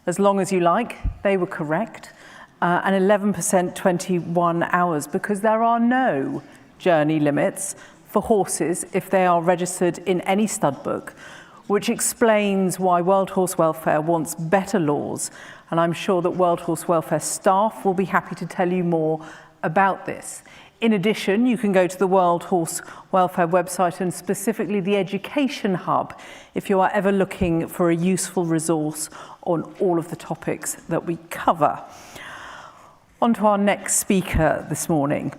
as long as you like, they were correct. And 11%, 21 hours, because there are no journey limits for horses if they are registered in any stud book, which explains why World Horse Welfare wants better laws. And I'm sure that World Horse Welfare staff will be happy to tell you more about this. In addition, you can go to the World Horse Welfare website and specifically the Education Hub if you are ever looking for a useful resource on all of the topics that we cover. On to our next speaker this morning,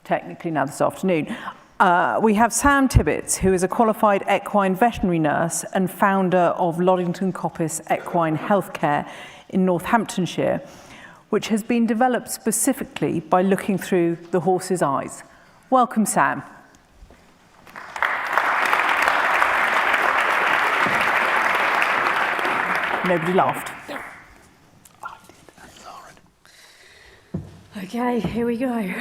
technically now this afternoon. We have Sam Tibbets, who is a qualified equine veterinary nurse and founder of Loddington Coppice Equine Healthcare in Northamptonshire, which has been developed specifically by looking through the horse's eyes. Welcome, Sam. Nobody laughed. Okay, here we go.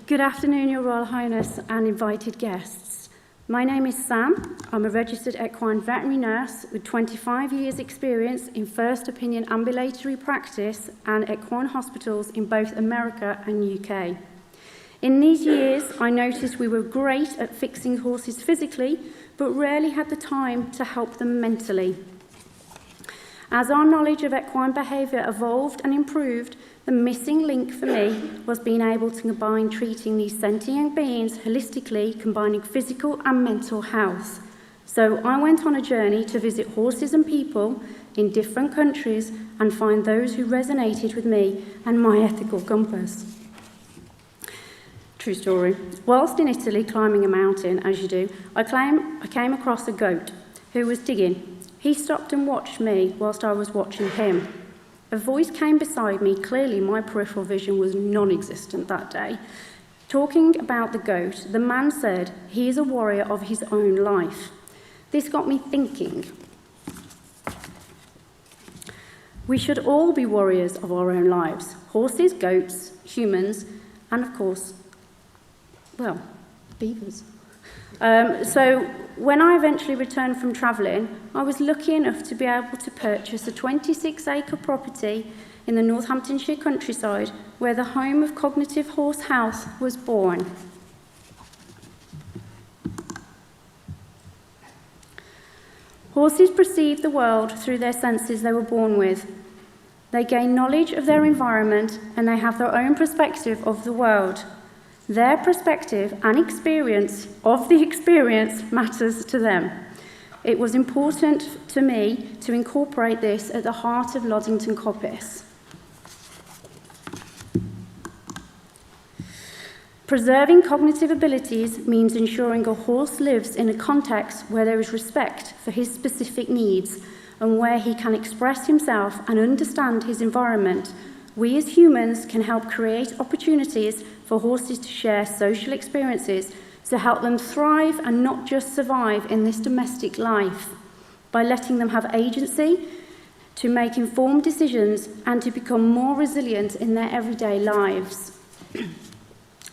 Good afternoon, Your Royal Highness and invited guests. My name is Sam. I'm a registered equine veterinary nurse with 25 years experience in first opinion ambulatory practice and equine hospitals in both America and UK. In these years, I noticed we were great at fixing horses physically, but rarely had the time to help them mentally. As our knowledge of equine behaviour evolved and improved, the missing link for me was being able to combine treating these sentient beings holistically, combining physical and mental health. So I went on a journey to visit horses and people in different countries and find those who resonated with me and my ethical compass. True story. Whilst in Italy climbing a mountain, as you do, I came across a goat who was digging. He stopped and watched me whilst I was watching him. A voice came beside me. Clearly, my peripheral vision was non-existent that day. Talking about the goat, the man said he is a warrior of his own life. This got me thinking. We should all be warriors of our own lives. Horses, goats, humans, and of course, well, beavers. So when I eventually returned from travelling, I was lucky enough to be able to purchase a 26-acre property in the Northamptonshire countryside where the home of Cognitive Horse Health was born. Horses perceive the world through their senses they were born with. They gain knowledge of their environment and they have their own perspective of the world. Their perspective and experience of the experience matters to them. It was important to me to incorporate this at the heart of Loddington Coppice. Preserving cognitive abilities means ensuring a horse lives in a context where there is respect for his specific needs and where he can express himself and understand his environment. We as humans can help create opportunities for horses to share social experiences to help them thrive and not just survive in this domestic life, by letting them have agency to make informed decisions and to become more resilient in their everyday lives.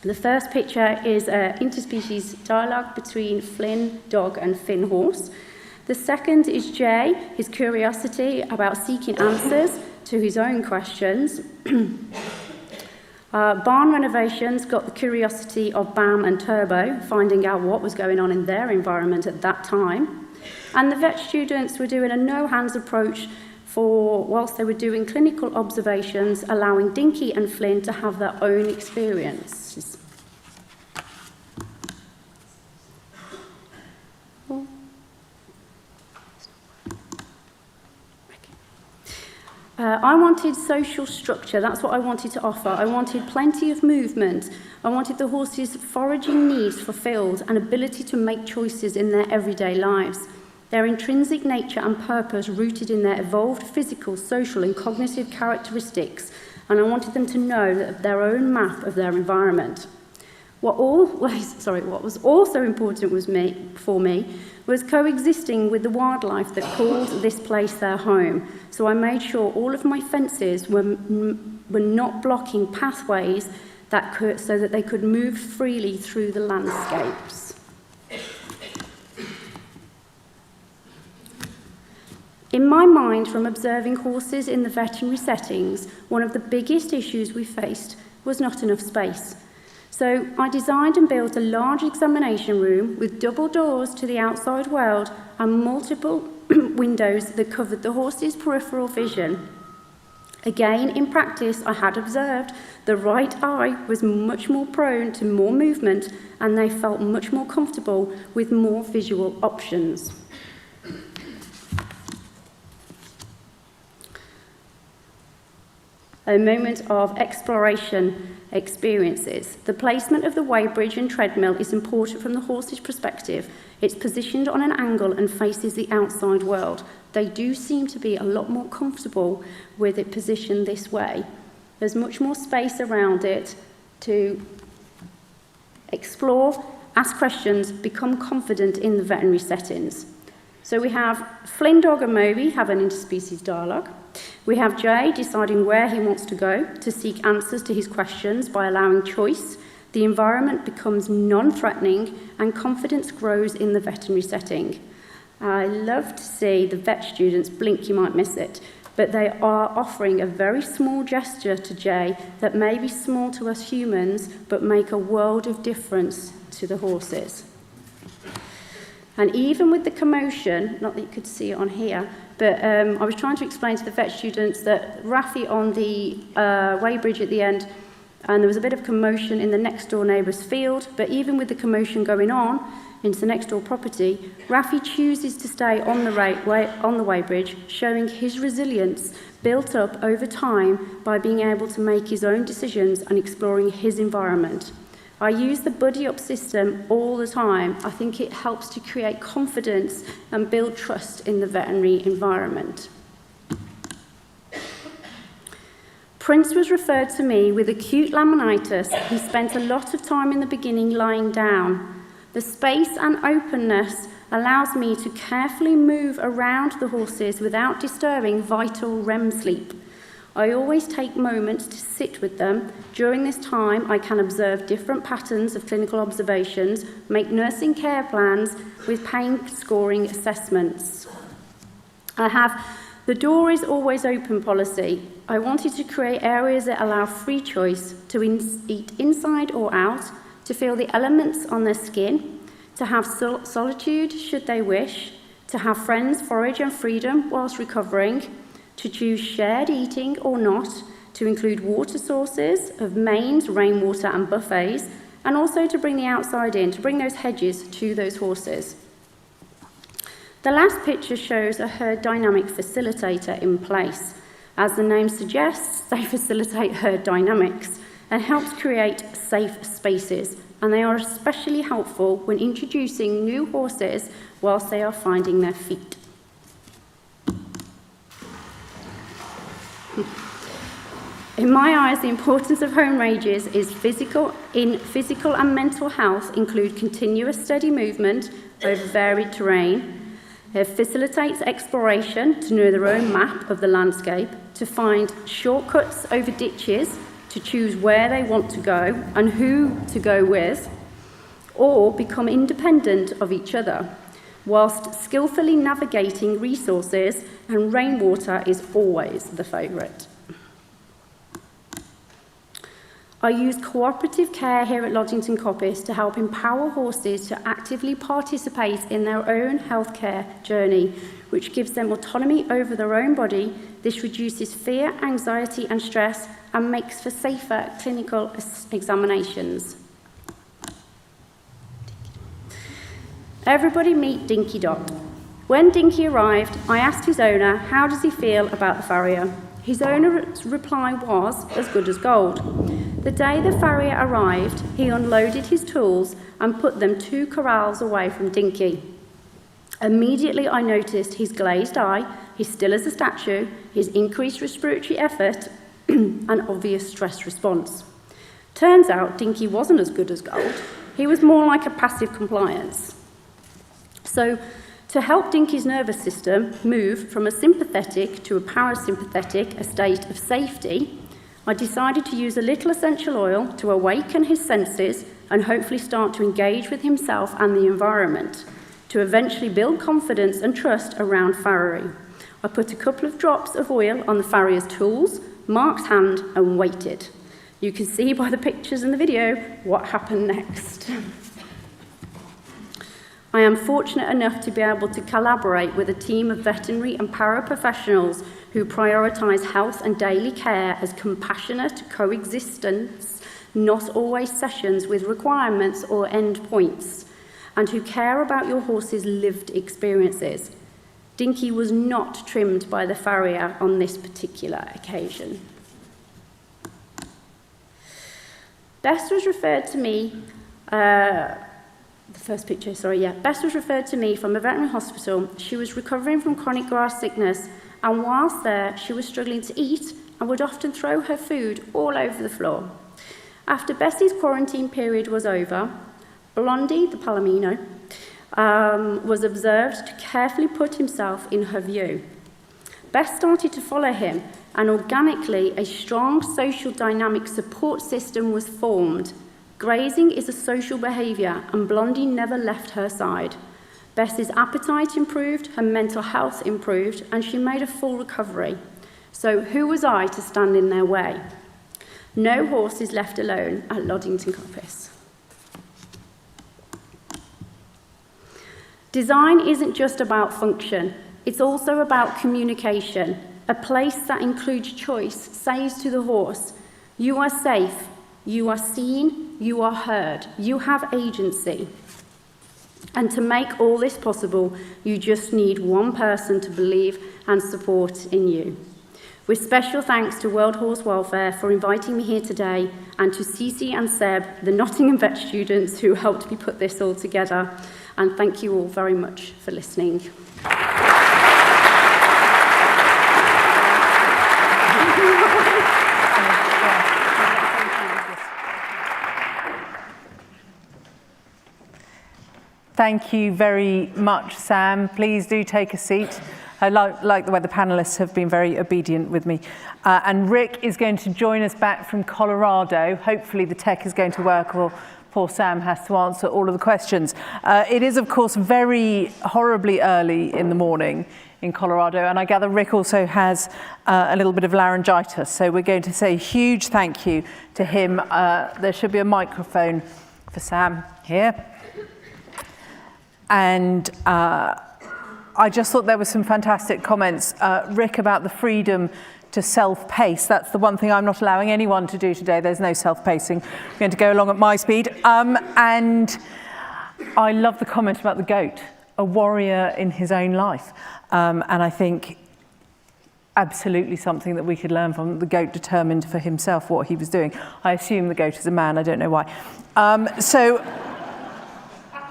The first picture is an interspecies dialogue between Flynn dog and Finn horse. The second is Jay, his curiosity about seeking answers to his own questions. Barn renovations got the curiosity of Bam and Turbo, finding out what was going on in their environment at that time. And the vet students were doing a no-hands approach whilst they were doing clinical observations, allowing Dinky and Flynn to have their own experiences. I wanted social structure. That's what I wanted to offer. I wanted plenty of movement. I wanted the horses' foraging needs fulfilled and ability to make choices in their everyday lives. Their intrinsic nature and purpose rooted in their evolved physical, social and cognitive characteristics, and I wanted them to know that their own map of their environment. What was also important for me was coexisting with the wildlife that called this place their home. So I made sure all of my fences were not blocking pathways so that they could move freely through the landscapes. In my mind, from observing horses in the veterinary settings, one of the biggest issues we faced was not enough space. So I designed and built a large examination room with double doors to the outside world and multiple windows that covered the horse's peripheral vision. Again, in practice, I had observed the right eye was much more prone to more movement, and they felt much more comfortable with more visual options. A moment of exploration experiences. The placement of the weighbridge and treadmill is important from the horse's perspective. It's positioned on an angle and faces the outside world. They do seem to be a lot more comfortable with it positioned this way. There's much more space around it to explore, ask questions, become confident in the veterinary settings. So we have Flynn Dog and Moby have an interspecies dialogue. We have Jay deciding where he wants to go to seek answers to his questions by allowing choice. The environment becomes non-threatening and confidence grows in the veterinary setting. I love to see the vet students blink, you might miss it, but they are offering a very small gesture to Jay that may be small to us humans, but make a world of difference to the horses. And even with the commotion, not that you could see it on here, but I was trying to explain to the vet students that Rafi on the weighbridge at the end, and there was a bit of commotion in the next door neighbour's field, but even with the commotion going on into the next door property, Rafi chooses to stay on the weighbridge, showing his resilience built up over time by being able to make his own decisions and exploring his environment. I use the buddy up system all the time. I think it helps to create confidence and build trust in the veterinary environment. Prince was referred to me with acute laminitis. He spent a lot of time in the beginning lying down. The space and openness allows me to carefully move around the horses without disturbing vital REM sleep. I always take moments to sit with them. During this time, I can observe different patterns of clinical observations, make nursing care plans with pain scoring assessments. I have the door is always open policy. I wanted to create areas that allow free choice to eat inside or out, to feel the elements on their skin, to have solitude should they wish, to have friends, forage and freedom whilst recovering, to choose shared eating or not, to include water sources of mains, rainwater and buffets, and also to bring the outside in, to bring those hedges to those horses. The last picture shows a herd dynamic facilitator in place. As the name suggests, they facilitate herd dynamics and helps create safe spaces, and they are especially helpful when introducing new horses whilst they are finding their feet. In my eyes, the importance of home ranges is physical and mental health include continuous steady movement over varied terrain. It facilitates exploration to know their own map of the landscape, to find shortcuts over ditches, to choose where they want to go and who to go with, or become independent of each other, whilst skillfully navigating resources, and rainwater is always the favourite. I use cooperative care here at Loddington Coppice to help empower horses to actively participate in their own healthcare journey, which gives them autonomy over their own body. This reduces fear, anxiety and stress and makes for safer clinical examinations. Everybody meet Dinky Dot. When Dinky arrived, I asked his owner, how does he feel about the farrier? His owner's reply was, as good as gold. The day the farrier arrived, he unloaded his tools and put them 2 corrals away from Dinky. Immediately I noticed his glazed eye, his still as a statue, his increased respiratory effort, and obvious stress response. Turns out Dinky wasn't as good as gold. He was more like a passive compliance. So, to help Dinky's nervous system move from a sympathetic to a parasympathetic, a state of safety, I decided to use a little essential oil to awaken his senses and hopefully start to engage with himself and the environment, to eventually build confidence and trust around farriery. I put a couple of drops of oil on the farrier's tools, Mark's hand, and waited. You can see by the pictures in the video what happened next. I am fortunate enough to be able to collaborate with a team of veterinary and paraprofessionals who prioritise health and daily care as compassionate coexistence, not always sessions with requirements or endpoints, and who care about your horse's lived experiences. Dinky was not trimmed by the farrier on this particular occasion. Bess was referred to me, Bess was referred to me from a veterinary hospital. She was recovering from chronic grass sickness, and whilst there, she was struggling to eat and would often throw her food all over the floor. After Bessie's quarantine period was over, Blondie, the Palomino, was observed to carefully put himself in her view. Bess started to follow him, and organically a strong social dynamic support system was formed. Grazing is a social behaviour, and Blondie never left her side. Bess's appetite improved, her mental health improved, and she made a full recovery. So who was I to stand in their way? No horse is left alone at Loddington Coppice. Design isn't just about function, it's also about communication. A place that includes choice says to the horse, you are safe, you are seen, you are heard, you have agency. And to make all this possible, you just need one person to believe and support in you. With special thanks to World Horse Welfare for inviting me here today, and to Cece and Seb, the Nottingham Vet students who helped me put this all together. And thank you all very much for listening. Thank you very much, Sam. Please do take a seat. I like the way the panelists have been very obedient with me. And Rick is going to join us back from Colorado. Hopefully the tech is going to work, or poor Sam has to answer all of the questions. It is, of course, very horribly early in the morning in Colorado, and I gather Rick also has a little bit of laryngitis. So we're going to say a huge thank you to him. There should be a microphone for Sam here. And I just thought there were some fantastic comments, Rick, about the freedom to self-pace. That's the one thing I'm not allowing anyone to do today. There's no self-pacing. I'm going to go along at my speed. And I love the comment about the goat, a warrior in his own life. And I think absolutely something that we could learn from. The goat determined for himself what he was doing. I assume the goat is a man. I don't know why. So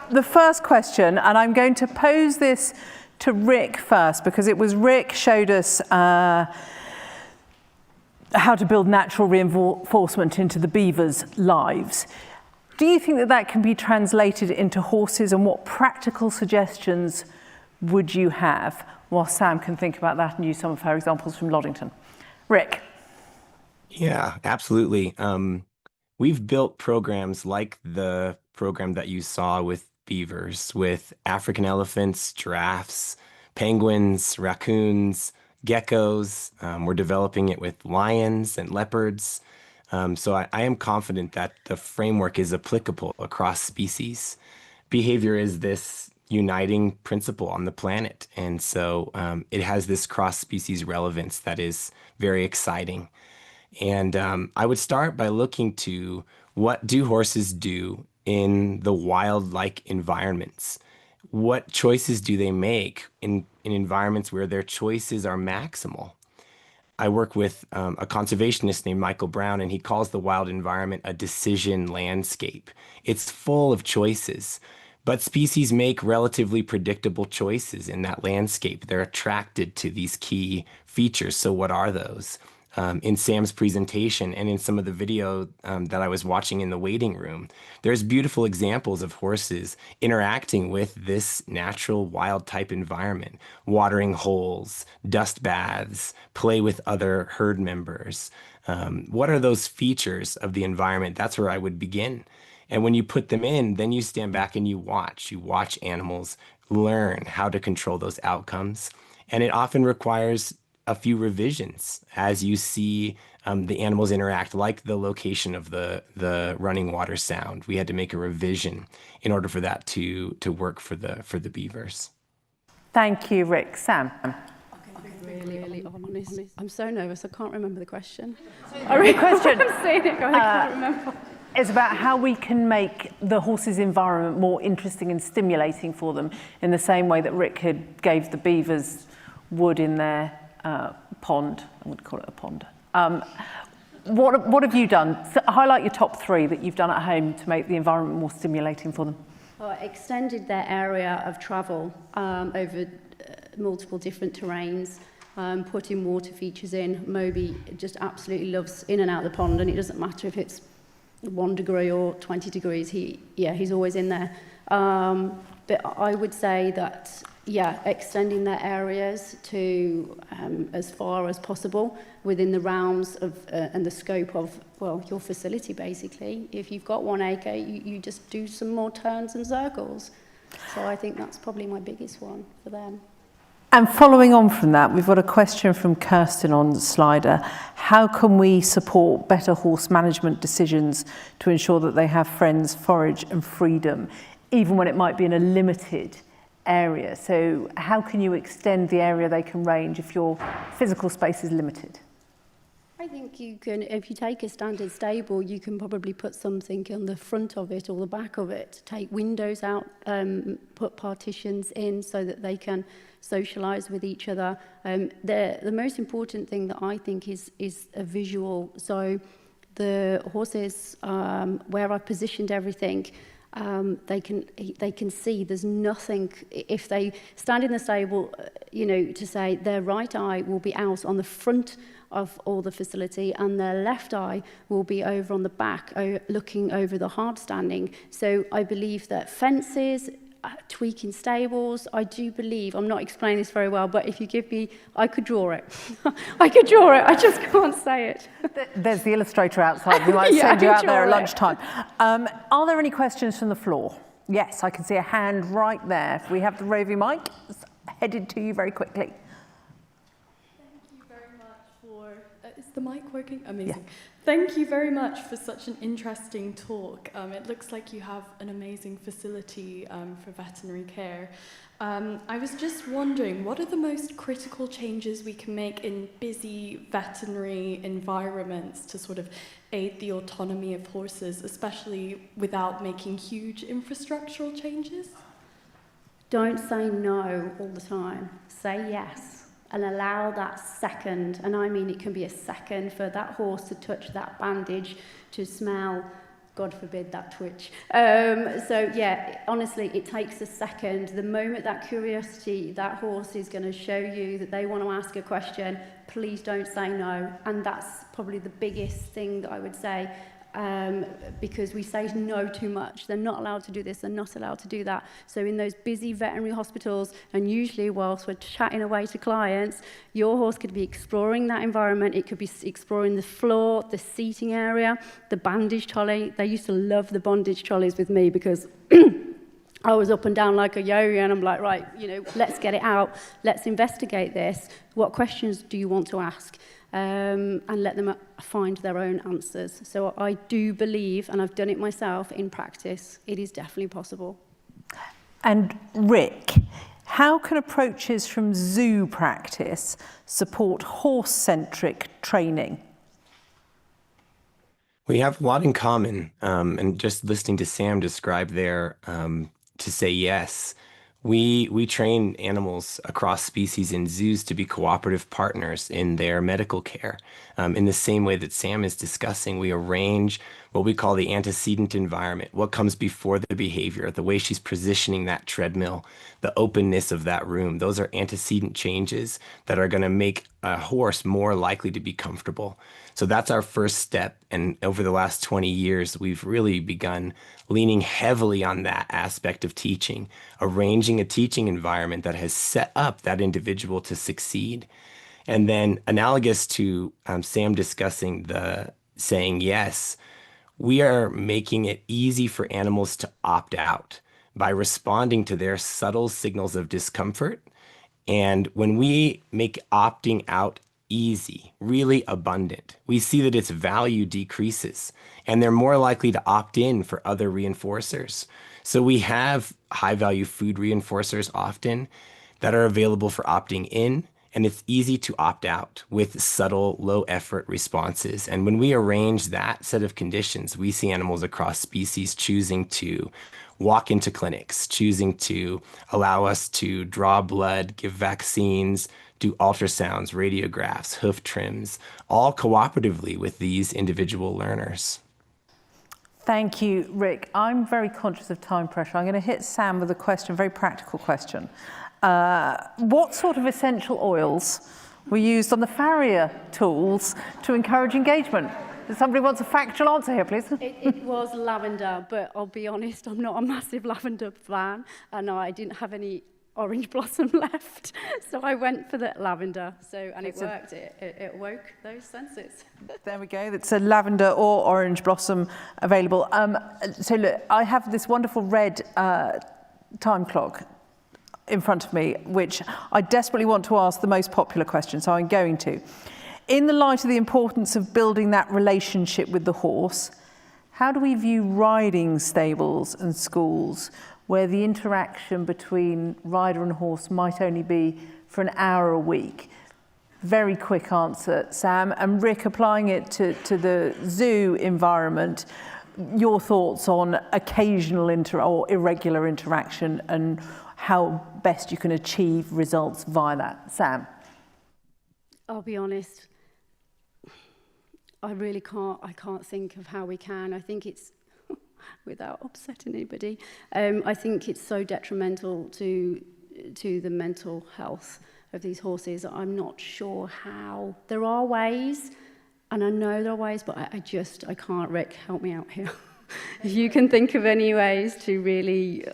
the first question, and I'm going to pose this to Rick first, because it was Rick showed us how to build natural reinforcement into the beavers' lives. Do you think that that can be translated into horses, and what practical suggestions would you have? While Sam can think about that and use some of her examples from Loddington. Rick. Yeah, absolutely. We've built programs like the program that you saw with beavers, with African elephants, giraffes, penguins, raccoons, geckos. We're developing it with lions and leopards. So I am confident that the framework is applicable across species. Behavior is this uniting principle on the planet. And so it has this cross-species relevance that is very exciting. And I would start by looking to what do horses do in the wild-like environments? What choices do they make in environments where their choices are maximal? I work with a conservationist named Michael Brown, and he calls the wild environment a decision landscape. It's full of choices, but species make relatively predictable choices in that landscape. They're attracted to these key features. So what are those? in Sam's presentation and in some of the video that I was watching in the waiting room. There's beautiful examples of horses interacting with this natural wild type environment, watering holes, dust baths, play with other herd members. What are those features of the environment? That's where I would begin. And when you put them in, then you stand back and you watch animals learn how to control those outcomes. And it often requires a few revisions as you see the animals interact, like the location of the running water sound. We had to make a revision in order for that to work for the beavers. Thank you, Rick. Sam? Really honest. I'm so nervous, I can't remember the question. The question I'm saying it, I can't remember. It's about how we can make the horses' environment more interesting and stimulating for them in the same way that Rick gave the beavers wood in their pond. I would call it a pond. What have you done? Highlight your top 3 that you've done at home to make the environment more stimulating for them. Well, I extended their area of travel over multiple different terrains, putting water features in. Moby just absolutely loves in and out of the pond, and it doesn't matter if it's 1 degree or 20 degrees, he's always in there. But I would say that, extending their areas to as far as possible within the realms of and the scope of, your facility, basically. If you've got 1 acre, you just do some more turns and circles. So I think that's probably my biggest one for them. And following on from that, we've got a question from Kirsten on the slider. How can we support better horse management decisions to ensure that they have friends, forage and freedom, even when it might be in a limited area? So how can you extend the area they can range if your physical space is limited? I think you can, if you take a standard stable, you can probably put something on the front of it or the back of it, take windows out, put partitions in so that they can socialise with each other. The most important thing that I think is a visual. So the horses, where I've positioned everything, they can see there's nothing. If they stand in the stable, to say their right eye will be out on the front of all the facility and their left eye will be over on the back, looking over the hard standing. So I believe that fences, tweaking stables, I do believe, I'm not explaining this very well, but if you give me, I could draw it. I could draw it, I just can't say it. There's the illustrator outside, we might send you out there at lunchtime. Are there any questions from the floor? Yes, I can see a hand right there. If we have the roving mic, it's headed to you very quickly. Is the mic working? Amazing. Yeah. Thank you very much for such an interesting talk. It looks like you have an amazing facility for veterinary care. I was just wondering, what are the most critical changes we can make in busy veterinary environments to sort of aid the autonomy of horses, especially without making huge infrastructural changes? Don't say no all the time. Say yes. And allow that second, and I mean it can be a second, for that horse to touch that bandage, to smell, God forbid, that twitch. So yeah, honestly, it takes a second. The moment that curiosity, that horse is going to show you that they want to ask a question, please don't say no. And that's probably the biggest thing that I would say. Because we say no too much. They're not allowed to do this, they're not allowed to do that. So in those busy veterinary hospitals, and usually whilst we're chatting away to clients, your horse could be exploring that environment. It could be exploring the floor, the seating area, the bandage trolley. They used to love the bandage trolleys with me because I was up and down like a yo-yo, and I'm like, right, let's get it out. Let's investigate this. What questions do you want to ask? And let them find their own answers. So I do believe, and I've done it myself in practice, it is definitely possible. And Rick, how can approaches from zoo practice support horse-centric training? We have a lot in common, and just listening to Sam describe there, to say yes. We train animals across species in zoos to be cooperative partners in their medical care. In the same way that Sam is discussing, we arrange what we call the antecedent environment, what comes before the behavior, the way she's positioning that treadmill, the openness of that room. Those are antecedent changes that are going to make a horse more likely to be comfortable. So that's our first step. And over the last 20 years, we've really begun leaning heavily on that aspect of teaching, arranging a teaching environment that has set up that individual to succeed. And then analogous to Sam discussing the saying yes, we are making it easy for animals to opt out by responding to their subtle signals of discomfort. And when we make opting out easy, really abundant, we see that its value decreases and they're more likely to opt in for other reinforcers. So we have high value food reinforcers often that are available for opting in, and it's easy to opt out with subtle, low effort responses. And when we arrange that set of conditions, we see animals across species choosing to walk into clinics, choosing to allow us to draw blood, give vaccines, do ultrasounds, radiographs, hoof trims, all cooperatively with these individual learners. Thank you, Rick. I'm very conscious of time pressure. I'm going to hit Sam with a question, a very practical question. What sort of essential oils were used on the farrier tools to encourage engagement? Does somebody wants a factual answer here, please? It was lavender, but I'll be honest, I'm not a massive lavender fan, and I didn't have any orange blossom left, so I went for the lavender. And it worked. It woke those senses. There we go. It's a lavender or orange blossom available. So look, I have this wonderful red time clock in front of me, which I desperately want to ask the most popular question, so I'm going to. In the light of the importance of building that relationship with the horse, how do we view riding stables and schools where the interaction between rider and horse might only be for an hour a week? Very quick answer, Sam. And Rick, applying it to the zoo environment, your thoughts on occasional or irregular interaction and how best you can achieve results via that. Sam? I'll be honest, I can't think of how we can. I think it's, without upsetting anybody, I think it's so detrimental to the mental health of these horses. I'm not sure how. There are ways, and I know there are ways, but I can't. Rick, help me out here. If you can think of any ways to really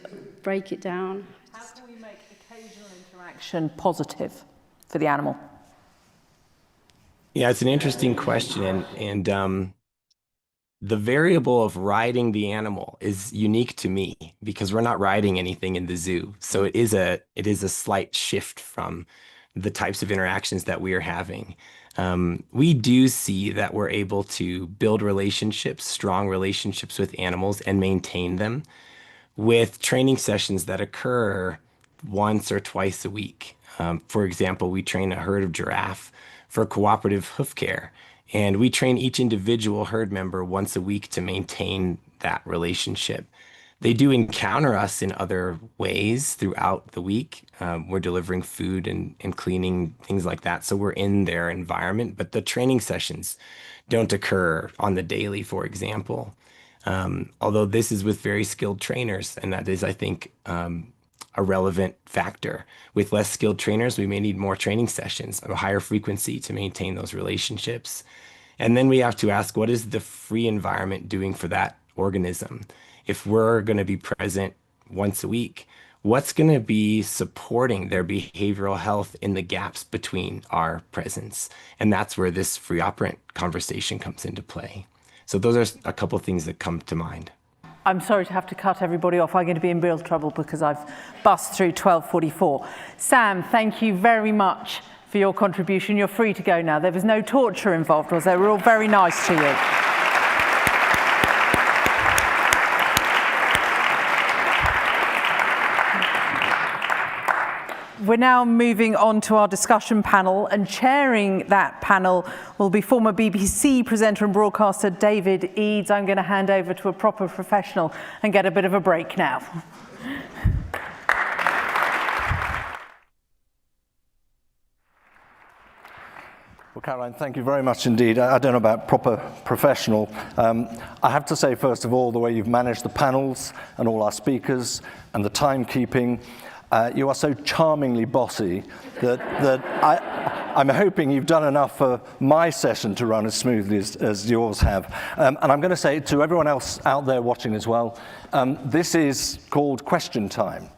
break it down. How can we make occasional interaction positive for the animal? Yeah, it's an interesting question, and the variable of riding the animal is unique to me because we're not riding anything in the zoo. So it is a slight shift from the types of interactions that we are having. We do see that we're able to build relationships, strong relationships with animals and maintain them with training sessions that occur once or twice a week. For example, we train a herd of giraffe for cooperative hoof care. And we train each individual herd member once a week to maintain that relationship. They do encounter us in other ways throughout the week. We're delivering food and cleaning, things like that. So we're in their environment, but the training sessions don't occur on the daily, for example. Although this is with very skilled trainers, and that is, I think, a relevant factor. With less skilled trainers, we may need more training sessions of a higher frequency to maintain those relationships. And then we have to ask, what is the free environment doing for that organism? If we're going to be present once a week, what's going to be supporting their behavioral health in the gaps between our presence? And that's where this free operant conversation comes into play. So those are a couple of things that come to mind. I'm sorry to have to cut everybody off. I'm going to be in real trouble because I've bust through 12:44. Sam, thank you very much for your contribution. You're free to go now. There was no torture involved, was there? We're all very nice to you. We're now moving on to our discussion panel, and chairing that panel will be former BBC presenter and broadcaster David Eads. I'm going to hand over to a proper professional and get a bit of a break now. Well, Caroline, thank you very much indeed. I don't know about proper professional. I have to say, first of all, the way you've managed the panels and all our speakers and the timekeeping, you are so charmingly bossy that I'm hoping you've done enough for my session to run as smoothly as yours have. And I'm going to say to everyone else out there watching as well, this is called question time.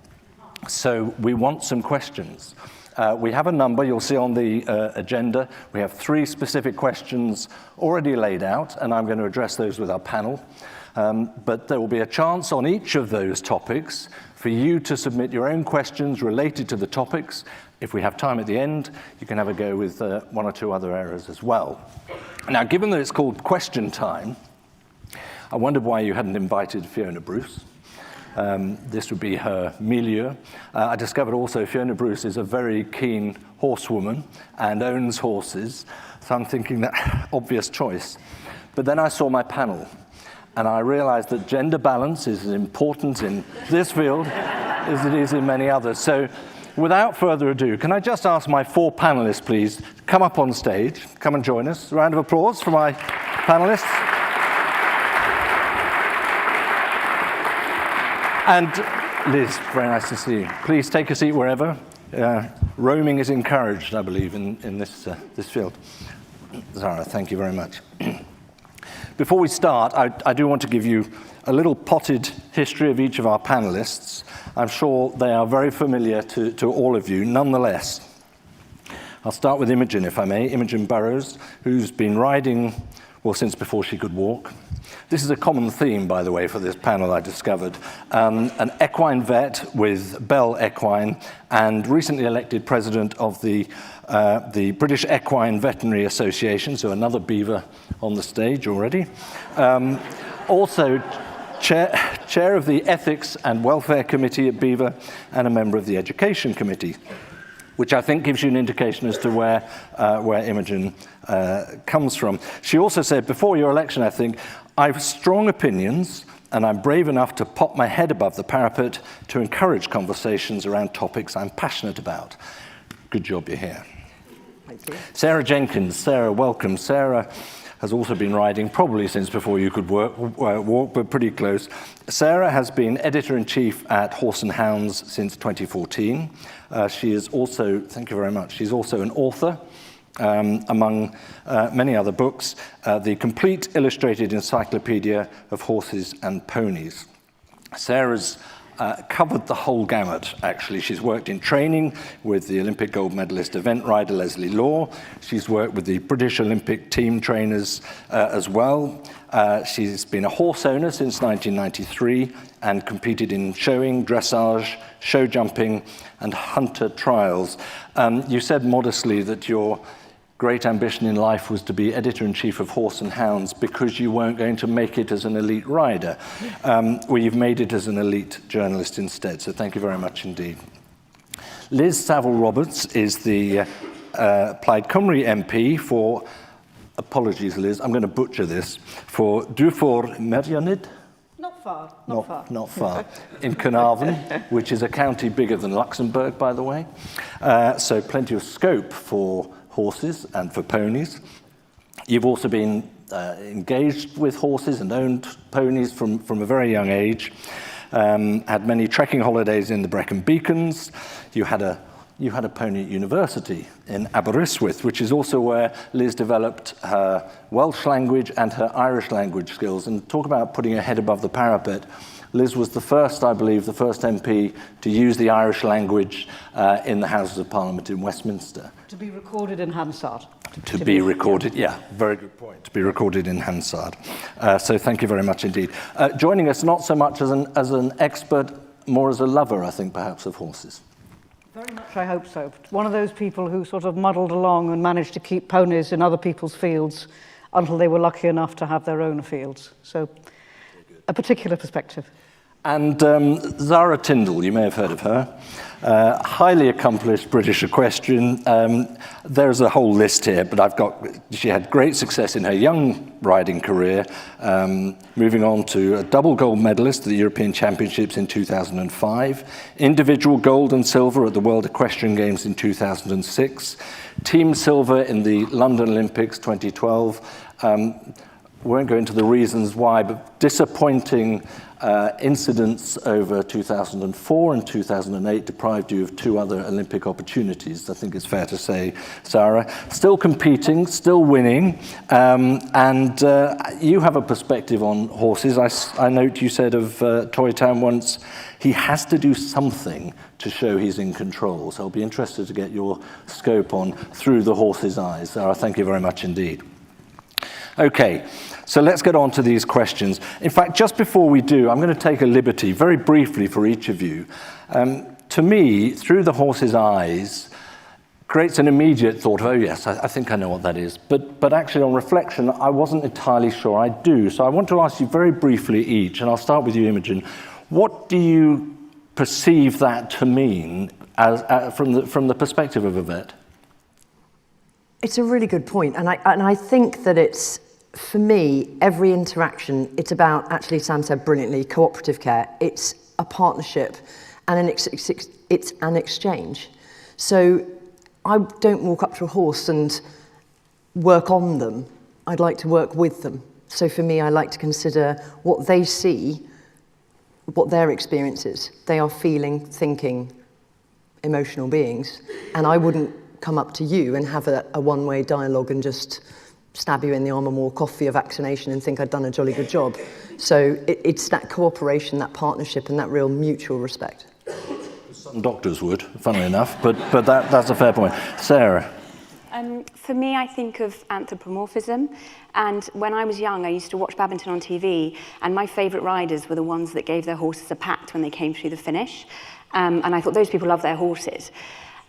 So we want some questions. We have a number you'll see on the agenda. We have 3 specific questions already laid out, and I'm going to address those with our panel. But there will be a chance on each of those topics for you to submit your own questions related to the topics. If we have time at the end, you can have a go with 1 or 2 other areas as well. Now, given that it's called question time, I wondered why you hadn't invited Fiona Bruce. This would be her milieu. I discovered also Fiona Bruce is a very keen horsewoman and owns horses, so I'm thinking that obvious choice. But then I saw my panel, and I realized that gender balance is as important in this field as it is in many others. So without further ado, can I just ask my 4 panelists, please, to come up on stage, come and join us. A round of applause for my panelists. And Liz, very nice to see you. Please take a seat wherever. Roaming is encouraged, I believe, in this field. Zara, thank you very much. Before we start, I do want to give you a little potted history of each of our panelists. I'm sure they are very familiar to all of you. Nonetheless, I'll start with Imogen, if I may. Imogen Burrows, who's been riding, well, since before she could walk. This is a common theme, by the way, for this panel, I discovered. An equine vet with Bell Equine and recently elected president of the British Equine Veterinary Association, so another beaver on the stage already. Also, chair of the Ethics and Welfare Committee at Beaver and a member of the Education Committee, which I think gives you an indication as to where Imogen comes from. She also said, before your election, I think, I have strong opinions, and I'm brave enough to pop my head above the parapet to encourage conversations around topics I'm passionate about. Good job you're here. Thank you. Sarah Jenkins. Sarah, welcome. Sarah has also been riding, probably since before you could walk, but pretty close. Sarah has been editor-in-chief at Horse and Hounds since 2014. She is also, thank you very much, she's also an author, among many other books, the Complete Illustrated Encyclopedia of Horses and Ponies. Sarah's covered the whole gamut, actually. She's worked in training with the Olympic gold medalist event rider Leslie Law. She's worked with the British Olympic team trainers as well. She's been a horse owner since 1993 and competed in showing, dressage, show jumping, and hunter trials. You said modestly that your great ambition in life was to be editor-in-chief of Horse and Hounds because you weren't going to make it as an elite rider. Well, you've made it as an elite journalist instead, so thank you very much indeed. Liz Saville-Roberts is the Plaid Cymru MP for, apologies Liz, I'm going to butcher this, for Dwyfor Merionid? Not far. In Carnarvon, which is a county bigger than Luxembourg, by the way. So plenty of scope for horses and for ponies. You've also been engaged with horses and owned ponies from a very young age. Had many trekking holidays in the Brecon Beacons. You had a pony at university in Aberystwyth, which is also where Liz developed her Welsh language and her Irish language skills. And talk about putting her head above the parapet. Liz was the first, I believe, the first MP to use the Irish language in the Houses of Parliament in Westminster. To be recorded in Hansard. To be recorded, yeah, very good point. To be recorded in Hansard. So thank you very much indeed. Joining us not so much as an expert, more as a lover, I think, perhaps, of horses. Very much, I hope so. One of those people who sort of muddled along and managed to keep ponies in other people's fields until they were lucky enough to have their own fields. So a particular perspective. And Zara Tyndall, you may have heard of her, highly accomplished British equestrian. There's a whole list here, but she had great success in her young riding career, moving on to a double gold medalist at the European Championships in 2005, individual gold and silver at the World Equestrian Games in 2006, team silver in the London Olympics 2012, won't go into the reasons why, but disappointing incidents over 2004 and 2008 deprived you of 2 other Olympic opportunities, I think it's fair to say, Sarah. Still competing, still winning, and you have a perspective on horses. I note you said of Toy Town once, he has to do something to show he's in control. So I'll be interested to get your scope on Through the Horse's Eyes. Sarah, thank you very much indeed. Okay, so let's get on to these questions. In fact, just before we do, I'm going to take a liberty, very briefly for each of you. To me, Through the Horse's Eyes creates an immediate thought of, oh yes, I think I know what that is. But actually on reflection, I wasn't entirely sure I do. So I want to ask you very briefly each, and I'll start with you, Imogen. What do you perceive that to mean from the perspective of a vet? It's a really good point, and I think that it's, for me, every interaction, it's about, actually Sam said brilliantly, cooperative care. It's a partnership and it's an exchange. So I don't walk up to a horse and work on them. I'd like to work with them. So for me, I like to consider what they see, what their experience is. They are feeling, thinking, emotional beings, and I wouldn't come up to you and have a one-way dialogue and just stab you in the arm and walk off for your vaccination and think I'd done a jolly good job. So it's that cooperation, that partnership, and that real mutual respect. Some doctors would, funnily enough, but that's a fair point. Sarah? For me, I think of anthropomorphism, and when I was young, I used to watch badminton on TV, and my favourite riders were the ones that gave their horses a pat when they came through the finish, and I thought those people love their horses.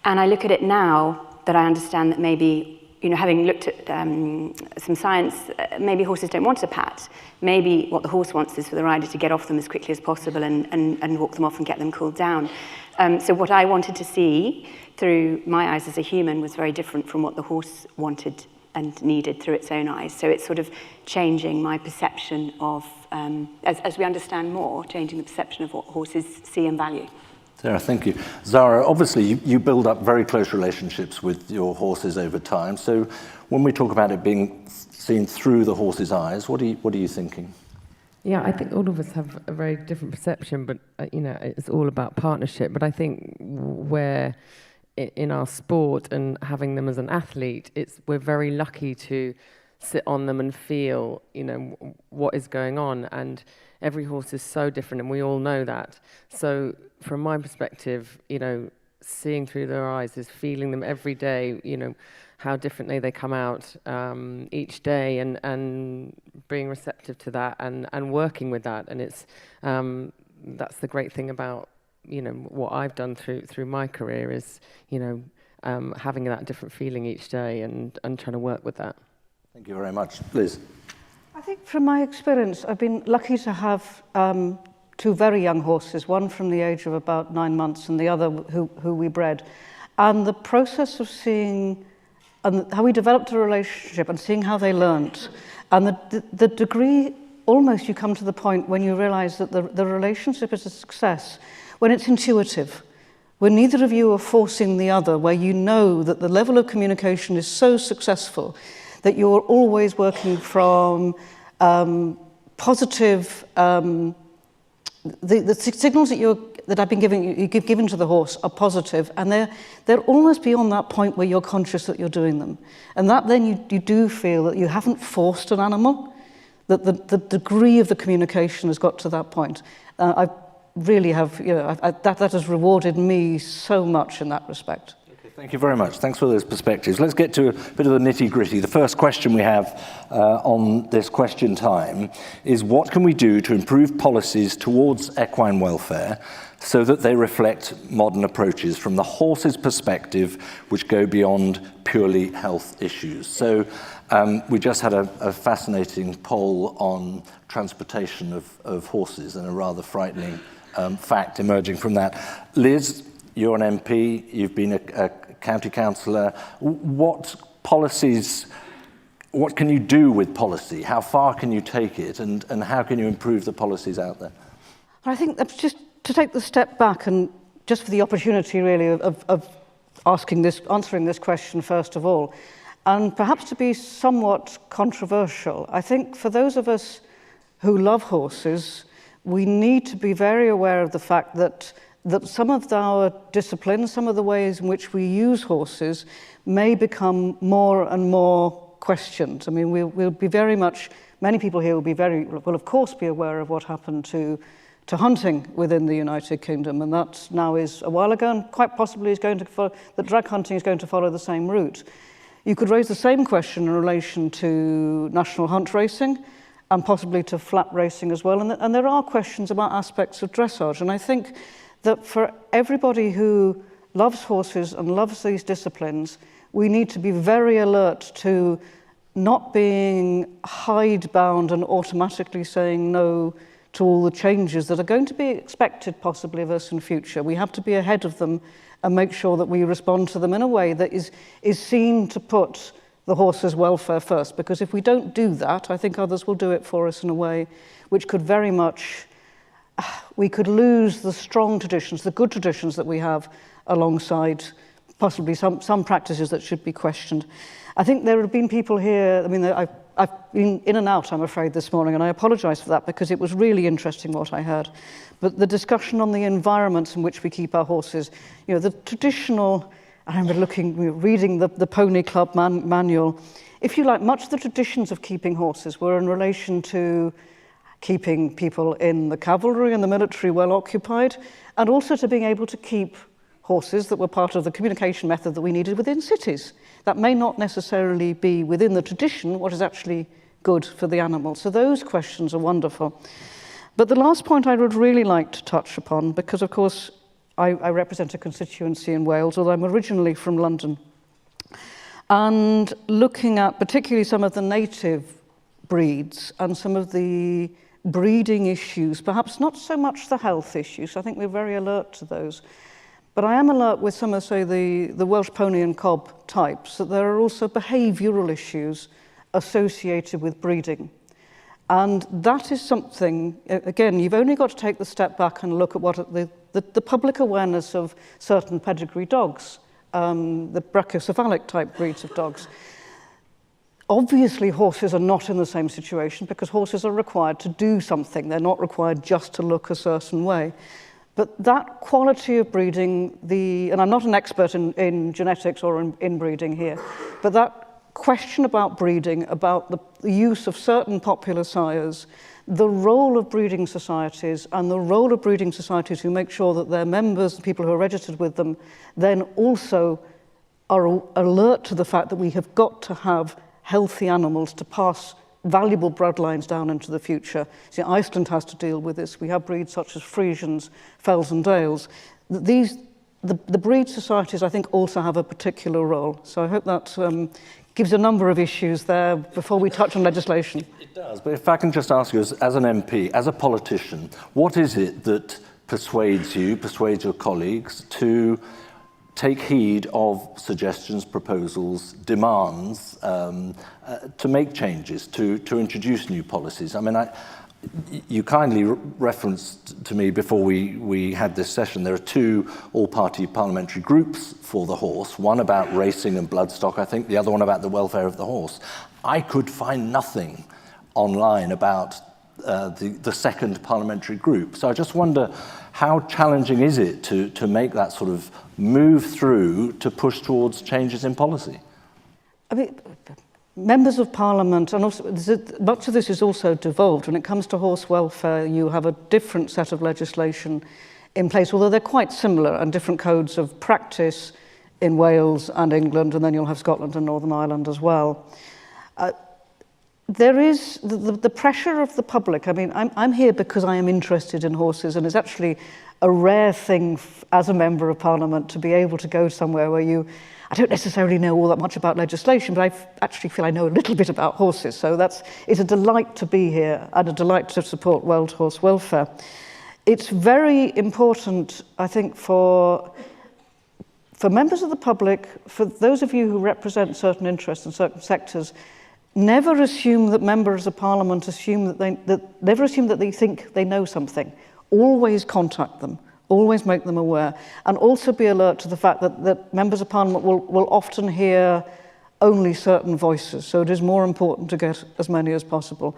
And I look at it now that I understand that maybe, you know, having looked at some science, maybe horses don't want a pat. Maybe what the horse wants is for the rider to get off them as quickly as possible and walk them off and get them cooled down. So what I wanted to see through my eyes as a human was very different from what the horse wanted and needed through its own eyes. So it's sort of changing my perception of, as we understand more, changing the perception of what horses see and value. Sarah, thank you. Zara, obviously you build up very close relationships with your horses over time. So when we talk about it being seen through the horse's eyes, what are you thinking? Yeah, I think all of us have a very different perception, but you know, it's all about partnership. But I think where in our sport and having them as an athlete, we're very lucky to sit on them and feel, you know, what is going on. And every horse is so different, and we all know that. So from my perspective, you know, seeing through their eyes is feeling them every day, you know, how differently they come out each day, and being receptive to that and working with that. And it's that's the great thing about, you know, what I've done through my career is, you know, having that different feeling each day and trying to work with that. Thank you very much. Liz? I think from my experience, I've been lucky to have 2 very young horses, one from the age of about 9 months and the other who we bred. And the process of seeing and how we developed a relationship and seeing how they learnt, and the degree, almost you come to the point when you realize that the relationship is a success when it's intuitive, when neither of you are forcing the other, where you know that the level of communication is so successful that you're always working from positive, the signals that I've been you've given to the horse are positive, and they're almost beyond that point where you're conscious that you're doing them. And that then you do feel that you haven't forced an animal, that the degree of the communication has got to that point. I really have, you know, that has rewarded me so much in that respect. Thank you very much. Thanks for those perspectives. Let's get to a bit of the nitty-gritty. The first question we have on this question time is, what can we do to improve policies towards equine welfare so that they reflect modern approaches from the horse's perspective, which go beyond purely health issues? So we just had a fascinating poll on transportation of horses, and a rather frightening fact emerging from that. Liz, you're an MP, you've been a county councillor. What policies, what can you do with policy? How far can you take it, and how can you improve the policies out there? I think that's just to take the step back, and just for the opportunity really of answering this question first of all. And perhaps to be somewhat controversial, I think for those of us who love horses, we need to be very aware of the fact that some of our disciplines, some of the ways in which we use horses may become more and more questioned. I mean, we'll be very much, many people here will of course be aware of what happened to hunting within the United Kingdom, and that now is a while ago, and quite possibly is going to follow, that drag hunting is going to follow the same route. You could raise the same question in relation to national hunt racing and possibly to flat racing as well. And there are questions about aspects of dressage. And I think that for everybody who loves horses and loves these disciplines, we need to be very alert to not being hidebound and automatically saying no to all the changes that are going to be expected possibly of us in future. We have to be ahead of them and make sure that we respond to them in a way that is seen to put the horse's welfare first. Because if we don't do that, I think others will do it for us in a way which could very much, we could lose the strong traditions, the good traditions that we have alongside possibly some practices that should be questioned. I think there have been people here, I mean, I've been in and out, I'm afraid, this morning, and I apologise for that because it was really interesting what I heard. But the discussion on the environments in which we keep our horses, you know, the traditional, I remember reading the Pony Club manual. If you like, much of the traditions of keeping horses were in relation to keeping people in the cavalry and the military well occupied, and also to being able to keep horses that were part of the communication method that we needed within cities. That may not necessarily be within the tradition what is actually good for the animal. So those questions are wonderful. But the last point I would really like to touch upon, because of course I represent a constituency in Wales, although I'm originally from London, and looking at particularly some of the native breeds and some of the breeding issues, perhaps not so much the health issues, I think we're very alert to those, but I am alert with some of, say, the Welsh pony and cob types, that there are also behavioural issues associated with breeding. And that is something, again, you've only got to take the step back and look at what the public awareness of certain pedigree dogs, the brachycephalic type breeds of dogs. Obviously, horses are not in the same situation because horses are required to do something. They're not required just to look a certain way. But that quality of breeding, and I'm not an expert in genetics or in breeding here, but that question about breeding, about the use of certain popular sires, the role of breeding societies and the role of breeding societies who make sure that their members, the people who are registered with them, then also are alert to the fact that we have got to have healthy animals to pass valuable bloodlines down into the future. See, Iceland has to deal with this. We have breeds such as Frisians, Fells and Dales. The breed societies, I think, also have a particular role. So I hope that gives a number of issues there before we touch on legislation. It does, but if I can just ask you, as an MP, as a politician, what is it that persuades your colleagues to take heed of suggestions, proposals, demands, to make changes, to introduce new policies? I mean, you kindly referenced to me before we had this session, there are two all-party parliamentary groups for the horse, one about racing and bloodstock, I think, the other one about the welfare of the horse. I could find nothing online about the second parliamentary group. So I just wonder, how challenging is it to make that sort of move through to push towards changes in policy? I mean, members of Parliament, and also much of this is also devolved. When it comes to horse welfare, you have a different set of legislation in place, although they're quite similar, and different codes of practice in Wales and England, and then you'll have Scotland and Northern Ireland as well. There is the pressure of the public. I mean, I'm here because I am interested in horses, and it's actually a rare thing as a member of Parliament to be able to go somewhere where I don't necessarily know all that much about legislation, but I actually feel I know a little bit about horses. So it's a delight to be here and a delight to support world horse welfare. It's very important, I think, for members of the public, for those of you who represent certain interests in certain sectors, never assume that members of Parliament never assume that they think they know something. Always contact them. Always make them aware, and also be alert to the fact that members of Parliament will often hear only certain voices. So it is more important to get as many as possible.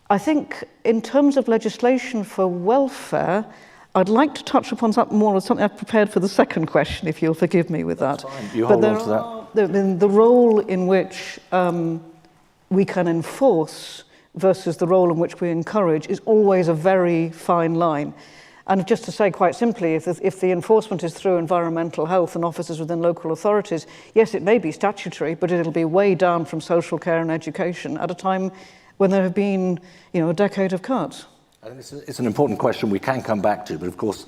I think in terms of legislation for welfare, I'd like to touch upon something more, something I've prepared for the second question, if you'll forgive me with that. Fine. You hold on to that. The role in which we can enforce versus the role in which we encourage is always a very fine line. And just to say quite simply, if the enforcement is through environmental health and officers within local authorities, yes, it may be statutory, but it'll be way down from social care and education at a time when there have been, a decade of cuts. I think it's an important question we can come back to, but of course,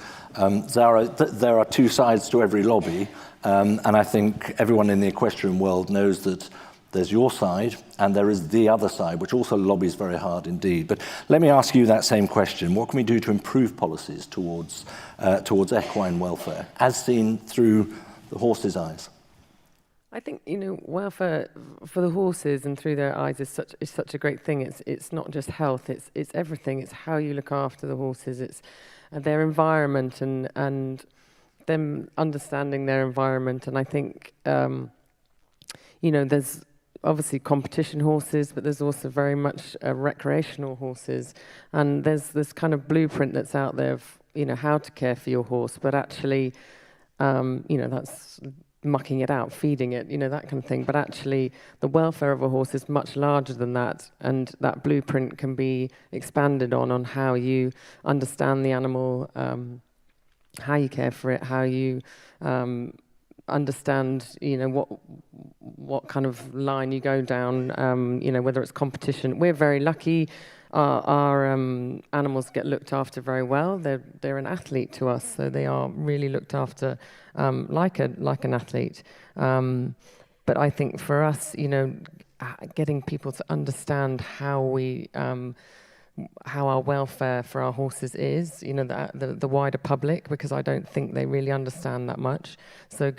Zara, there are two sides to every lobby, and I think everyone in the equestrian world knows that there's your side and there is the other side, which also lobbies very hard indeed. But let me ask you that same question. What can we do to improve policies towards equine welfare, as seen through the horse's eyes? I think, welfare for the horses and through their eyes is such a great thing. It's not just health, it's everything. It's how you look after the horses, it's their environment and them understanding their environment. And I think, there's obviously competition horses, but there's also very much recreational horses. And there's this kind of blueprint that's out there of, how to care for your horse, but actually, that's mucking it out, feeding it, that kind of thing. But actually, the welfare of a horse is much larger than that, and that blueprint can be expanded on how you understand the animal, how you care for it, how you understand, what kind of line you go down, whether it's competition. We're very lucky. Our animals get looked after very well. They're an athlete to us, so they are really looked after like an athlete. But I think for us, getting people to understand how our welfare for our horses is, the wider public, because I don't think they really understand that much. So,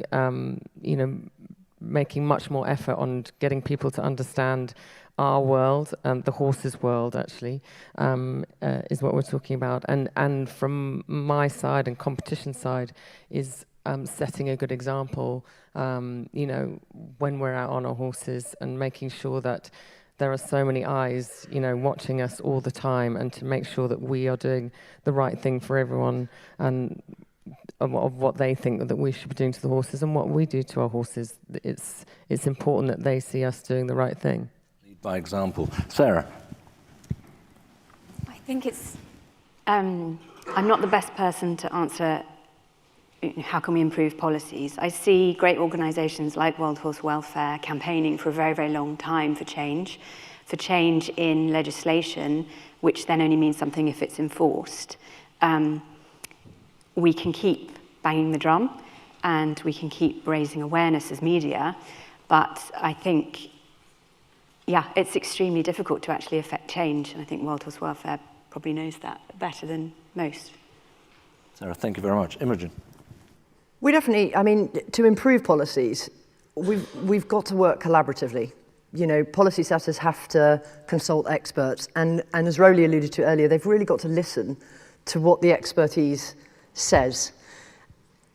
making much more effort on getting people to understand our world and the horses' world, actually, is what we're talking about. And from my side and competition side is setting a good example, when we're out on our horses and making sure that there are so many eyes, watching us all the time, and to make sure that we are doing the right thing for everyone and of what they think that we should be doing to the horses and what we do to our horses. It's important that they see us doing the right thing. Lead by example. Sarah? I think it's... I'm not the best person to answer how can we improve policies. I see great organisations like World Horse Welfare campaigning for a very, very long time for change in legislation, which then only means something if it's enforced. We can keep banging the drum and we can keep raising awareness as media, but I think, it's extremely difficult to actually affect change, and I think World Horse Welfare probably knows that better than most. Sarah, thank you very much. Imogen? We definitely, to improve policies, we've got to work collaboratively. Policy setters have to consult experts, and as Roly alluded to earlier, they've really got to listen to what the expertise says.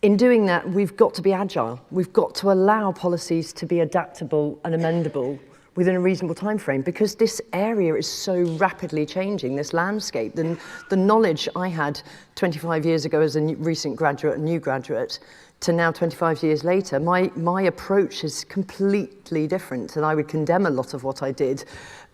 In doing that, we've got to be agile. We've got to allow policies to be adaptable and amendable within a reasonable time frame, because this area is so rapidly changing, this landscape. The knowledge I had 25 years ago as a recent graduate and new graduate to now 25 years later, my approach is completely different, and I would condemn a lot of what I did,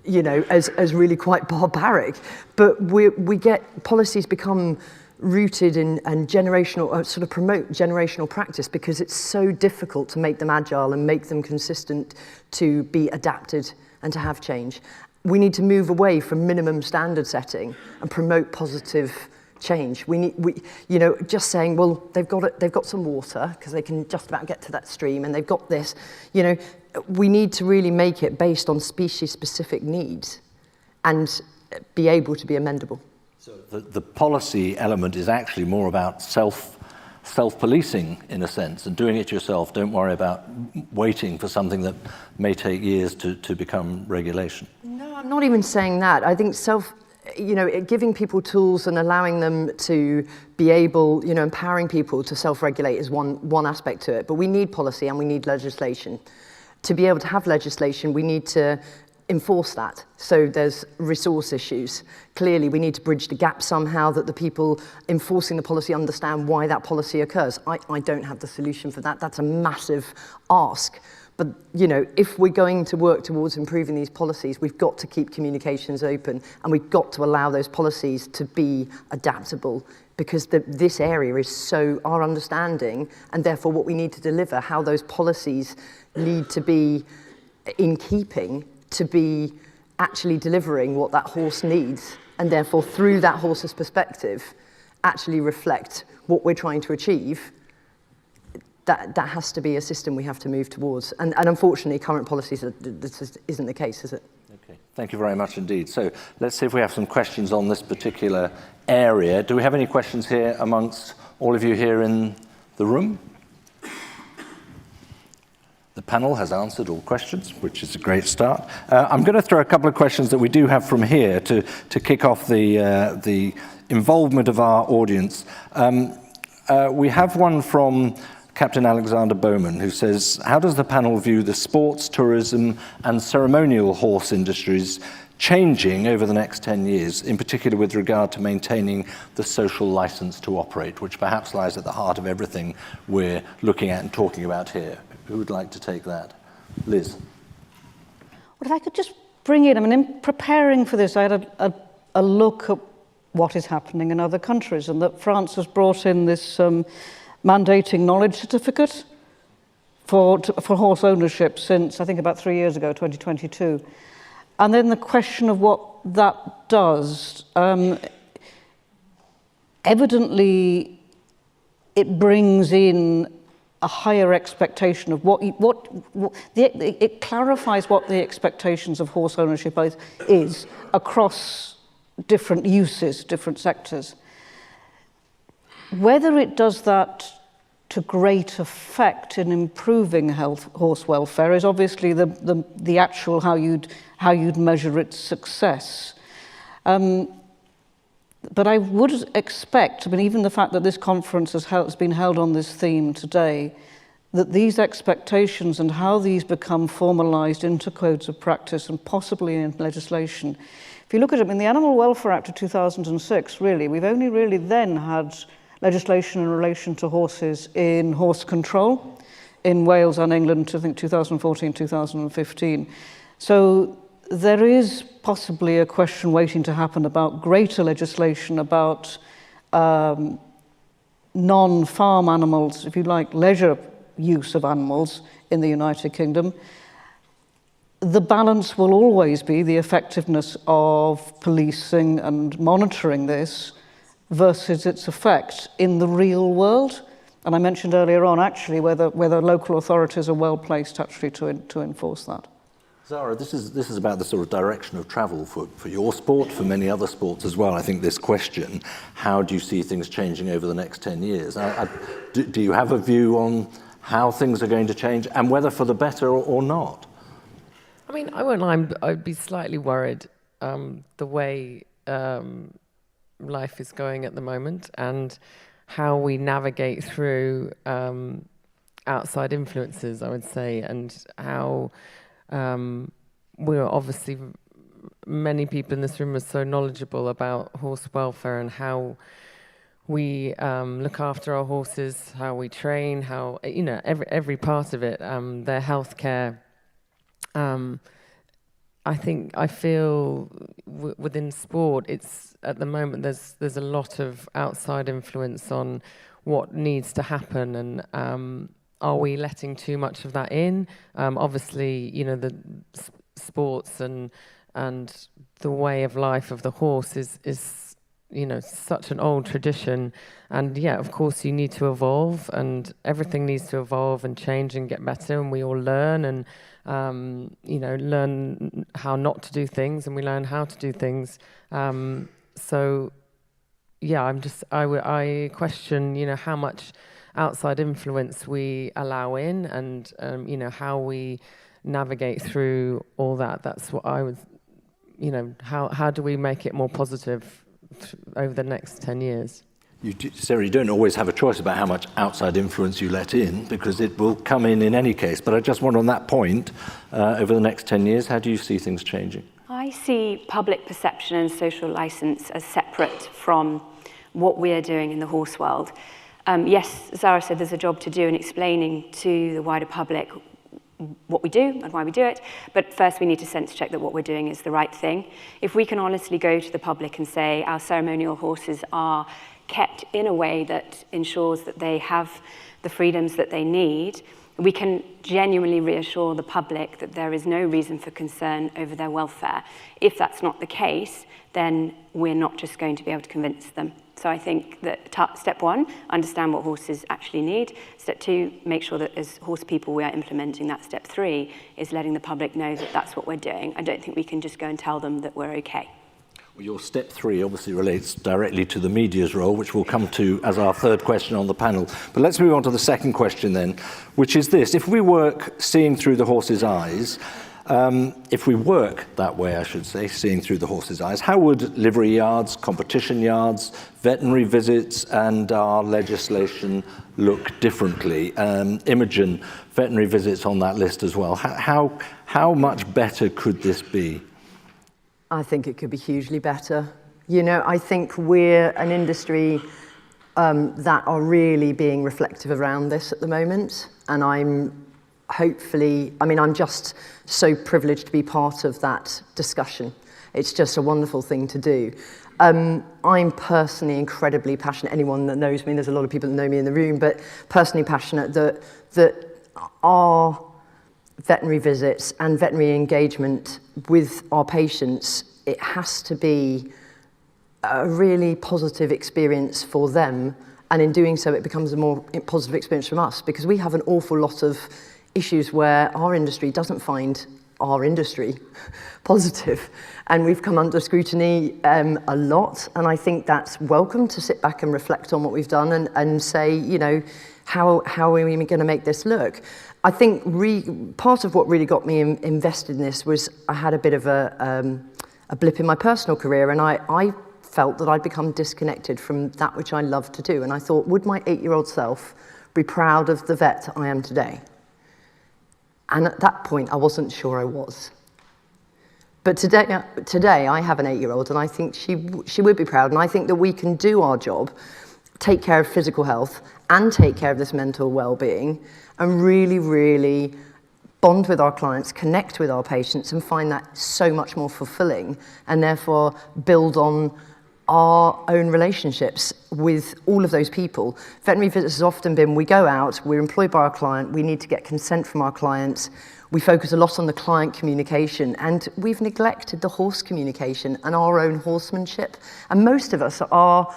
as really quite barbaric. But we get policies become rooted in and generational, sort of promote generational practice, because it's so difficult to make them agile and make them consistent to be adapted and to have change. We need to move away from minimum standard setting and promote positive change. We just saying, well, they've got some water because they can just about get to that stream, and they've got this. We need to really make it based on species-specific needs and be able to be amendable. So the policy element is actually more about self-policing in a sense, and doing it yourself. Don't worry about waiting for something that may take years to become regulation. No, I'm not even saying that. I think giving people tools and allowing them to be able, empowering people to self-regulate is one aspect to it. But we need policy and we need legislation. To be able to have legislation, we need to enforce that. So there's resource issues. Clearly, we need to bridge the gap somehow, that the people enforcing the policy understand why that policy occurs. I don't have the solution for that. That's a massive ask. But, you know, if we're going to work towards improving these policies, we've got to keep communications open, and we've got to allow those policies to be adaptable, because this area is so our understanding, and therefore what we need to deliver, how those policies need to be in keeping to be actually delivering what that horse needs, and therefore through that horse's perspective actually reflect what we're trying to achieve. That has to be a system we have to move towards. And unfortunately, current policies, this isn't the case, is it? Okay, thank you very much indeed. So let's see if we have some questions on this particular area. Do we have any questions here amongst all of you here in the room? The panel has answered all questions, which is a great start. I'm going to throw a couple of questions that we do have from here to kick off the involvement of our audience. We have one from Captain Alexander Bowman, who says, how does the panel view the sports, tourism and ceremonial horse industries changing over the next 10 years, in particular with regard to maintaining the social license to operate, which perhaps lies at the heart of everything we're looking at and talking about here? Who would like to take that? Liz. Well, if I could just bring in, I mean, in preparing for this, I had a look at what is happening in other countries, and that France has brought in this mandating knowledge certificate for horse ownership since, I think, about 3 years ago, 2022. And then the question of what that does, evidently it brings in a higher expectation of it clarifies what the expectations of horse ownership is across different uses, different sectors. Whether it does that to great effect in improving horse welfare is obviously the actual how you'd measure its success. But I would expect, I mean, even the fact that this conference has been held on this theme today, that these expectations and how these become formalised into codes of practice and possibly in legislation. If you look at it, in the Animal Welfare Act of 2006, really, we've only really then had legislation in relation to horses in horse control in Wales and England, I think 2014, 2015. So there is possibly a question waiting to happen about greater legislation about non-farm animals, if you like, leisure use of animals in the United Kingdom. The balance will always be the effectiveness of policing and monitoring this versus its effect in the real world. And I mentioned earlier on, actually, whether local authorities are well placed actually to enforce that. Zara, this is about the sort of direction of travel for your sport, for many other sports as well. I think this question, how do you see things changing over the next 10 years? Do you have a view on how things are going to change and whether for the better or not? I mean, I won't lie, I'd be slightly worried the way life is going at the moment and how we navigate through outside influences, I would say, and how we're obviously, many people in this room are so knowledgeable about horse welfare and how we look after our horses, how we train, how, you know, every part of it, their healthcare. I feel within sport, it's at the moment there's a lot of outside influence on what needs to happen, and are we letting too much of that in? Obviously, you know, the sports and the way of life of the horse is you know, such an old tradition, and yeah, of course you need to evolve, and everything needs to evolve and change and get better, and we all learn and you know, learn how not to do things, and we learn how to do things. So yeah, I question, you know, how much outside influence we allow in, and you know, how we navigate through all that. That's what I would, you know, how do we make it more positive over the next 10 years? Sarah, you don't always have a choice about how much outside influence you let in, because it will come in any case. But I just wonder on that point, over the next 10 years, how do you see things changing? I see public perception and social license as separate from what we're doing in the horse world. Yes, Zara said there's a job to do in explaining to the wider public what we do and why we do it, but first we need to sense check that what we're doing is the right thing. If we can honestly go to the public and say our ceremonial horses are kept in a way that ensures that they have the freedoms that they need, we can genuinely reassure the public that there is no reason for concern over their welfare. If that's not the case, then we're not just going to be able to convince them. So I think that step one, understand what horses actually need. Step two, make sure that as horse people we are implementing that. Step three is letting the public know that that's what we're doing. I don't think we can just go and tell them that we're okay. Well, your step three obviously relates directly to the media's role, which we'll come to as our third question on the panel. But let's move on to the second question then, which is this. If we work seeing through the horse's eyes, if we work that way, I should say, seeing through the horse's eyes, how would livery yards, competition yards, veterinary visits and our legislation look differently? Imogen, veterinary visits on that list as well. How much better could this be? I think it could be hugely better. You know, I think we're an industry that are really being reflective around this at the moment, and I'm just so privileged to be part of that discussion. It's just a wonderful thing to do. I'm personally incredibly passionate. Anyone that knows me, there's a lot of people that know me in the room, but personally passionate that our veterinary visits and veterinary engagement with our patients, it has to be a really positive experience for them, and in doing so it becomes a more positive experience from us, because we have an awful lot of issues where our industry doesn't find our industry positive, and we've come under scrutiny a lot, and I think that's welcome to sit back and reflect on what we've done and say, you know, how are we going to make this look? I think part of what really got me invested in this was I had a bit of a blip in my personal career, and I felt that I'd become disconnected from that which I love to do, and I thought, would my 8-year-old self be proud of the vet I am today? And at that point, I wasn't sure I was. But today I have an 8-year-old, and I think she would be proud, and I think that we can do our job, take care of physical health, and take care of this mental well-being, and really, really bond with our clients, connect with our patients, and find that so much more fulfilling, and therefore build on our own relationships with all of those people. Veterinary visits has often been, we go out, we're employed by our client, we need to get consent from our clients, we focus a lot on the client communication, and we've neglected the horse communication and our own horsemanship. And most of us are,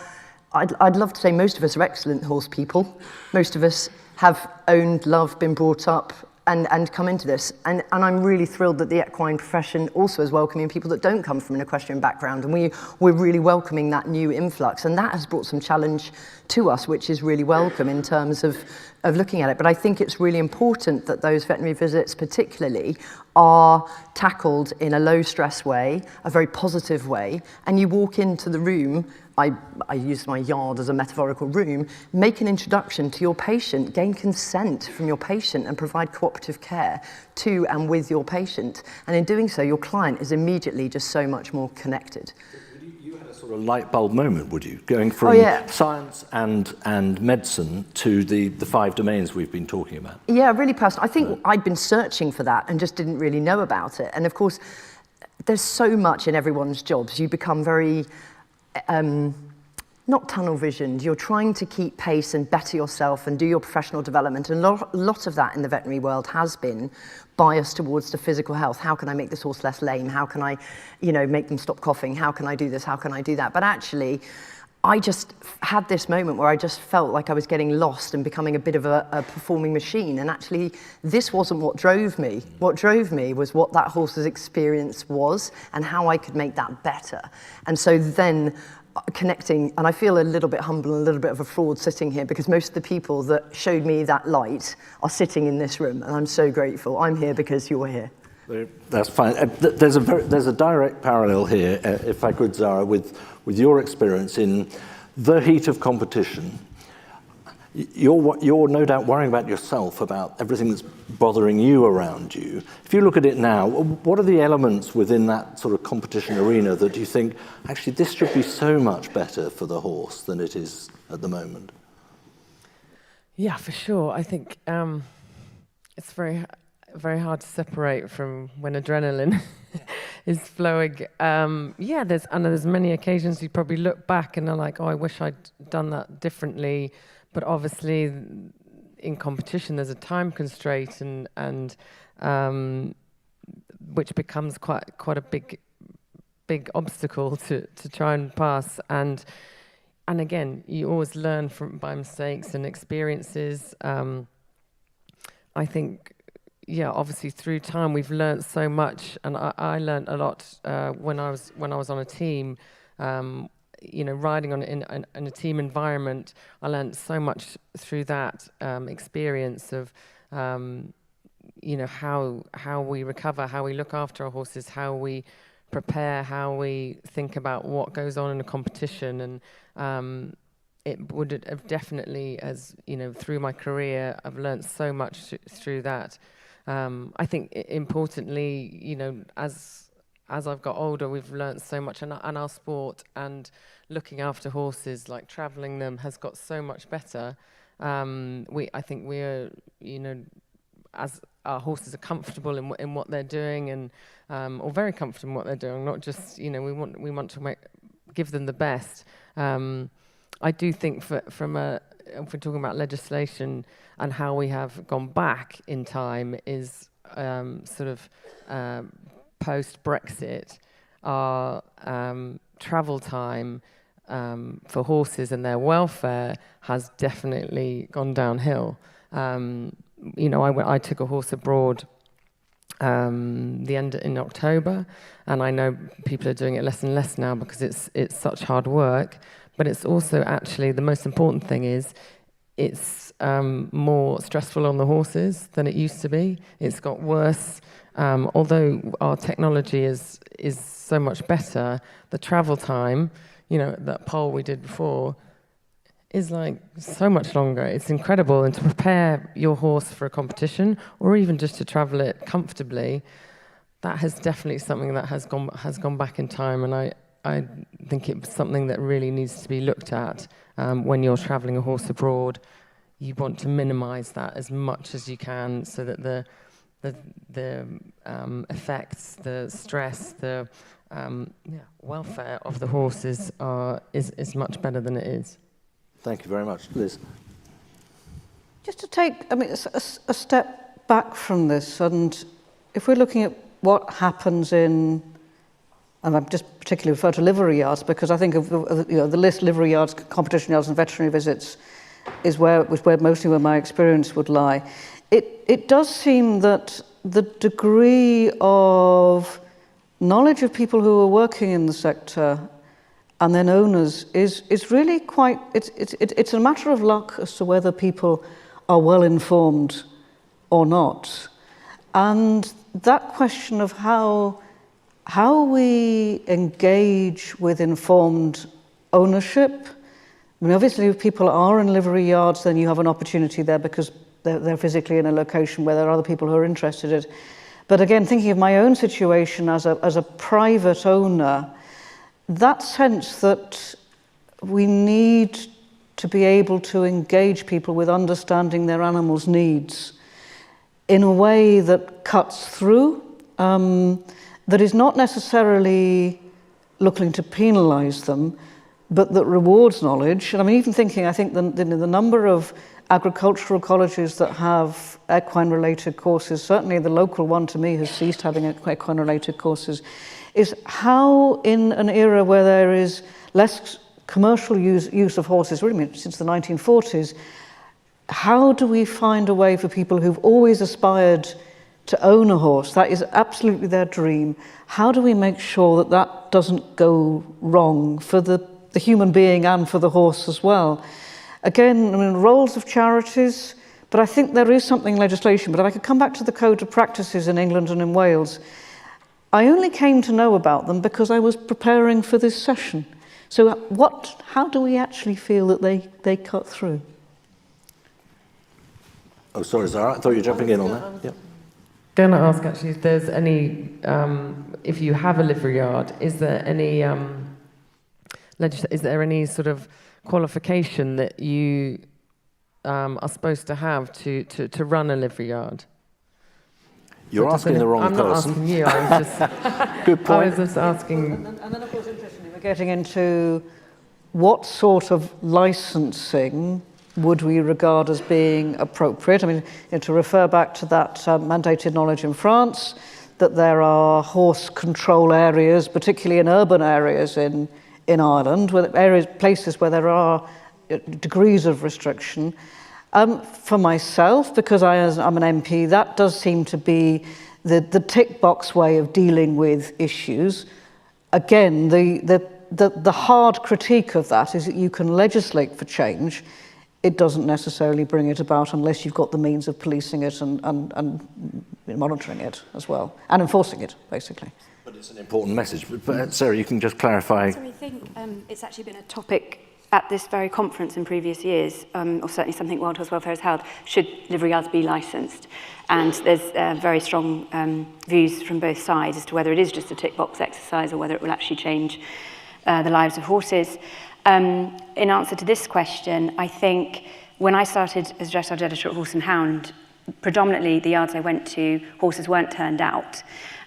I'd love to say most of us are excellent horse people. Most of us have owned, loved, been brought up, and come into this. And I'm really thrilled that the equine profession also is welcoming people that don't come from an equestrian background. And we're really welcoming that new influx. And that has brought some challenge to us, which is really welcome in terms of looking at it. But I think it's really important that those veterinary visits particularly are tackled in a low stress way, a very positive way. And you walk into the room, I use my yard as a metaphorical room, make an introduction to your patient, gain consent from your patient, and provide cooperative care to and with your patient. And in doing so, your client is immediately just so much more connected. You had a sort of light bulb moment, would you? Going from science and medicine to the 5 domains we've been talking about. Yeah, really personal. I think I'd been searching for that and just didn't really know about it. And of course, there's so much in everyone's jobs. You become very not tunnel visioned. You're trying to keep pace and better yourself and do your professional development. And a lot of that in the veterinary world has been biased towards the physical health. How can I make this horse less lame? How can I, make them stop coughing? How can I do this? How can I do that? But actually, I just had this moment where I just felt like I was getting lost and becoming a bit of a performing machine. And actually, this wasn't what drove me. What drove me was what that horse's experience was and how I could make that better. And so then connecting, and I feel a little bit humble and a little bit of a fraud sitting here, because most of the people that showed me that light are sitting in this room, and I'm so grateful. I'm here because you're here. That's fine. There's a direct parallel here, if I could, Zara, with your experience in the heat of competition, you're no doubt worrying about yourself, about everything that's bothering you around you. If you look at it now, what are the elements within that sort of competition arena that you think, actually, this should be so much better for the horse than it is at the moment? Yeah, for sure. I think it's very hard to separate from when adrenaline is flowing. There's many occasions you probably look back and are like, oh, I wish I'd done that differently. But obviously, in competition, there's a time constraint, and which becomes quite a big obstacle to try and pass. And again, you always learn by mistakes and experiences. I think, obviously through time we've learned so much, and I learned a lot when I was on a team. Riding in a team environment, I learned so much through that experience of, how we recover, how we look after our horses, how we prepare, how we think about what goes on in a competition. And it would have definitely, as through my career, I've learned so much through that. I think importantly, as I've got older, we've learned so much, and our sport and looking after horses, like traveling them, has got so much better. I think we're, as our horses are comfortable in what they're doing, and or very comfortable in what they're doing, not just, we want to give them the best. I do think if we're talking about legislation and how we have gone back in time, is post-Brexit, our travel time for horses and their welfare has definitely gone downhill. I took a horse abroad in October, and I know people are doing it less and less now because it's such hard work. But it's also actually, the most important thing is it's more stressful on the horses than it used to be. It's got worse. Although our technology is so much better, the travel time, that poll we did before, is like so much longer. It's incredible. And to prepare your horse for a competition, or even just to travel it comfortably, that is definitely something that has gone back in time. And I think it's something that really needs to be looked at when you're traveling a horse abroad. You want to minimize that as much as you can, so that the effects, the stress, the welfare of the horses is much better than it is. Thank you very much. Liz? Just to take a step back from this, and if we're looking at what happens in, and I'm just particularly refer to livery yards, because I think of the list, livery yards, competition yards and veterinary visits is where mostly where my experience would lie. It does seem that the degree of knowledge of people who are working in the sector and then owners is really quite, it's a matter of luck as to whether people are well informed or not. And that question of how we engage with informed ownership. I mean, obviously, if people are in livery yards, then you have an opportunity there because they're physically in a location where there are other people who are interested in it. But again, thinking of my own situation as a private owner, that sense that we need to be able to engage people with understanding their animals' needs in a way that cuts through, that is not necessarily looking to penalise them, but that rewards knowledge. And I mean, even thinking, I think the number of agricultural colleges that have equine-related courses, certainly the local one to me has ceased having equine-related courses, is how in an era where there is less commercial use of horses, really since the 1940s, how do we find a way for people who've always aspired to own a horse, that is absolutely their dream, how do we make sure that that doesn't go wrong for the human being and for the horse as well? Again, I mean, roles of charities, but I think there is something in legislation. But if I could come back to the code of practices in England and in Wales, I only came to know about them because I was preparing for this session. So how do we actually feel that they cut through? Oh, sorry, Zara, I thought you were jumping in on that. Yep. Going to ask actually if there's any, if you have a livery yard, is there any is there any sort of qualification that you are supposed to have to run a livery yard? You're asking the wrong person. I'm not asking you. I was just good point. I was just asking. And then, of course, interestingly, we're getting into what sort of licensing would we regard as being appropriate? I mean, to refer back to that mandated knowledge in France, that there are horse control areas, particularly in urban areas in Ireland, places where there are degrees of restriction. For myself, because I'm an MP, that does seem to be the tick box way of dealing with issues. Again, the hard critique of that is that you can legislate for change. It doesn't necessarily bring it about unless you've got the means of policing it and monitoring it as well, and enforcing it, basically. But it's an important message. But Sarah, you can just clarify. So I think it's actually been a topic at this very conference in previous years, or certainly something World Horse Welfare has held, should livery yards be licensed? And there's very strong views from both sides as to whether it is just a tick box exercise or whether it will actually change the lives of horses. In answer to this question, I think when I started as dressage editor at Horse and Hound, predominantly the yards I went to, horses weren't turned out.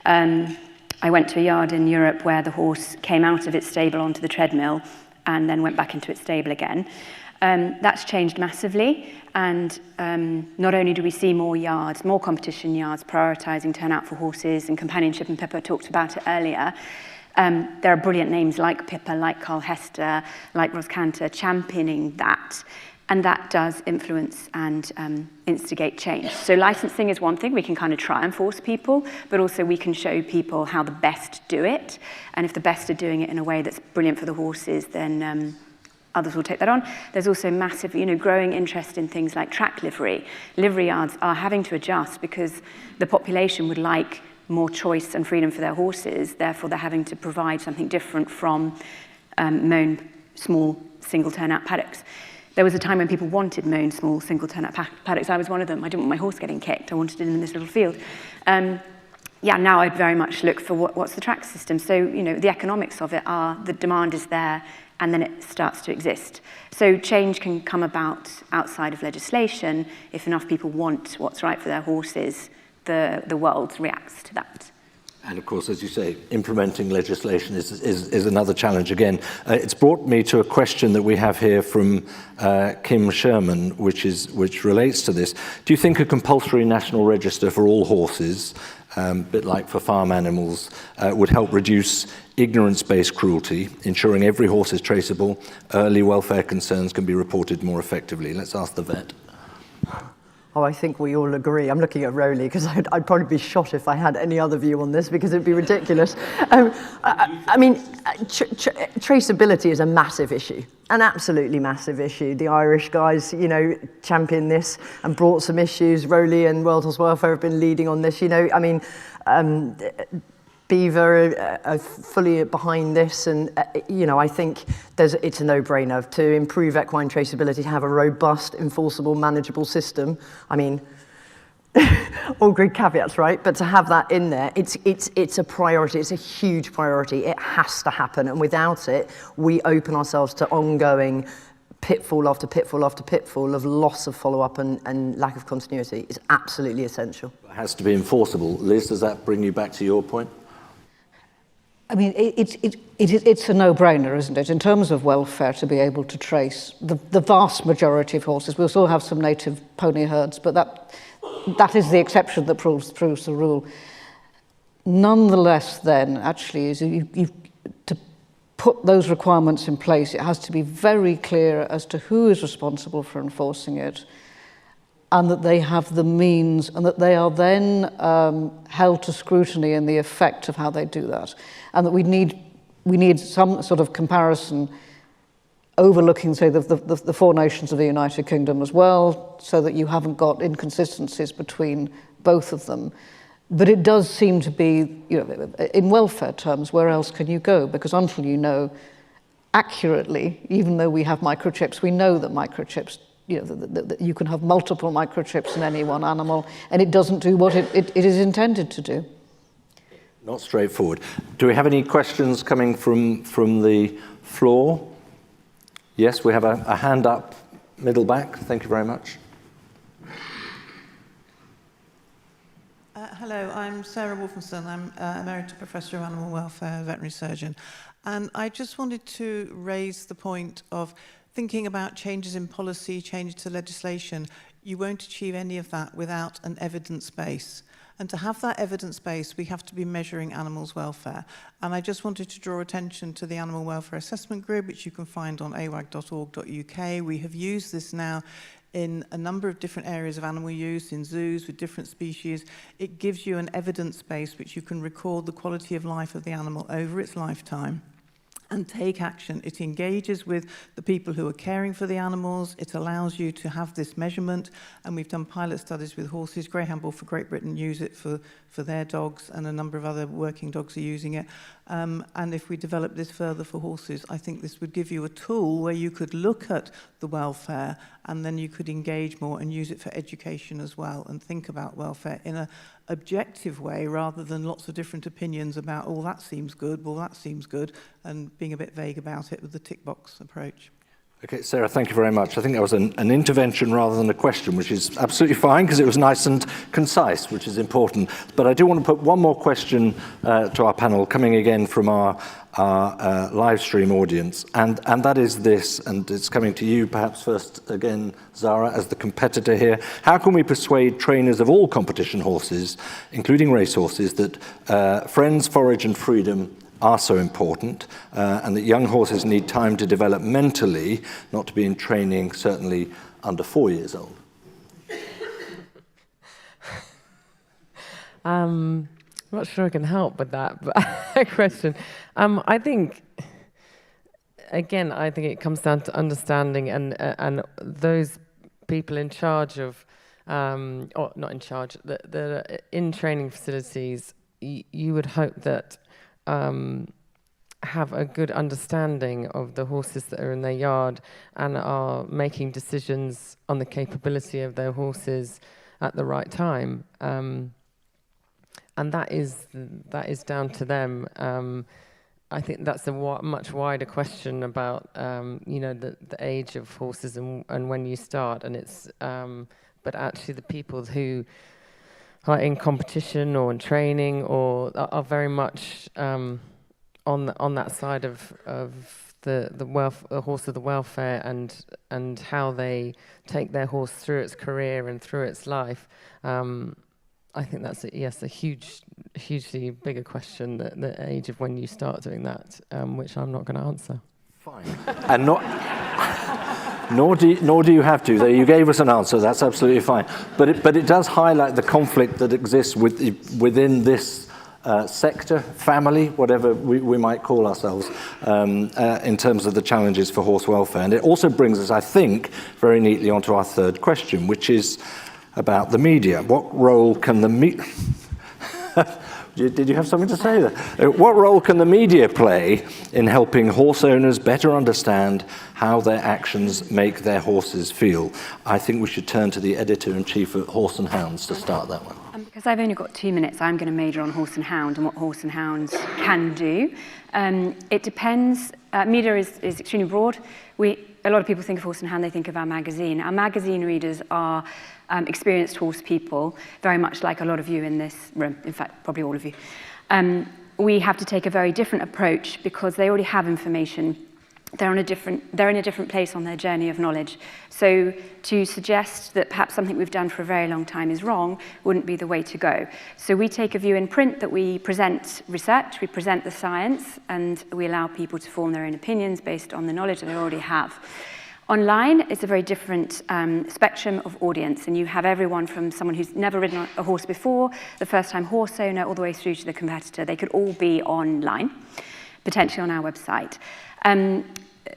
I went to a yard in Europe where the horse came out of its stable onto the treadmill and then went back into its stable again. That's changed massively, and not only do we see more yards, more competition yards prioritising turnout for horses and companionship, and Pippa talked about it earlier. There are brilliant names like Pippa, like Carl Hester, like Ros Cantor championing that, and that does influence and instigate change. So licensing is one thing, we can kind of try and force people, but also we can show people how the best do it, and if the best are doing it in a way that's brilliant for the horses, then others will take that on. There's also massive, growing interest in things like track livery. Livery yards are having to adjust because the population would like more choice and freedom for their horses, therefore they're having to provide something different from mown, small, single turnout paddocks. There was a time when people wanted mown, small, single turnout paddocks. I was one of them. I didn't want my horse getting kicked. I wanted it in this little field. Now I'd very much look for what's the track system. So, the economics of it are the demand is there and then it starts to exist. So change can come about outside of legislation. If enough people want what's right for their horses, the world reacts to that. And of course, as you say, implementing legislation is another challenge again. It's brought me to a question that we have here from Kim Sherman, which relates to this. Do you think a compulsory national register for all horses, a bit like for farm animals, would help reduce ignorance-based cruelty, ensuring every horse is traceable, early welfare concerns can be reported more effectively? Let's ask the vet. Oh, I think we all agree. I'm looking at Rowley because I'd probably be shot if I had any other view on this because it'd be ridiculous. Traceability is a massive issue, an absolutely massive issue. The Irish guys, championed this and brought some issues. Rowley and World Horse Welfare have been leading on this. Beaver are fully behind this, and I think it's a no-brainer to improve equine traceability, to have a robust, enforceable, manageable system. All good caveats, right? But to have that in there, it's a priority. It's a huge priority. It has to happen, and without it, we open ourselves to ongoing pitfall after pitfall after pitfall of loss of follow-up and lack of continuity. It's absolutely essential. It has to be enforceable. Liz, does that bring you back to your point? It's a no-brainer, isn't it, in terms of welfare, to be able to trace the vast majority of horses. We'll still have some native pony herds, but that is the exception that proves the rule. Nonetheless, then, actually, is to put those requirements in place, it has to be very clear as to who is responsible for enforcing it, and that they have the means, and that they are then held to scrutiny in the effect of how they do that. And that we need some sort of comparison overlooking, say, the four nations of the United Kingdom as well, so that you haven't got inconsistencies between both of them. But it does seem to be, in welfare terms, where else can you go? Because until you know accurately, even though we have microchips, we know that microchips, that you can have multiple microchips in any one animal, and it doesn't do what it is intended to do. Not straightforward. Do we have any questions coming from the floor? Yes, we have a hand up, middle back. Thank you very much. Hello, I'm Sarah Wolfenson. I'm Emeritus Professor of Animal Welfare, veterinary surgeon. And I just wanted to raise the point of thinking about changes in policy, changes to legislation. You won't achieve any of that without an evidence base. And to have that evidence base, we have to be measuring animals' welfare. And I just wanted to draw attention to the Animal Welfare Assessment Grid, which you can find on awag.org.uk. We have used this now in a number of different areas of animal use, in zoos with different species. It gives you an evidence base which you can record the quality of life of the animal over its lifetime and take action. It engages with the people who are caring for the animals. It allows you to have this measurement, and we've done pilot studies with horses. Greyhound Bull for Great Britain use it for their dogs, and a number of other working dogs are using it. And if we develop this further for horses, I think this would give you a tool where you could look at the welfare, and then you could engage more and use it for education as well, and think about welfare in an objective way rather than lots of different opinions about, oh, that seems good, well, that seems good, and being a bit vague about it with the tick box approach. Okay, Sarah, thank you very much. I think that was an intervention rather than a question, which is absolutely fine because it was nice and concise, which is important. But I do want to put one more question to our panel, coming again from our live stream audience, and that is this, and it's coming to you perhaps first again, Zara, as the competitor here. How can we persuade trainers of all competition horses, including racehorses, that friends, forage and freedom are so important, and that young horses need time to develop mentally, not to be in training certainly under 4 years old? I'm not sure I can help with that question. I think, again, I think it comes down to understanding, and those people in charge of, or not in charge, the in training facilities, you would hope that have a good understanding of the horses that are in their yard and are making decisions on the capability of their horses at the right time. And that is down to them. I think that's a much wider question about the age of horses and when you start. And it's but actually the people who are in competition or in training or are very much on that side of the horse of the welfare and how they take their horse through its career and through its life. I think that's a hugely bigger question, the age of when you start doing that, which I'm not going to answer. Fine. And nor do you have to. You gave us an answer. That's absolutely fine. But it does highlight the conflict that exists within this sector, family, whatever we might call ourselves, in terms of the challenges for horse welfare. And it also brings us, I think, very neatly onto our third question, which is about the media. What role can the media... Did you have something to say there? What role can the media play in helping horse owners better understand how their actions make their horses feel? I think we should turn to the editor-in-chief at Horse and Hounds to start that one. Because I've only got 2 minutes, I'm going to major on Horse and Hound and what Horse and Hounds can do. It depends. Media is extremely broad. A lot of people think of Horse and Hound, they think of our magazine. Our magazine readers are experienced horse people, very much like a lot of you in this room, in fact, probably all of you. We have to take a very different approach because they already have information. They're in a different place on their journey of knowledge. So to suggest that perhaps something we've done for a very long time is wrong wouldn't be the way to go. So we take a view in print that we present research, we present the science, and we allow people to form their own opinions based on the knowledge that they already have. Online, it's a very different spectrum of audience, and you have everyone from someone who's never ridden a horse before, the first-time horse owner, all the way through to the competitor. They could all be online, potentially on our website.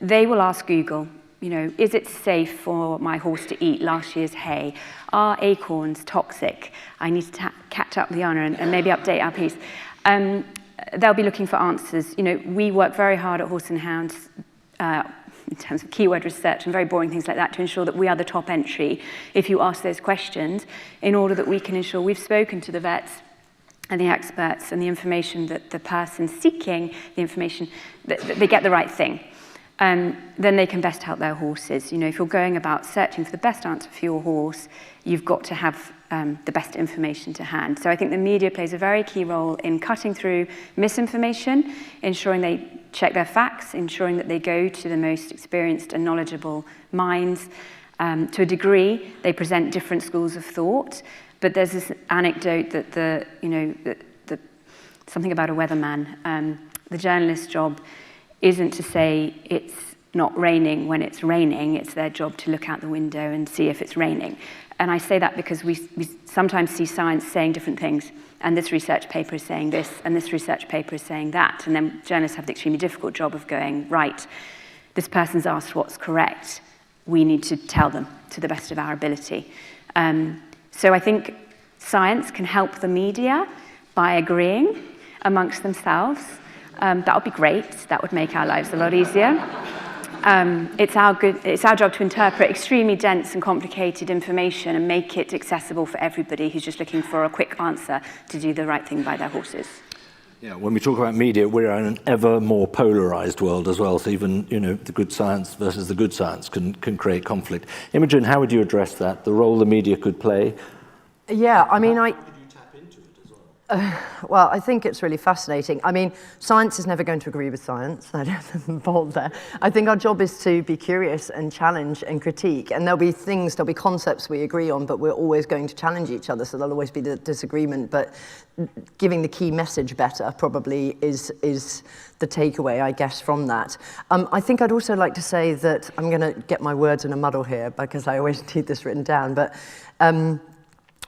They will ask Google, is it safe for my horse to eat last year's hay? Are acorns toxic? I need to catch up with Yana and maybe update our piece. They'll be looking for answers. We work very hard at Horse and Hounds. in terms of keyword research and very boring things like that, to ensure that we are the top entry if you ask those questions, in order that we can ensure we've spoken to the vets and the experts and the information that the person seeking the information, that they get the right thing. Then they can best help their horses. You know, if you're going about searching for the best answer for your horse, you've got to have the best information to hand. So I think the media plays a very key role in cutting through misinformation, ensuring they check their facts, ensuring that they go to the most experienced and knowledgeable minds. To a degree, they present different schools of thought, but there's this anecdote that something about a weatherman. The journalist's job isn't to say it's not raining when it's raining, it's their job to look out the window and see if it's raining. And I say that because we sometimes see science saying different things, and this research paper is saying this, and this research paper is saying that, and then journalists have the extremely difficult job of going, right, this person's asked what's correct, we need to tell them to the best of our ability. So I think science can help the media by agreeing amongst themselves. That would be great. That would make our lives a lot easier. It's our job to interpret extremely dense and complicated information and make it accessible for everybody who's just looking for a quick answer to do the right thing by their horses. Yeah, when we talk about media, we're in an ever more polarized world as well. So even, the good science versus the good science can create conflict. Imogen, how would you address that? The role the media could play? Yeah, I mean, well, I think it's really fascinating. I mean, science is never going to agree with science. I don't involve there. I think our job is to be curious and challenge and critique. And there'll be concepts we agree on, but we're always going to challenge each other. So there'll always be the disagreement. But giving the key message better probably is the takeaway, I guess, from that. I think I'd also like to say that I'm going to get my words in a muddle here because I always need this written down. But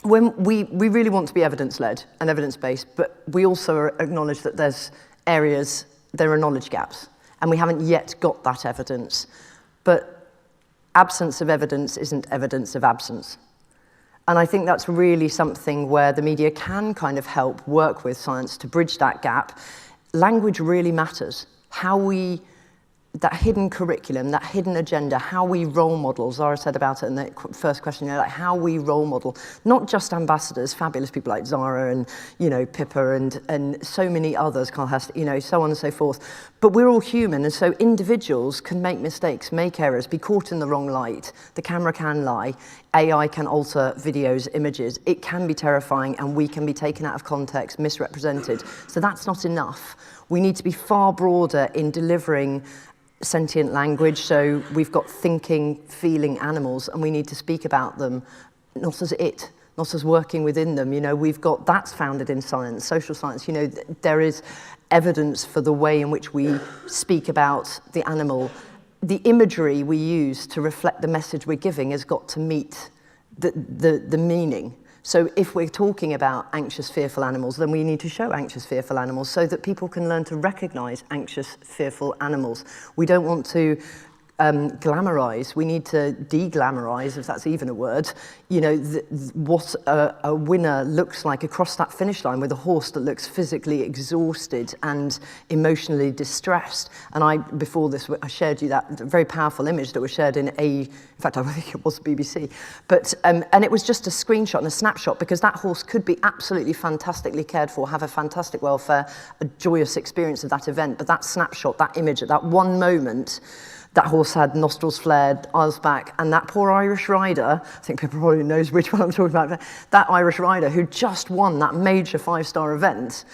when we really want to be evidence-led and evidence-based, but we also acknowledge that there are knowledge gaps, and we haven't yet got that evidence. But absence of evidence isn't evidence of absence. And I think that's really something where the media can kind of help work with science to bridge that gap. Language really matters. That hidden curriculum, that hidden agenda, how we role model, Zara said about it in the first question, like how we role model, not just ambassadors, fabulous people like Zara and, Pippa and so many others, Carl Hest, so on and so forth. But we're all human, and so individuals can make mistakes, make errors, be caught in the wrong light. The camera can lie. AI can alter videos, images. It can be terrifying, and we can be taken out of context, misrepresented. So that's not enough. We need to be far broader in delivering sentient language, so we've got thinking, feeling animals, and we need to speak about them not as working within them. That's founded in science, social science. There is evidence for the way in which we speak about the animal. The imagery we use to reflect the message we're giving has got to meet the meaning. So if we're talking about anxious, fearful animals, then we need to show anxious, fearful animals so that people can learn to recognize anxious, fearful animals. We don't want to glamorize, we need to de-glamorize, if that's even a word, what a winner looks like across that finish line with a horse that looks physically exhausted and emotionally distressed. And before this, I shared you that very powerful image that was shared in fact, I think it was BBC, but, and it was just a screenshot and a snapshot because that horse could be absolutely fantastically cared for, have a fantastic welfare, a joyous experience of that event, but that snapshot, that image at that one moment, that horse had nostrils flared, eyes back, and that poor Irish rider, I think people probably knows which one I'm talking about, that Irish rider who just won that major 5-star event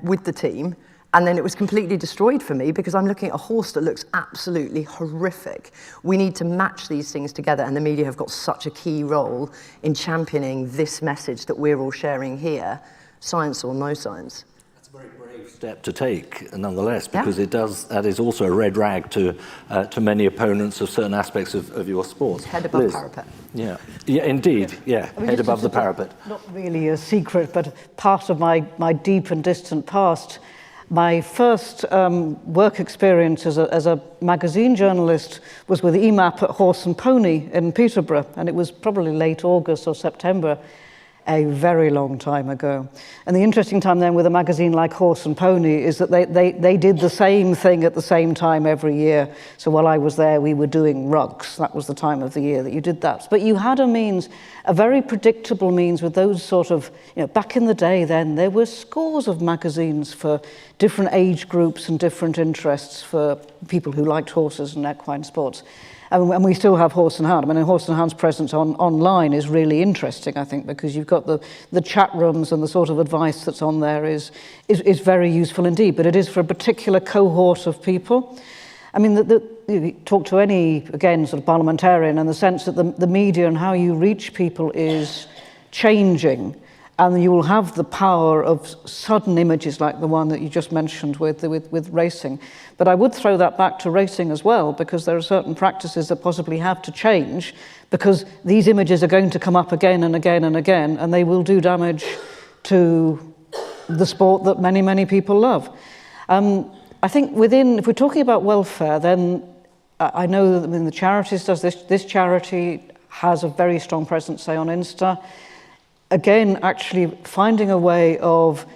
with the team, and then it was completely destroyed for me because I'm looking at a horse that looks absolutely horrific. We need to match these things together, and the media have got such a key role in championing this message that we're all sharing here, science or no science. Very brave step to take, nonetheless, because that is also a red rag to many opponents of certain aspects of your sport. Head above parapet. Yeah, indeed. Yeah, head above the parapet. Not really a secret, but part of my deep and distant past. My first work experience as a magazine journalist was with EMAP at Horse and Pony in Peterborough, and it was probably late August or September. a very long time ago. And the interesting time then with a magazine like Horse and Pony is that they did the same thing at the same time every year. So while I was there, we were doing rugs. That was the time of the year that you did that. But you had a means, a very predictable means with those sort of, back in the day then, there were scores of magazines for different age groups and different interests for people who liked horses and equine sports. And we still have Horse and Hound. I mean, Horse and Hound's presence online is really interesting, I think, because you've got the chat rooms and the sort of advice that's on there is very useful indeed, but it is for a particular cohort of people. I mean, you talk to any, again, sort of parliamentarian, in the sense that the media and how you reach people is changing, and you will have the power of sudden images like the one that you just mentioned with racing. But I would throw that back to racing as well, because there are certain practices that possibly have to change, because these images are going to come up again and again and again, and they will do damage to the sport that many, many people love. I think if we're talking about welfare, then I know that the charities does this. This charity has a very strong presence, say, on Insta. Again, actually finding a way of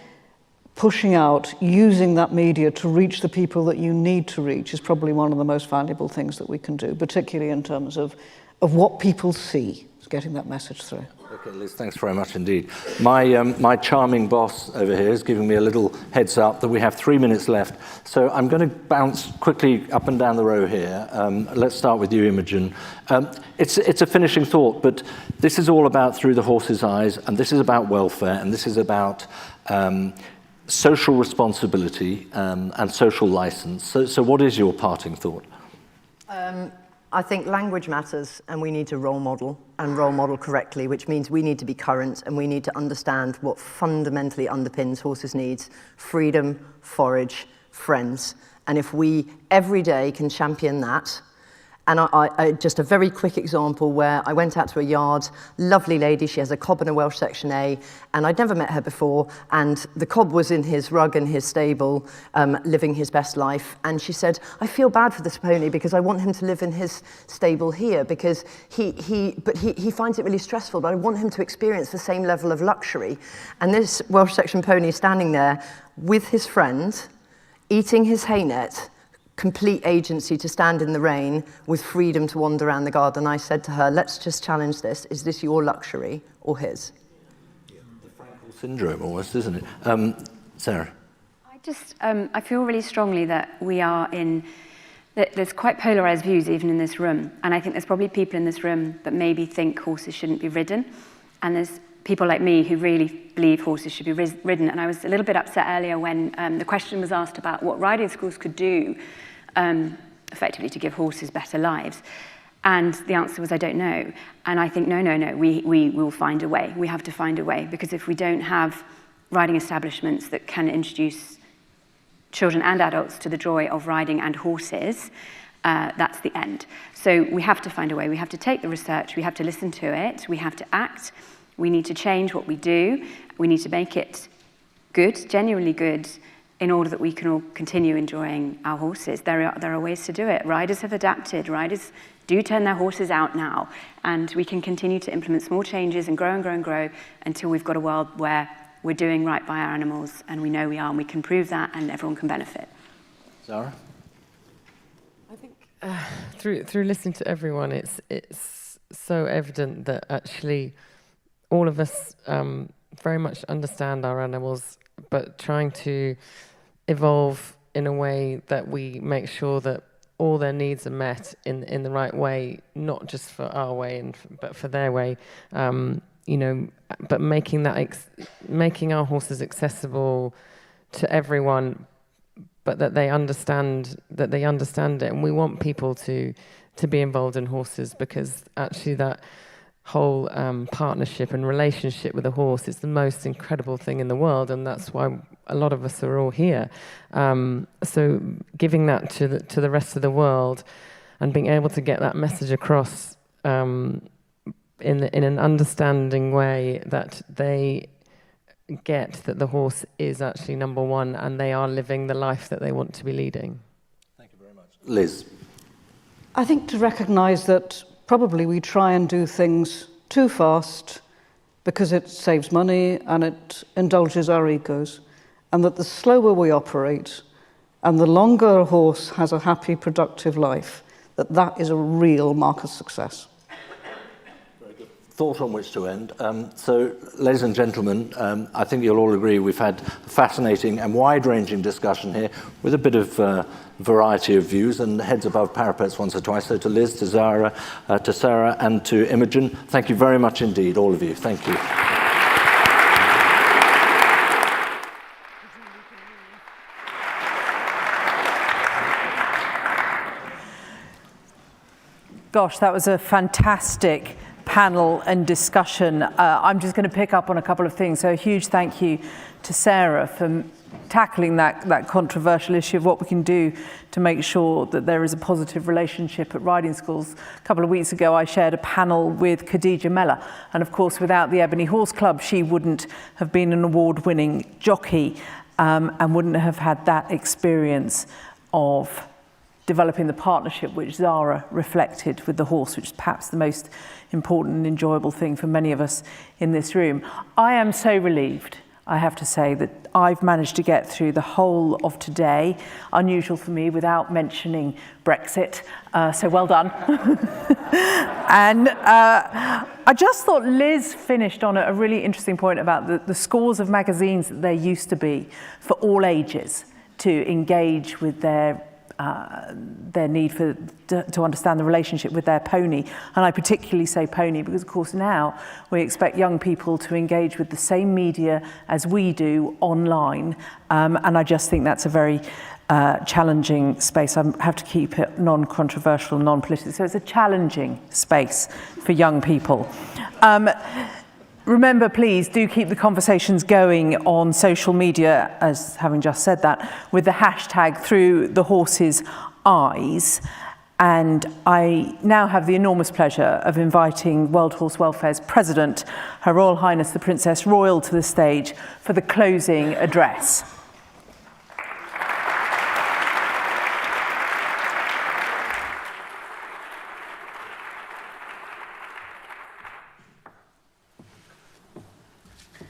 pushing out, using that media to reach the people that you need to reach is probably one of the most valuable things that we can do, particularly in terms of what people see, getting that message through. Okay, Liz, thanks very much indeed. My charming boss over here is giving me a little heads up that we have 3 minutes left. So I'm going to bounce quickly up and down the row here. Let's start with you, Imogen. It's a finishing thought, but this is all about through the horse's eyes, and this is about welfare, and this is about social responsibility and social license. So what is your parting thought? I think language matters, and we need to role model correctly, which means we need to be current and we need to understand what fundamentally underpins horses' needs: freedom, forage, friends. And if we every day can champion that, and I just a very quick example where I went out to a yard, lovely lady, she has a cob and a Welsh Section A, and I'd never met her before, and the cob was in his rug in his stable, living his best life, and she said, I feel bad for this pony because I want him to live in his stable here because he finds it really stressful, but I want him to experience the same level of luxury. And this Welsh Section pony is standing there with his friend, eating his hay net, complete agency to stand in the rain with freedom to wander around the garden. I said to her, let's just challenge this. Is this your luxury or his? Yeah, the Frankel syndrome almost, isn't it? Sarah? I feel really strongly that there's quite polarised views even in this room. And I think there's probably people in this room that maybe think horses shouldn't be ridden. And there's people like me who really believe horses should be ridden. And I was a little bit upset earlier when the question was asked about what riding schools could do effectively to give horses better lives. And the answer was, I don't know. And I think, no, we will find a way. We have to find a way, because if we don't have riding establishments that can introduce children and adults to the joy of riding and horses, that's the end. So we have to find a way. We have to take the research, we have to listen to it, we have to act, we need to change what we do, we need to make it good, genuinely good, in order that we can all continue enjoying our horses. There are ways to do it. Riders have adapted. Riders do turn their horses out now, and we can continue to implement small changes and grow and grow and grow until we've got a world where we're doing right by our animals, and we know we are, and we can prove that, and everyone can benefit. Sarah? I think through listening to everyone, it's so evident that actually all of us very much understand our animals, but trying to evolve in a way that we make sure that all their needs are met in the right way, not just for our way but for their way. But making our horses accessible to everyone, but that they understand it, and we want people to be involved in horses, because actually that whole partnership and relationship with a horse is the most incredible thing in the world, and that's why a lot of us are all here. So giving that to the rest of the world and being able to get that message across in an understanding way, that they get that the horse is actually number one and they are living the life that they want to be leading. Thank you very much. Liz? I think to recognise that probably we try and do things too fast because it saves money and it indulges our egos, and that the slower we operate and the longer a horse has a happy, productive life, that is a real mark of success. Thought on which to end. So, ladies and gentlemen, I think you'll all agree we've had a fascinating and wide-ranging discussion here with a bit of variety of views and heads above parapets once or twice. So to Liz, to Zara, to Sarah and to Imogen, thank you very much indeed, all of you. Thank you. Gosh, that was a fantastic panel and discussion. I'm just going to pick up on a couple of things. So a huge thank you to Sarah for tackling that controversial issue of what we can do to make sure that there is a positive relationship at riding schools. A couple of weeks ago, I shared a panel with Khadija Mella. And of course, without the Ebony Horse Club, she wouldn't have been an award-winning jockey and wouldn't have had that experience of developing the partnership which Zara reflected with the horse, which is perhaps the most important and enjoyable thing for many of us in this room. I am so relieved, I have to say, that I've managed to get through the whole of today, unusual for me, without mentioning Brexit, so well done. And I just thought Liz finished on a really interesting point about the scores of magazines that there used to be for all ages to engage with their need to understand the relationship with their pony. And I particularly say pony because, of course, now we expect young people to engage with the same media as we do online. And I just think that's a very challenging space. I have to keep it non-controversial, non-political. So it's a challenging space for young people. Remember, please, do keep the conversations going on social media, as having just said that, with the hashtag Through the Horse's Eyes. And I now have the enormous pleasure of inviting World Horse Welfare's President, Her Royal Highness the Princess Royal, to the stage for the closing address.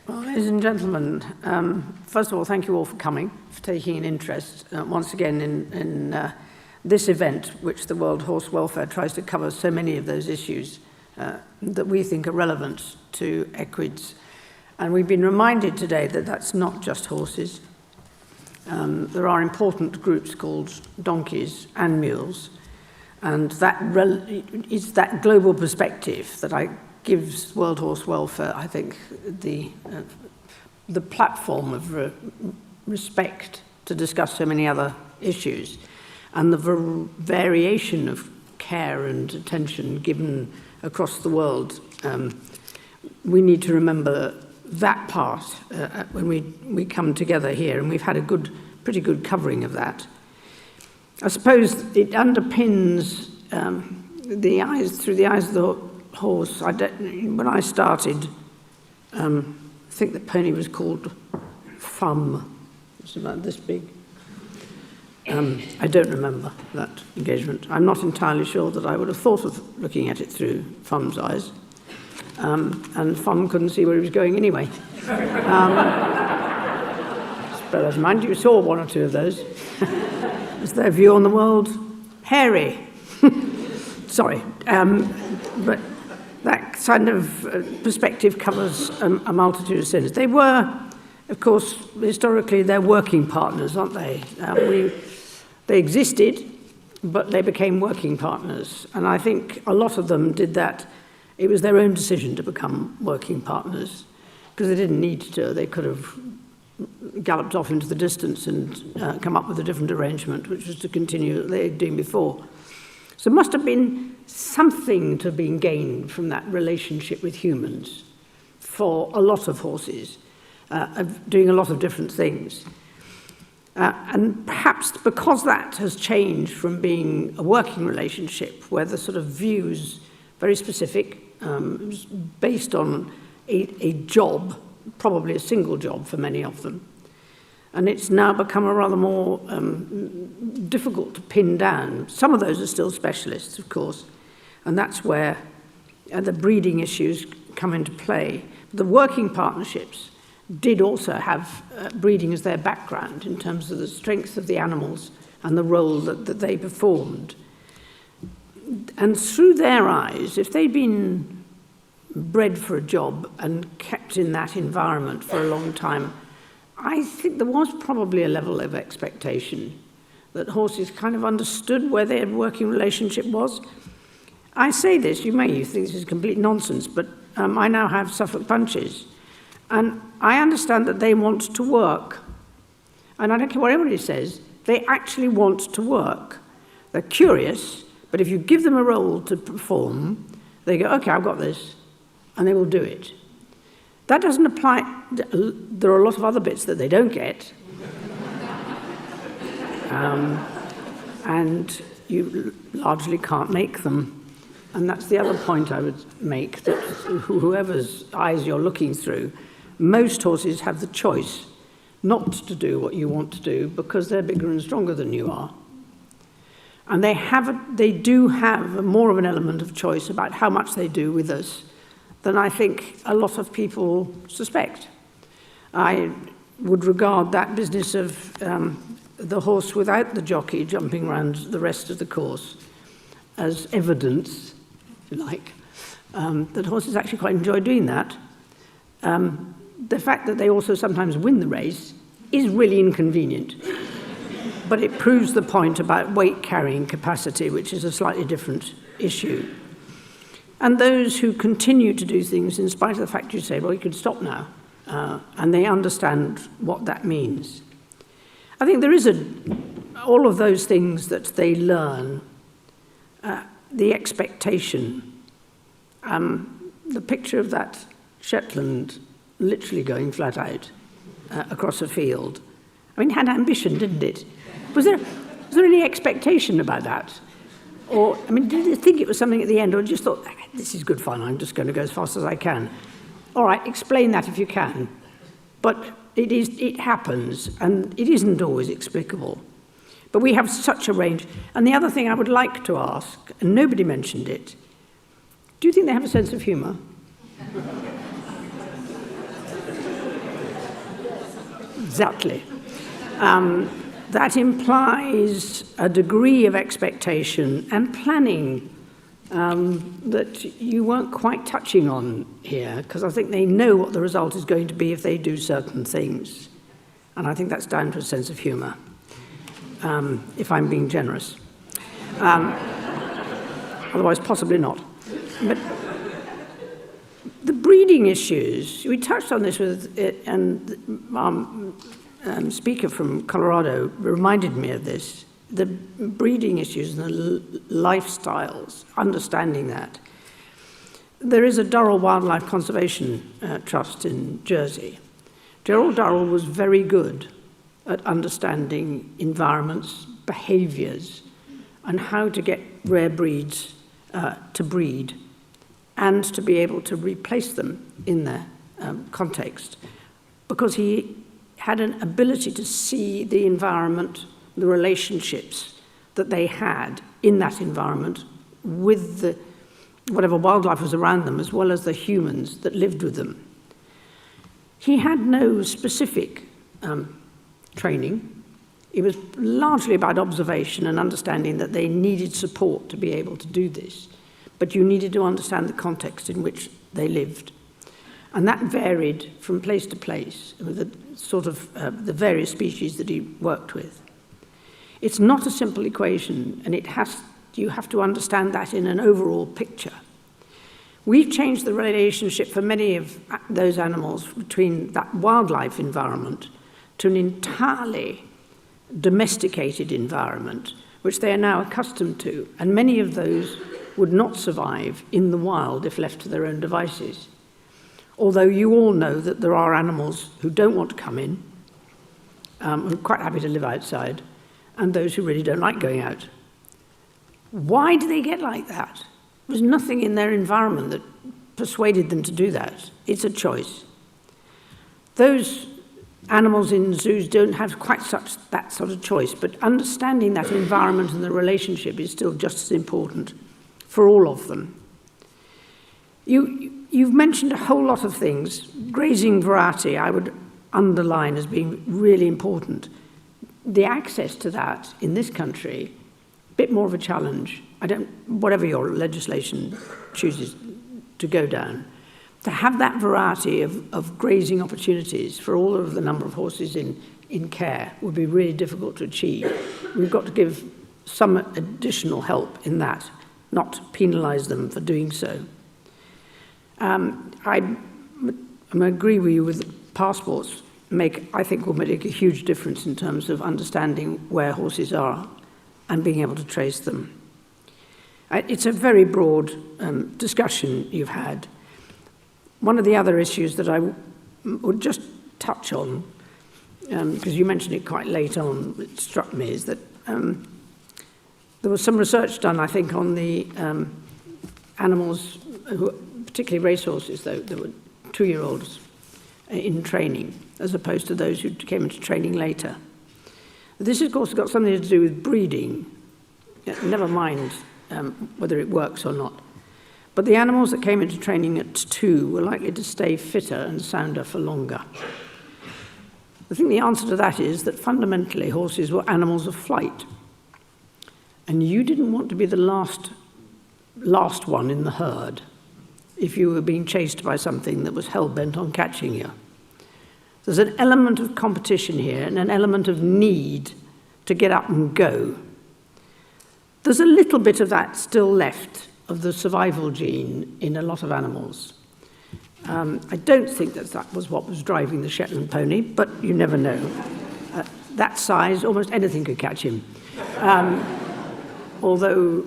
Well, ladies and gentlemen, first of all, thank you all for coming, for taking an interest once again in this event, which the World Horse Welfare tries to cover so many of those issues that we think are relevant to equids. And we've been reminded today that that's not just horses. There are important groups called donkeys and mules, and that is that global perspective that gives World Horse Welfare, I think, the platform of respect to discuss so many other issues, and the variation of care and attention given across the world. We need to remember that part when we come together here, and we've had a pretty good covering of that. I suppose it underpins through the eyes of the horse. When I started, I think the pony was called Fum. It's about this big. I don't remember that engagement. I'm not entirely sure that I would have thought of looking at it through Fum's eyes. And Fum couldn't see where he was going anyway. But mind you saw one or two of those. Is their view on the world hairy? Sorry. But that kind of perspective covers a multitude of sins. They were, of course, historically, they're working partners, aren't they? They existed, but they became working partners. And I think a lot of them did that. It was their own decision to become working partners, because they didn't need to. They could have galloped off into the distance and come up with a different arrangement, which was to continue what they were doing before. So it must have been something to be gained from that relationship with humans for a lot of horses, of doing a lot of different things. And perhaps because that has changed from being a working relationship, where the sort of views, very specific, it was based on a job, probably a single job for many of them. And it's now become a rather more difficult to pin down. Some of those are still specialists, of course, and that's where the breeding issues come into play. the working partnerships did also have breeding as their background in terms of the strength of the animals and the role that they performed. And through their eyes, if they'd been bred for a job and kept in that environment for a long time, I think there was probably a level of expectation that horses kind of understood where their working relationship was. I say this, you think this is complete nonsense, but I now have Suffolk punches, and I understand that they want to work. And I don't care what everybody says, they actually want to work. They're curious, but if you give them a role to perform, they go, okay, I've got this, and they will do it. That doesn't apply, there are a lot of other bits that they don't get. And you largely can't make them. And that's the other point I would make, that whoever's eyes you're looking through, most horses have the choice not to do what you want to do because they're bigger and stronger than you are. And they do have more of an element of choice about how much they do with us than I think a lot of people suspect. I would regard that business of the horse without the jockey jumping around the rest of the course as evidence, if you like, that horses actually quite enjoy doing that. The fact that they also sometimes win the race is really inconvenient. But it proves the point about weight carrying capacity, which is a slightly different issue. And those who continue to do things in spite of the fact you say, well, you can stop now, and they understand what that means. I think there is all of those things that they learn, the expectation, the picture of that Shetland literally going flat out across a field. I mean, it had ambition, didn't it? Was there any expectation about that? Or, I mean, did you think it was something at the end, or just thought, this is good fun, I'm just going to go as fast as I can? All right, explain that if you can. But it happens, and it isn't always explicable. But we have such a range. And the other thing I would like to ask, and nobody mentioned it, do you think they have a sense of humour? Exactly. That implies a degree of expectation and planning that you weren't quite touching on here, because I think they know what the result is going to be if they do certain things. And I think that's down to a sense of humour, if I'm being generous. Otherwise, possibly not. But the breeding issues, we touched on this with it, and speaker from Colorado reminded me of this. The breeding issues and the lifestyles, understanding that. There is a Durrell Wildlife Conservation Trust in Jersey. Gerald Durrell was very good at understanding environments, behaviours, and how to get rare breeds to breed and to be able to replace them in their context, because he had an ability to see the environment, the relationships that they had in that environment with whatever wildlife was around them, as well as the humans that lived with them. He had no specific training. It was largely about observation and understanding that they needed support to be able to do this. But you needed to understand the context in which they lived. And that varied from place to place, with the various species that he worked with. It's not a simple equation, and you have to understand that in an overall picture. We've changed the relationship for many of those animals between that wildlife environment to an entirely domesticated environment, which they are now accustomed to, and many of those would not survive in the wild if left to their own devices. Although you all know that there are animals who don't want to come in, who are quite happy to live outside, and those who really don't like going out. Why do they get like that? There's nothing in their environment that persuaded them to do that. It's a choice. Those animals in zoos don't have quite that sort of choice, but understanding that environment and the relationship is still just as important for all of them. You You've mentioned a whole lot of things. Grazing variety, I would underline as being really important. The access to that in this country, a bit more of a challenge. Whatever your legislation chooses to go down, to have that variety of grazing opportunities for all of the number of horses in care would be really difficult to achieve. We've got to give some additional help in that, not penalise them for doing so. I agree with you with passports. I think will make a huge difference in terms of understanding where horses are and being able to trace them. It's a very broad discussion you've had. One of the other issues that I would just touch on, because you mentioned it quite late on, it struck me, is that there was some research done, I think, on the animals, particularly racehorses, though, there were 2-year-olds in training, as opposed to those who came into training later. This, of course, has got something to do with breeding, never mind whether it works or not. But the animals that came into training at 2 were likely to stay fitter and sounder for longer. I think the answer to that is that fundamentally horses were animals of flight. And you didn't want to be the last one in the herd if you were being chased by something that was hell-bent on catching you. There's an element of competition here and an element of need to get up and go. There's a little bit of that still left of the survival gene in a lot of animals. I don't think that was what was driving the Shetland pony, but you never know. That size, almost anything could catch him. Although,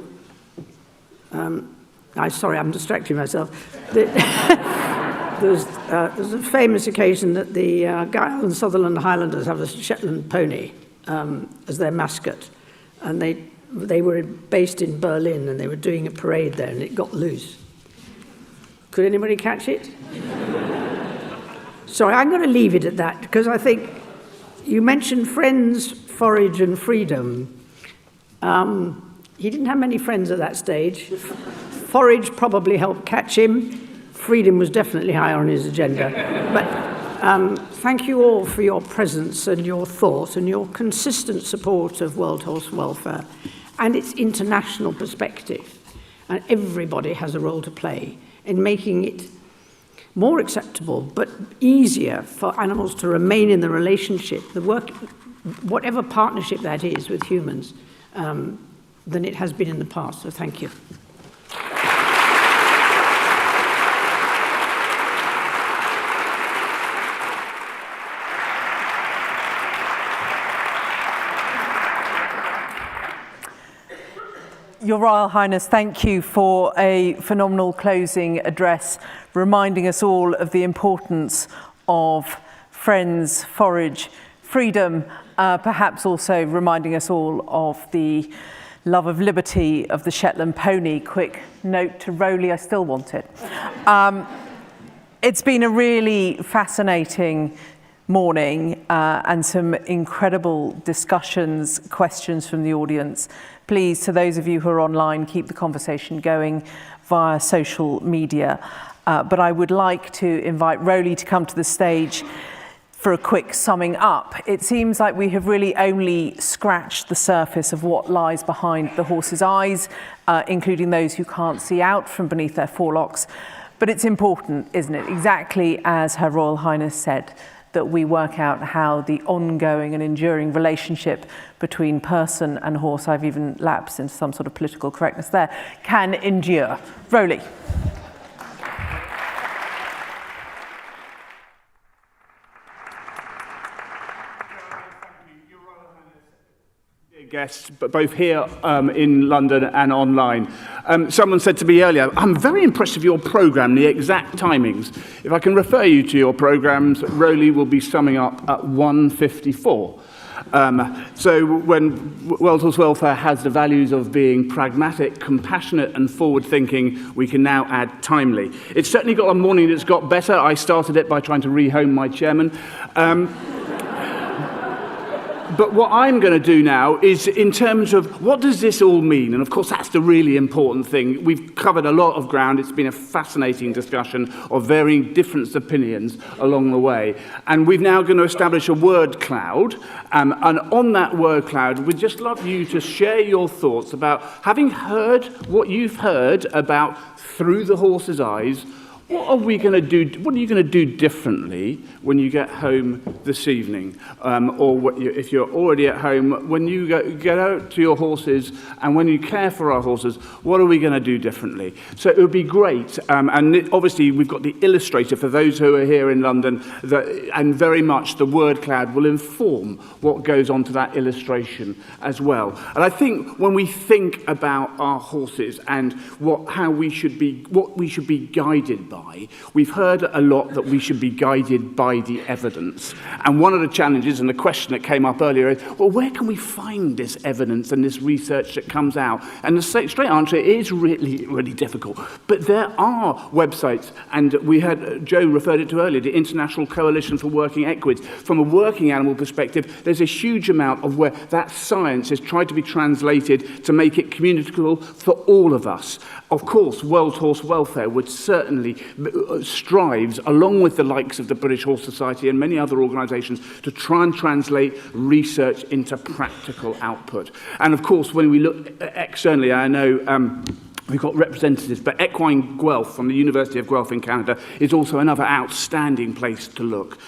sorry, I'm distracting myself. There's a famous occasion that the Gyle and Sutherland Highlanders have a Shetland pony as their mascot, and they were based in Berlin, and they were doing a parade there, and it got loose. Could anybody catch it? Sorry, I'm going to leave it at that, because I think you mentioned friends, forage, and freedom. He didn't have many friends at that stage. Forage probably helped catch him. Freedom was definitely high on his agenda. But thank you all for your presence and your thought and your consistent support of World Horse Welfare and its international perspective. And everybody has a role to play in making it more acceptable but easier for animals to remain in the relationship, the work, whatever partnership that is with humans, than it has been in the past. So thank you. Your Royal Highness, thank you for a phenomenal closing address, reminding us all of the importance of friends, forage, freedom, perhaps also reminding us all of the love of liberty of the Shetland pony. Quick note to Rowley, I still want it. It's been a really fascinating morning and some incredible discussions, questions from the audience. Please, to those of you who are online, keep the conversation going via social media. But I would like to invite Rowley to come to the stage for a quick summing up. It seems like we have really only scratched the surface of what lies behind the horse's eyes, including those who can't see out from beneath their forelocks. But it's important, isn't it, exactly as Her Royal Highness said, that we work out how the ongoing and enduring relationship between person and horse, I've even lapsed into some sort of political correctness there, can endure. Rowley. Guests, but both here in London and online. Someone said to me earlier, I'm very impressed with your programme, the exact timings. If I can refer you to your programmes, Rowley will be summing up at 1:54. So when World Horse Welfare has the values of being pragmatic, compassionate and forward-thinking, we can now add timely. It's certainly got a morning that's got better. I started it by trying to rehome my chairman. But what I'm going to do now is in terms of what does this all mean? And of course, that's the really important thing. We've covered a lot of ground. It's been a fascinating discussion of varying different opinions along the way. And we're now going to establish a word cloud. And on that word cloud, we'd just love you to share your thoughts about having heard what you've heard about through the horse's eyes. What are we going to do? What are you going to do differently when you get home this evening? If you're already at home, when you get out to your horses and when you care for our horses, what are we going to do differently? So it would be great. Obviously, we've got the illustrator for those who are here in London, and very much the word cloud will inform what goes on to that illustration as well. And I think when we think about our horses and what we should be guided by, we've heard a lot that we should be guided by the evidence. And one of the challenges and the question that came up earlier is, well, where can we find this evidence and this research that comes out? And the straight answer is really, really difficult. But there are websites, and we had, Joe referred it to earlier, the International Coalition for Working Equids. From a working animal perspective, there's a huge amount of where that science is tried to be translated to make it communicable for all of us. Of course, World Horse Welfare would certainly strives, along with the likes of the British Horse Society and many other organisations, to try and translate research into practical output. And of course, when we look externally, I know we've got representatives, but Equine Guelph from the University of Guelph in Canada is also another outstanding place to look.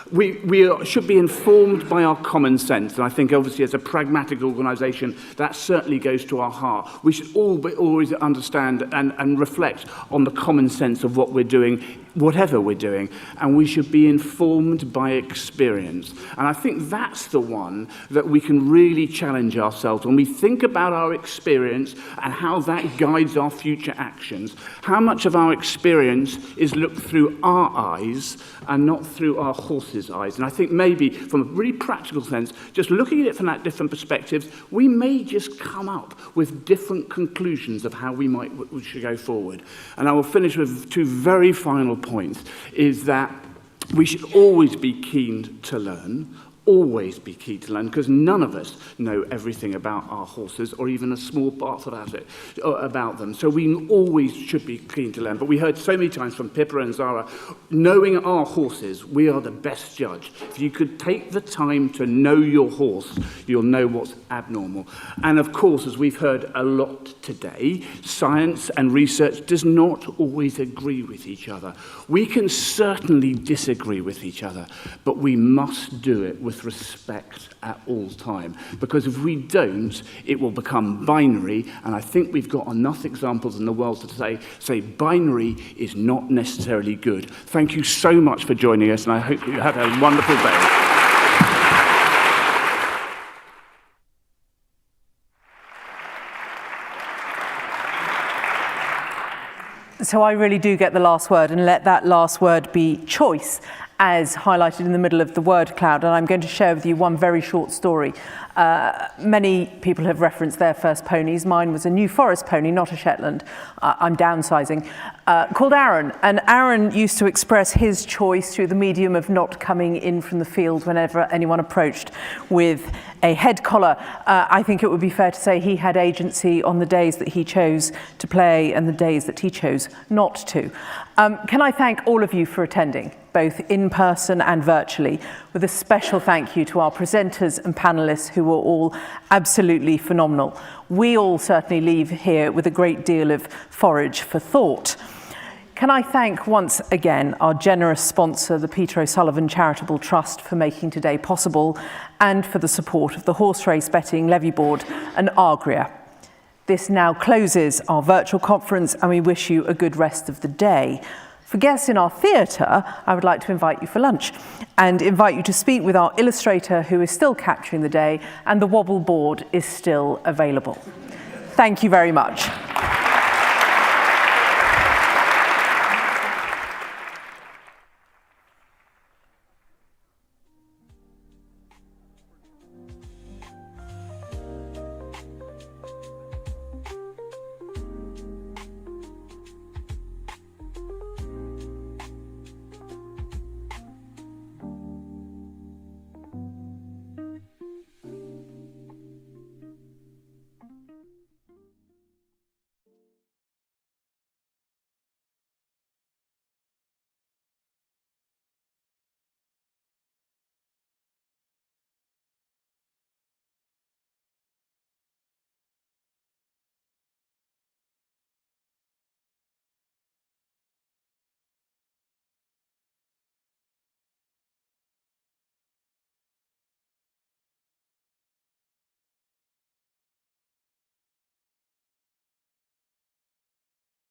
We should be informed by our common sense, and I think obviously as a pragmatic organisation that certainly goes to our heart. We should always understand and reflect on the common sense of what we're doing, whatever we're doing, and we should be informed by experience. And I think that's the one that we can really challenge ourselves when we think about our experience and how that guides our future actions. How much of our experience is looked through our eyes and not through our horse's eyes? And I think maybe from a really practical sense, just looking at it from that different perspectives, we may just come up with different conclusions of how we should go forward. And I will finish with two very final points, is that we should always be keen to learn, because none of us know everything about our horses or even a small part about them. So we always should be keen to learn. But we heard so many times from Pippa and Zara, knowing our horses, we are the best judge. If you could take the time to know your horse, you'll know what's abnormal. And of course, as we've heard a lot today, science and research does not always agree with each other. We can certainly disagree with each other, but we must do it with respect at all time, because if we don't, it will become binary, and I think we've got enough examples in the world to say binary is not necessarily good. Thank you so much for joining us, and I hope you have a wonderful day. So I really do get the last word, and let that last word be choice, as highlighted in the middle of the word cloud. And I'm going to share with you one very short story. Many people have referenced their first ponies. Mine was a New Forest pony, not a Shetland. I'm downsizing. Called Aaron. And Aaron used to express his choice through the medium of not coming in from the field whenever anyone approached with a head collar. I think it would be fair to say he had agency on the days that he chose to play and the days that he chose not to. Can I thank all of you for attending, both in person and virtually, with a special thank you to our presenters and panelists who were all absolutely phenomenal. We all certainly leave here with a great deal of forage for thought. Can I thank once again our generous sponsor, the Peter O'Sullivan Charitable Trust, for making today possible, and for the support of the Horse Race Betting Levy Board and Agria. This now closes our virtual conference, and we wish you a good rest of the day. For guests in our theatre, I would like to invite you for lunch and invite you to speak with our illustrator, who is still capturing the day, and the wobble board is still available. Thank you very much.